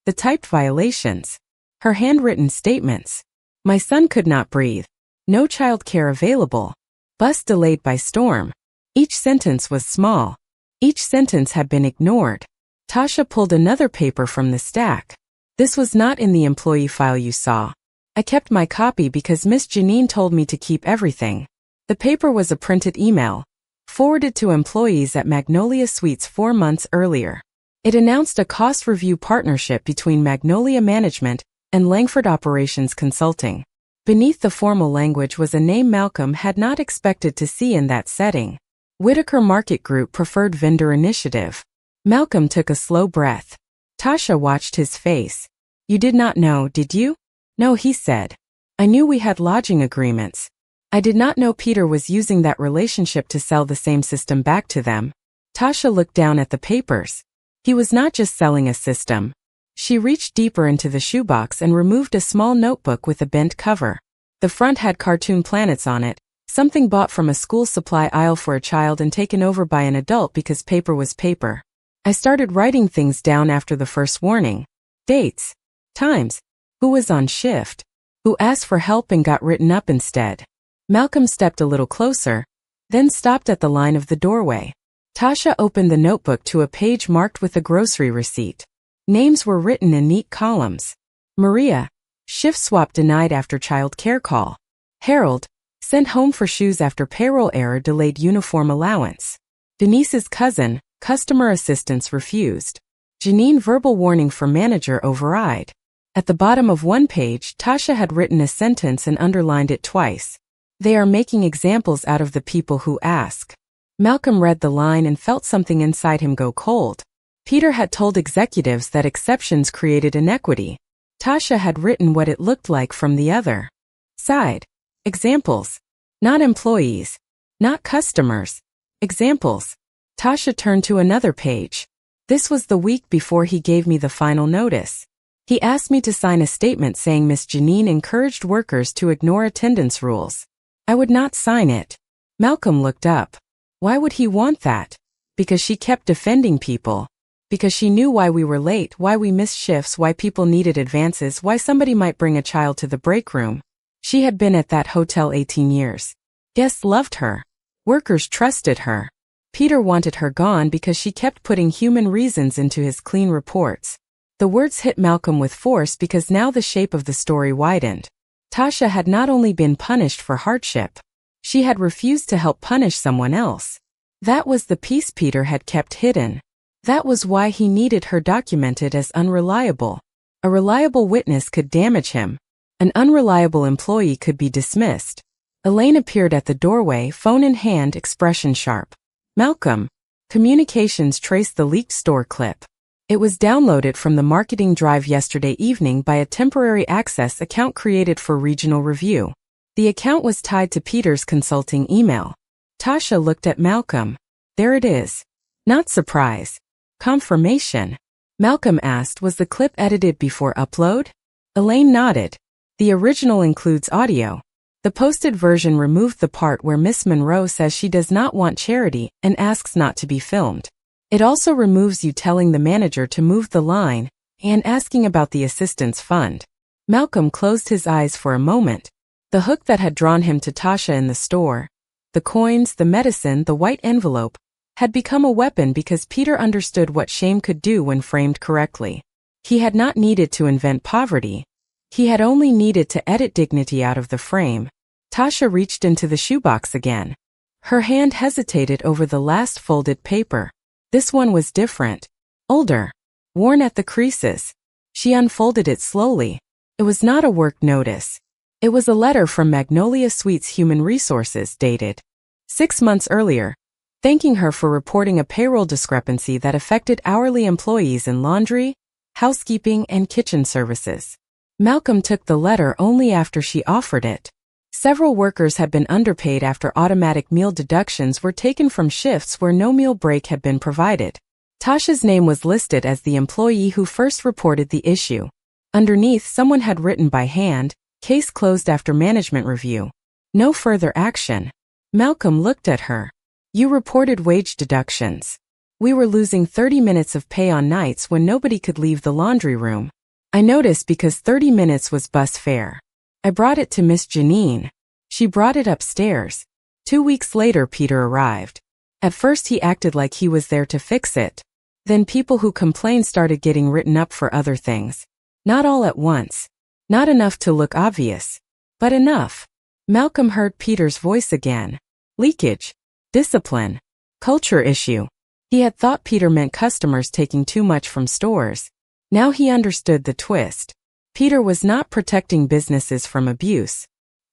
The typed violations. Her handwritten statements. "My son could not breathe. No child care available. Bus delayed by storm." Each sentence was small. Each sentence had been ignored. Tasha pulled another paper from the stack. "This was not in the employee file you saw. I kept my copy because Miss Janine told me to keep everything." The paper was a printed email, forwarded to employees at Magnolia Suites 4 months earlier. It announced a cost review partnership between Magnolia Management and Langford Operations Consulting. Beneath the formal language was a name Malcolm had not expected to see in that setting. Whitaker Market Group Preferred Vendor Initiative. Malcolm took a slow breath. Tasha watched his face. "You did not know, did you?" "No," he said. "I knew we had lodging agreements. I did not know Peter was using that relationship to sell the same system back to them." Tasha looked down at the papers. He was not just selling a system. She reached deeper into the shoebox and removed a small notebook with a bent cover. The front had cartoon planets on it, something bought from a school supply aisle for a child and taken over by an adult because paper was paper. "I started writing things down after the first warning. Dates, times, who was on shift, who asked for help and got written up instead." Malcolm stepped a little closer, then stopped at the line of the doorway. Tasha opened the notebook to a page marked with a grocery receipt. Names were written in neat columns. Maria, shift swap denied after child care call. Harold, sent home for shoes after payroll error delayed uniform allowance. Denise's cousin, customer assistance refused. Janine, verbal warning for manager override. At the bottom of one page, Tasha had written a sentence and underlined it twice. "They are making examples out of the people who ask." Malcolm read the line and felt something inside him go cold. Peter had told executives that exceptions created inequity. Tasha had written what it looked like from the other side. Examples. Not employees. Not customers. Examples. Tasha turned to another page. "This was the week before he gave me the final notice. He asked me to sign a statement saying Miss Janine encouraged workers to ignore attendance rules. I would not sign it." Malcolm looked up. Why would he want that? Because she kept defending people. Because she knew why we were late, why we missed shifts, why people needed advances, why somebody might bring a child to the break room. She had been at that hotel 18 years. Guests loved her. Workers trusted her. Peter wanted her gone because she kept putting human reasons into his clean reports. The words hit Malcolm with force because now the shape of the story widened. Tasha had not only been punished for hardship. She had refused to help punish someone else. That was the piece Peter had kept hidden. That was why he needed her documented as unreliable. A reliable witness could damage him. An unreliable employee could be dismissed. Elaine appeared at the doorway, phone in hand, expression sharp. "Malcolm." Communications traced the leaked store clip. It was downloaded from the marketing drive yesterday evening by a temporary access account created for regional review. The account was tied to Peter's consulting email. Tasha looked at Malcolm. There it is. Not surprise. Confirmation. Malcolm asked, "Was the clip edited before upload?" Elaine nodded. "The original includes audio. The posted version removed the part where Miss Monroe says she does not want charity and asks not to be filmed. It also removes you telling the manager to move the line and asking about the assistance fund." Malcolm closed his eyes for a moment. The hook that had drawn him to Tasha in the store, the coins, the medicine, the white envelope, had become a weapon because Peter understood what shame could do when framed correctly. He had not needed to invent poverty. He had only needed to edit dignity out of the frame. Tasha reached into the shoebox again. Her hand hesitated over the last folded paper. This one was different. Older. Worn at the creases. She unfolded it slowly. It was not a work notice. It was a letter from Magnolia Suites Human Resources, dated 6 months earlier, thanking her for reporting a payroll discrepancy that affected hourly employees in laundry, housekeeping, and kitchen services. Malcolm took the letter only after she offered it. Several workers had been underpaid after automatic meal deductions were taken from shifts where no meal break had been provided. Tasha's name was listed as the employee who first reported the issue. Underneath, someone had written by hand, "Case closed after management review. No further action." Malcolm looked at her. "You reported wage deductions. We were losing 30 minutes of pay on nights when nobody could leave the laundry room. I noticed because 30 minutes was bus fare. I brought it to Miss Janine. She brought it upstairs. 2 weeks later Peter arrived. At first he acted like he was there to fix it. Then people who complained started getting written up for other things. Not all at once. Not enough to look obvious. But enough." Malcolm heard Peter's voice again. "Leakage. Discipline. Culture issue." He had thought Peter meant customers taking too much from stores. Now he understood the twist. Peter was not protecting businesses from abuse.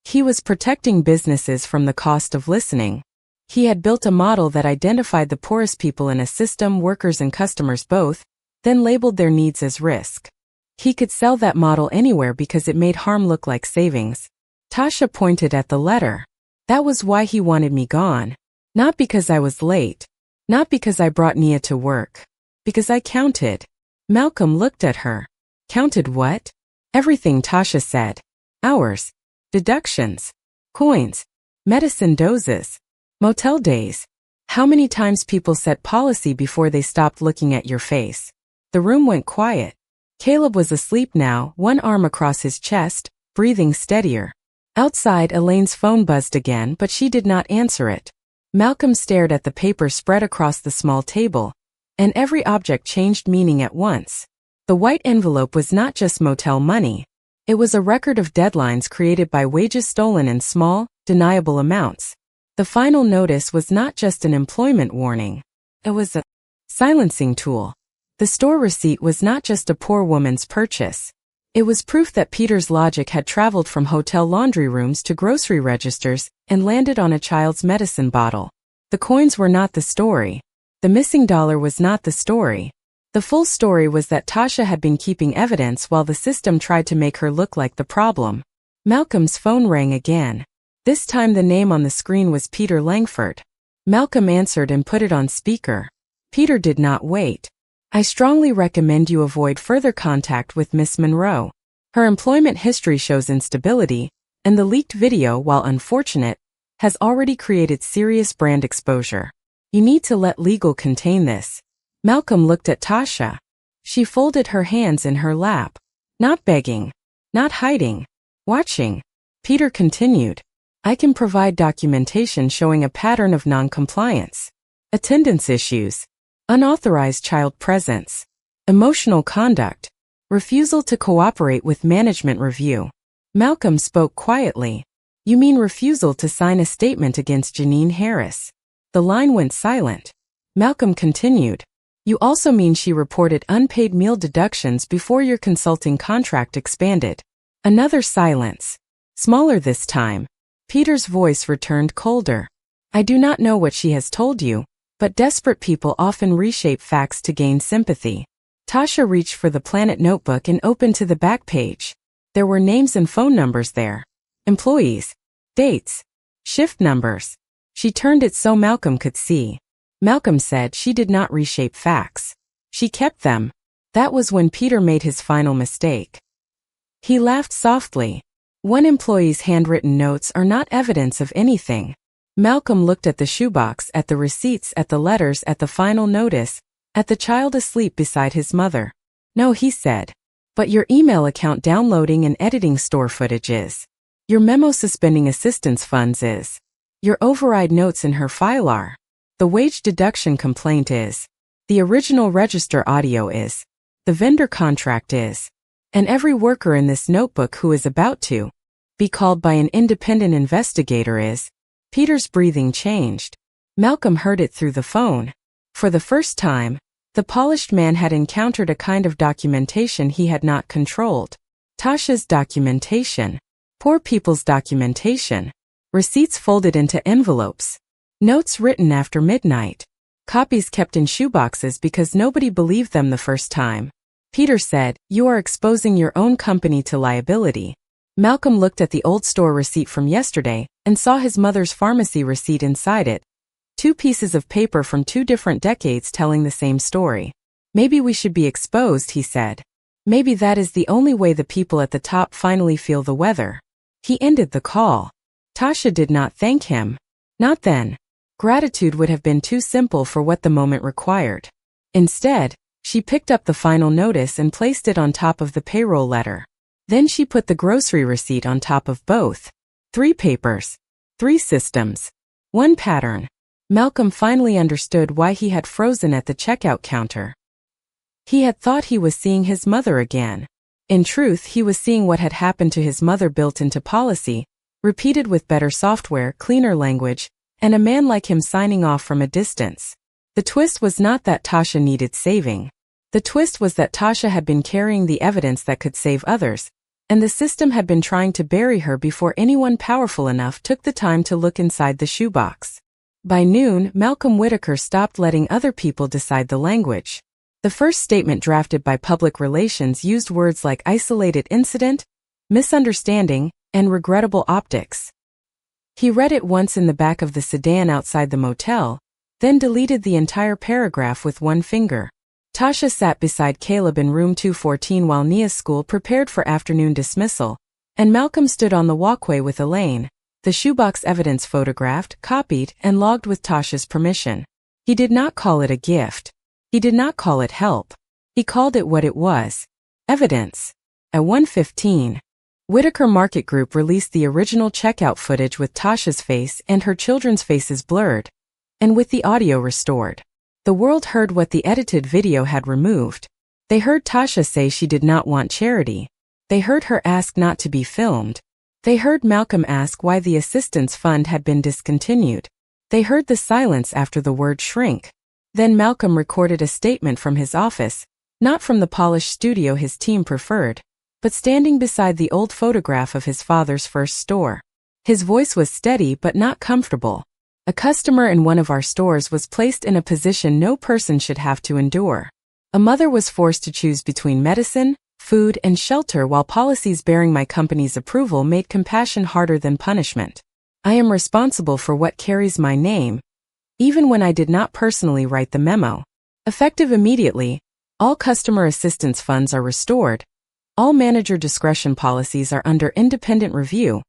He was protecting businesses from the cost of listening. He had built a model that identified the poorest people in a system, workers and customers both, then labeled their needs as risk. He could sell that model anywhere because it made harm look like savings. Tasha pointed at the letter. "That was why he wanted me gone. Not because I was late. Not because I brought Nia to work. Because I counted." Malcolm looked at her. "Counted what?" "Everything," Tasha said. "Hours. Deductions. Coins. Medicine doses. Motel days. How many times people set policy before they stopped looking at your face." The room went quiet. Caleb was asleep now, one arm across his chest, breathing steadier. Outside, Elaine's phone buzzed again, but she did not answer it. Malcolm stared at the paper spread across the small table, and every object changed meaning at once. The white envelope was not just motel money. It was a record of deadlines created by wages stolen in small, deniable amounts. The final notice was not just an employment warning. It was a silencing tool. The store receipt was not just a poor woman's purchase. It was proof that Peter's logic had traveled from hotel laundry rooms to grocery registers and landed on a child's medicine bottle. The coins were not the story. The missing dollar was not the story. The full story was that Tasha had been keeping evidence while the system tried to make her look like the problem. Malcolm's phone rang again. This time the name on the screen was Peter Langford. Malcolm answered and put it on speaker. Peter did not wait. "I strongly recommend you avoid further contact with Miss Monroe. Her employment history shows instability, and the leaked video, while unfortunate, has already created serious brand exposure. You need to let legal contain this." Malcolm looked at Tasha. She folded her hands in her lap. Not begging. Not hiding. Watching. Peter continued. "I can provide documentation showing a pattern of non-compliance. Attendance issues. Unauthorized child presence. Emotional conduct. Refusal to cooperate with management review." Malcolm spoke quietly. "You mean refusal to sign a statement against Janine Harris?" The line went silent. Malcolm continued. "You also mean she reported unpaid meal deductions before your consulting contract expanded." Another silence. Smaller this time. Peter's voice returned colder. "I do not know what she has told you, but desperate people often reshape facts to gain sympathy." Tasha reached for the Planet notebook and opened to the back page. There were names and phone numbers there. Employees. Dates. Shift numbers. She turned it so Malcolm could see. Malcolm said she did not reshape facts. She kept them. That was when Peter made his final mistake. He laughed softly. One employee's handwritten notes are not evidence of anything. Malcolm looked at the shoebox, at the receipts, at the letters, at the final notice, at the child asleep beside his mother. "No," he said. But your email account downloading and editing store footage is. Your memo suspending assistance funds is. Your override notes in her file are. The wage deduction complaint is. The original register audio is. The vendor contract is. And every worker in this notebook who is about to be called by an independent investigator is. Peter's breathing changed. Malcolm heard it through the phone. For the first time, the polished man had encountered a kind of documentation he had not controlled. Tasha's documentation. Poor people's documentation. Receipts folded into envelopes. Notes written after midnight. Copies kept in shoeboxes because nobody believed them the first time. Peter said, "You are exposing your own company to liability." Malcolm looked at the old store receipt from yesterday and saw his mother's pharmacy receipt inside it. 2 pieces of paper from 2 different decades telling the same story. "Maybe we should be exposed," he said. "Maybe that is the only way the people at the top finally feel the weather." He ended the call. Tasha did not thank him. Not then. Gratitude would have been too simple for what the moment required. Instead, she picked up the final notice and placed it on top of the payroll letter. Then she put the grocery receipt on top of both. 3 papers. 3 systems. 1 pattern. Malcolm finally understood why he had frozen at the checkout counter. He had thought he was seeing his mother again. In truth, he was seeing what had happened to his mother built into policy, repeated with better software, cleaner language, and a man like him signing off from a distance. The twist was not that Tasha needed saving. The twist was that Tasha had been carrying the evidence that could save others, and the system had been trying to bury her before anyone powerful enough took the time to look inside the shoebox. By noon, Malcolm Whitaker stopped letting other people decide the language. The first statement drafted by public relations used words like isolated incident, misunderstanding, and regrettable optics. He read it once in the back of the sedan outside the motel, then deleted the entire paragraph with one finger. Tasha sat beside Caleb in room 214 while Nia's school prepared for afternoon dismissal, and Malcolm stood on the walkway with Elaine, the shoebox evidence photographed, copied, and logged with Tasha's permission. He did not call it a gift. He did not call it help. He called it what it was. Evidence. At 1:15, Whitaker Market Group released the original checkout footage with Tasha's face and her children's faces blurred, and with the audio restored. The world heard what the edited video had removed. They heard Tasha say she did not want charity. They heard her ask not to be filmed. They heard Malcolm ask why the assistance fund had been discontinued. They heard the silence after the word shrink. Then Malcolm recorded a statement from his office, not from the polished studio his team preferred, but standing beside the old photograph of his father's first store. His voice was steady but not comfortable. A customer in one of our stores was placed in a position no person should have to endure. A mother was forced to choose between medicine, food, and shelter while policies bearing my company's approval made compassion harder than punishment. I am responsible for what carries my name, even when I did not personally write the memo. Effective immediately, all customer assistance funds are restored, all manager discretion policies are under independent review,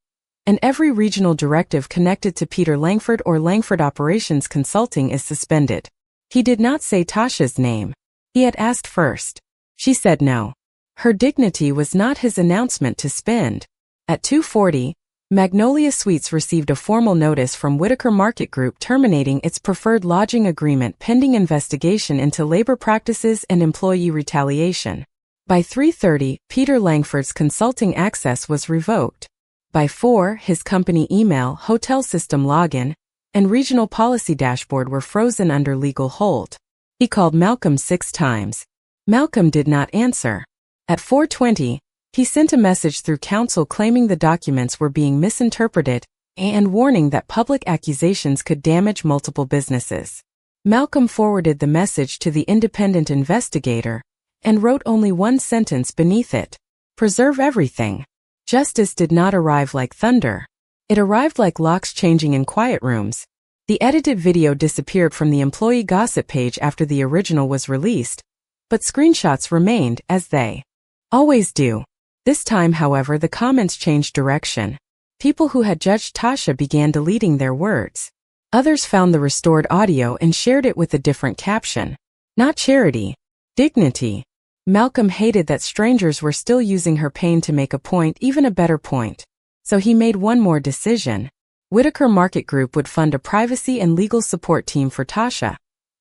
and every regional directive connected to Peter Langford or Langford Operations Consulting is suspended. He did not say Tasha's name. He had asked first. She said no. Her dignity was not his announcement to spend. At 2:40, Magnolia Suites received a formal notice from Whitaker Market Group terminating its preferred lodging agreement pending investigation into labor practices and employee retaliation. By 3:30, Peter Langford's consulting access was revoked. By 4, his company email, hotel system login, and regional policy dashboard were frozen under legal hold. He called Malcolm 6 times. Malcolm did not answer. At 4:20, he sent a message through counsel claiming the documents were being misinterpreted and warning that public accusations could damage multiple businesses. Malcolm forwarded the message to the independent investigator and wrote only one sentence beneath it. Preserve everything. Justice did not arrive like thunder. It arrived like locks changing in quiet rooms. The edited video disappeared from the employee gossip page after the original was released, but screenshots remained, as they always do. This time, however, the comments changed direction. People who had judged Tasha began deleting their words. Others found the restored audio and shared it with a different caption. Not charity. Dignity. Malcolm hated that strangers were still using her pain to make a point, even a better point. So he made one more decision. Whitaker Market Group would fund a privacy and legal support team for Tasha.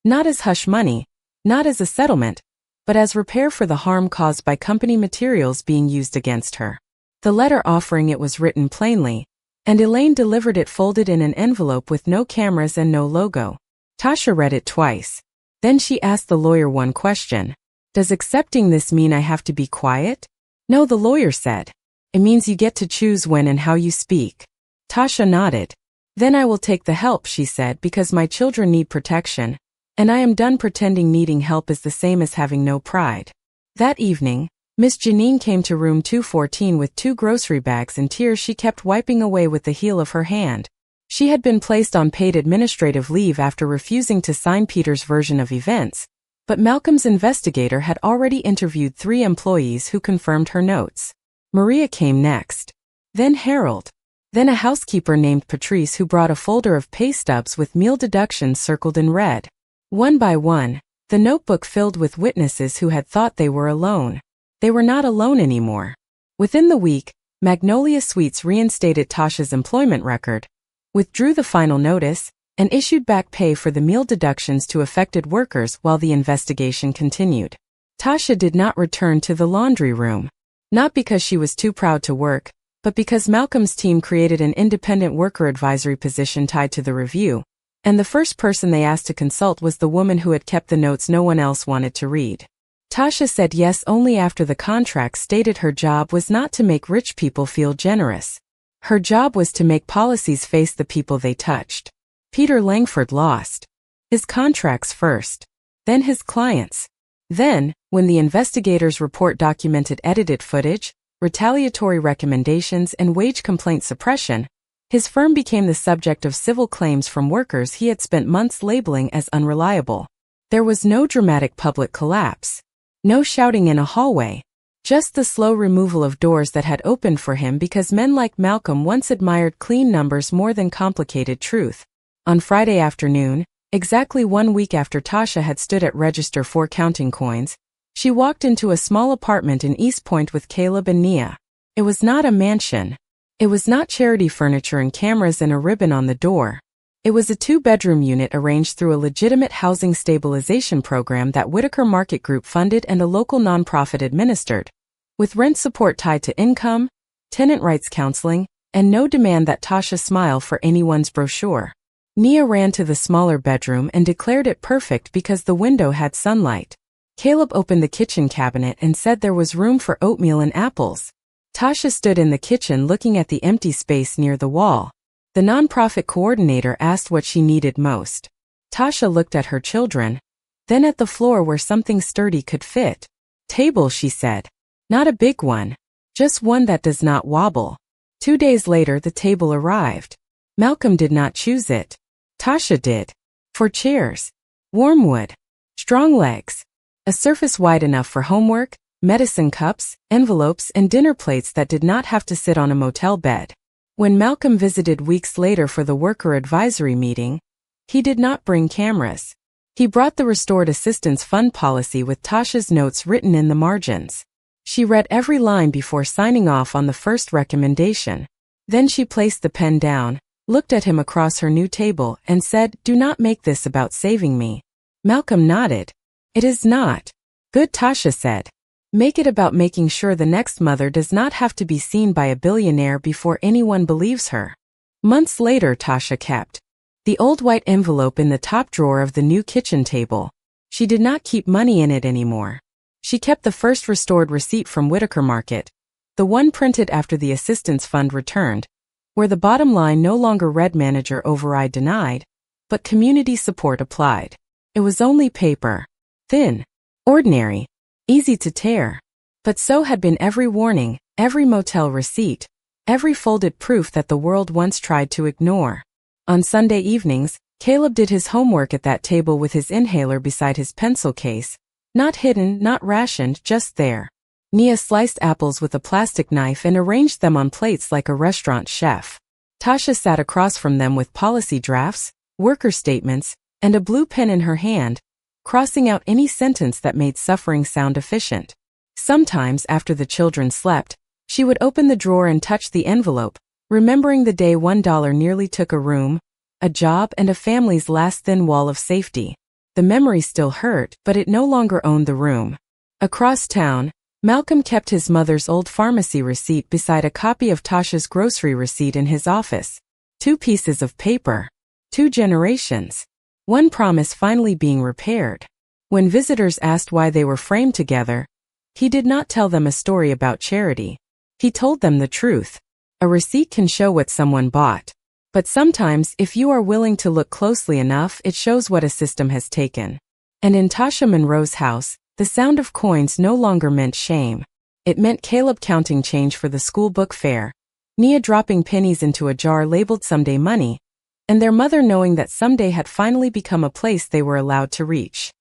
Not as hush money, not as a settlement, but as repair for the harm caused by company materials being used against her. The letter offering it was written plainly, and Elaine delivered it folded in an envelope with no cameras and no logo. Tasha read it twice. Then she asked the lawyer one question. Does accepting this mean I have to be quiet? No, the lawyer said. It means you get to choose when and how you speak. Tasha nodded. Then I will take the help, she said, because my children need protection, and I am done pretending needing help is the same as having no pride. That evening, Miss Janine came to room 214 with 2 grocery bags and tears she kept wiping away with the heel of her hand. She had been placed on paid administrative leave after refusing to sign Peter's version of events, but Malcolm's investigator had already interviewed 3 employees who confirmed her notes. Maria came next. Then Harold. Then a housekeeper named Patrice who brought a folder of pay stubs with meal deductions circled in red. One by one, the notebook filled with witnesses who had thought they were alone. They were not alone anymore. Within the week, Magnolia Suites reinstated Tasha's employment record, withdrew the final notice, and issued back pay for the meal deductions to affected workers while the investigation continued. Tasha did not return to the laundry room. Not because she was too proud to work, but because Malcolm's team created an independent worker advisory position tied to the review, and the first person they asked to consult was the woman who had kept the notes no one else wanted to read. Tasha said yes only after the contract stated her job was not to make rich people feel generous. Her job was to make policies face the people they touched. Peter Langford lost his contracts first, then his clients. Then, when the investigators' report documented edited footage, retaliatory recommendations, and wage complaint suppression, his firm became the subject of civil claims from workers he had spent months labeling as unreliable. There was no dramatic public collapse, no shouting in a hallway, just the slow removal of doors that had opened for him because men like Malcolm once admired clean numbers more than complicated truth. On Friday afternoon, exactly 1 week after Tasha had stood at register 4 counting coins, she walked into a small apartment in East Point with Caleb and Nia. It was not a mansion. It was not charity furniture and cameras and a ribbon on the door. It was a 2-bedroom unit arranged through a legitimate housing stabilization program that Whitaker Market Group funded and a local nonprofit administered, with rent support tied to income, tenant rights counseling, and no demand that Tasha smile for anyone's brochure. Nia ran to the smaller bedroom and declared it perfect because the window had sunlight. Caleb opened the kitchen cabinet and said there was room for oatmeal and apples. Tasha stood in the kitchen looking at the empty space near the wall. The nonprofit coordinator asked what she needed most. Tasha looked at her children, then at the floor where something sturdy could fit. Table, she said. Not a big one. Just one that does not wobble. 2 days later the table arrived. Malcolm did not choose it. Tasha did. 4 chairs. Warm wood. Strong legs. A surface wide enough for homework, medicine cups, envelopes, and dinner plates that did not have to sit on a motel bed. When Malcolm visited weeks later for the worker advisory meeting, he did not bring cameras. He brought the Restored Assistance Fund policy with Tasha's notes written in the margins. She read every line before signing off on the first recommendation. Then she placed the pen down, looked at him across her new table, and said, "Do not make this about saving me." Malcolm nodded. "It is not." "Good," Tasha said. "Make it about making sure the next mother does not have to be seen by a billionaire before anyone believes her." Months later, Tasha kept the old white envelope in the top drawer of the new kitchen table. She did not keep money in it anymore. She kept the first restored receipt from Whitaker Market, the one printed after the assistance fund returned, where the bottom line no longer read manager override denied, but community support applied. It was only paper. Thin. Ordinary. Easy to tear. But so had been every warning, every motel receipt, every folded proof that the world once tried to ignore. On Sunday evenings, Caleb did his homework at that table with his inhaler beside his pencil case, not hidden, not rationed, just there. Nia sliced apples with a plastic knife and arranged them on plates like a restaurant chef. Tasha sat across from them with policy drafts, worker statements, and a blue pen in her hand, crossing out any sentence that made suffering sound efficient. Sometimes, after the children slept, she would open the drawer and touch the envelope, remembering the day $1 nearly took a room, a job, and a family's last thin wall of safety. The memory still hurt, but it no longer owned the room. Across town, Malcolm kept his mother's old pharmacy receipt beside a copy of Tasha's grocery receipt in his office. 2 pieces of paper. 2 generations. One promise finally being repaired. When visitors asked why they were framed together, he did not tell them a story about charity. He told them the truth. A receipt can show what someone bought. But sometimes, if you are willing to look closely enough, it shows what a system has taken. And in Tasha Monroe's house, the sound of coins no longer meant shame. It meant Caleb counting change for the school book fair, Nia dropping pennies into a jar labeled someday money, and their mother knowing that someday had finally become a place they were allowed to reach.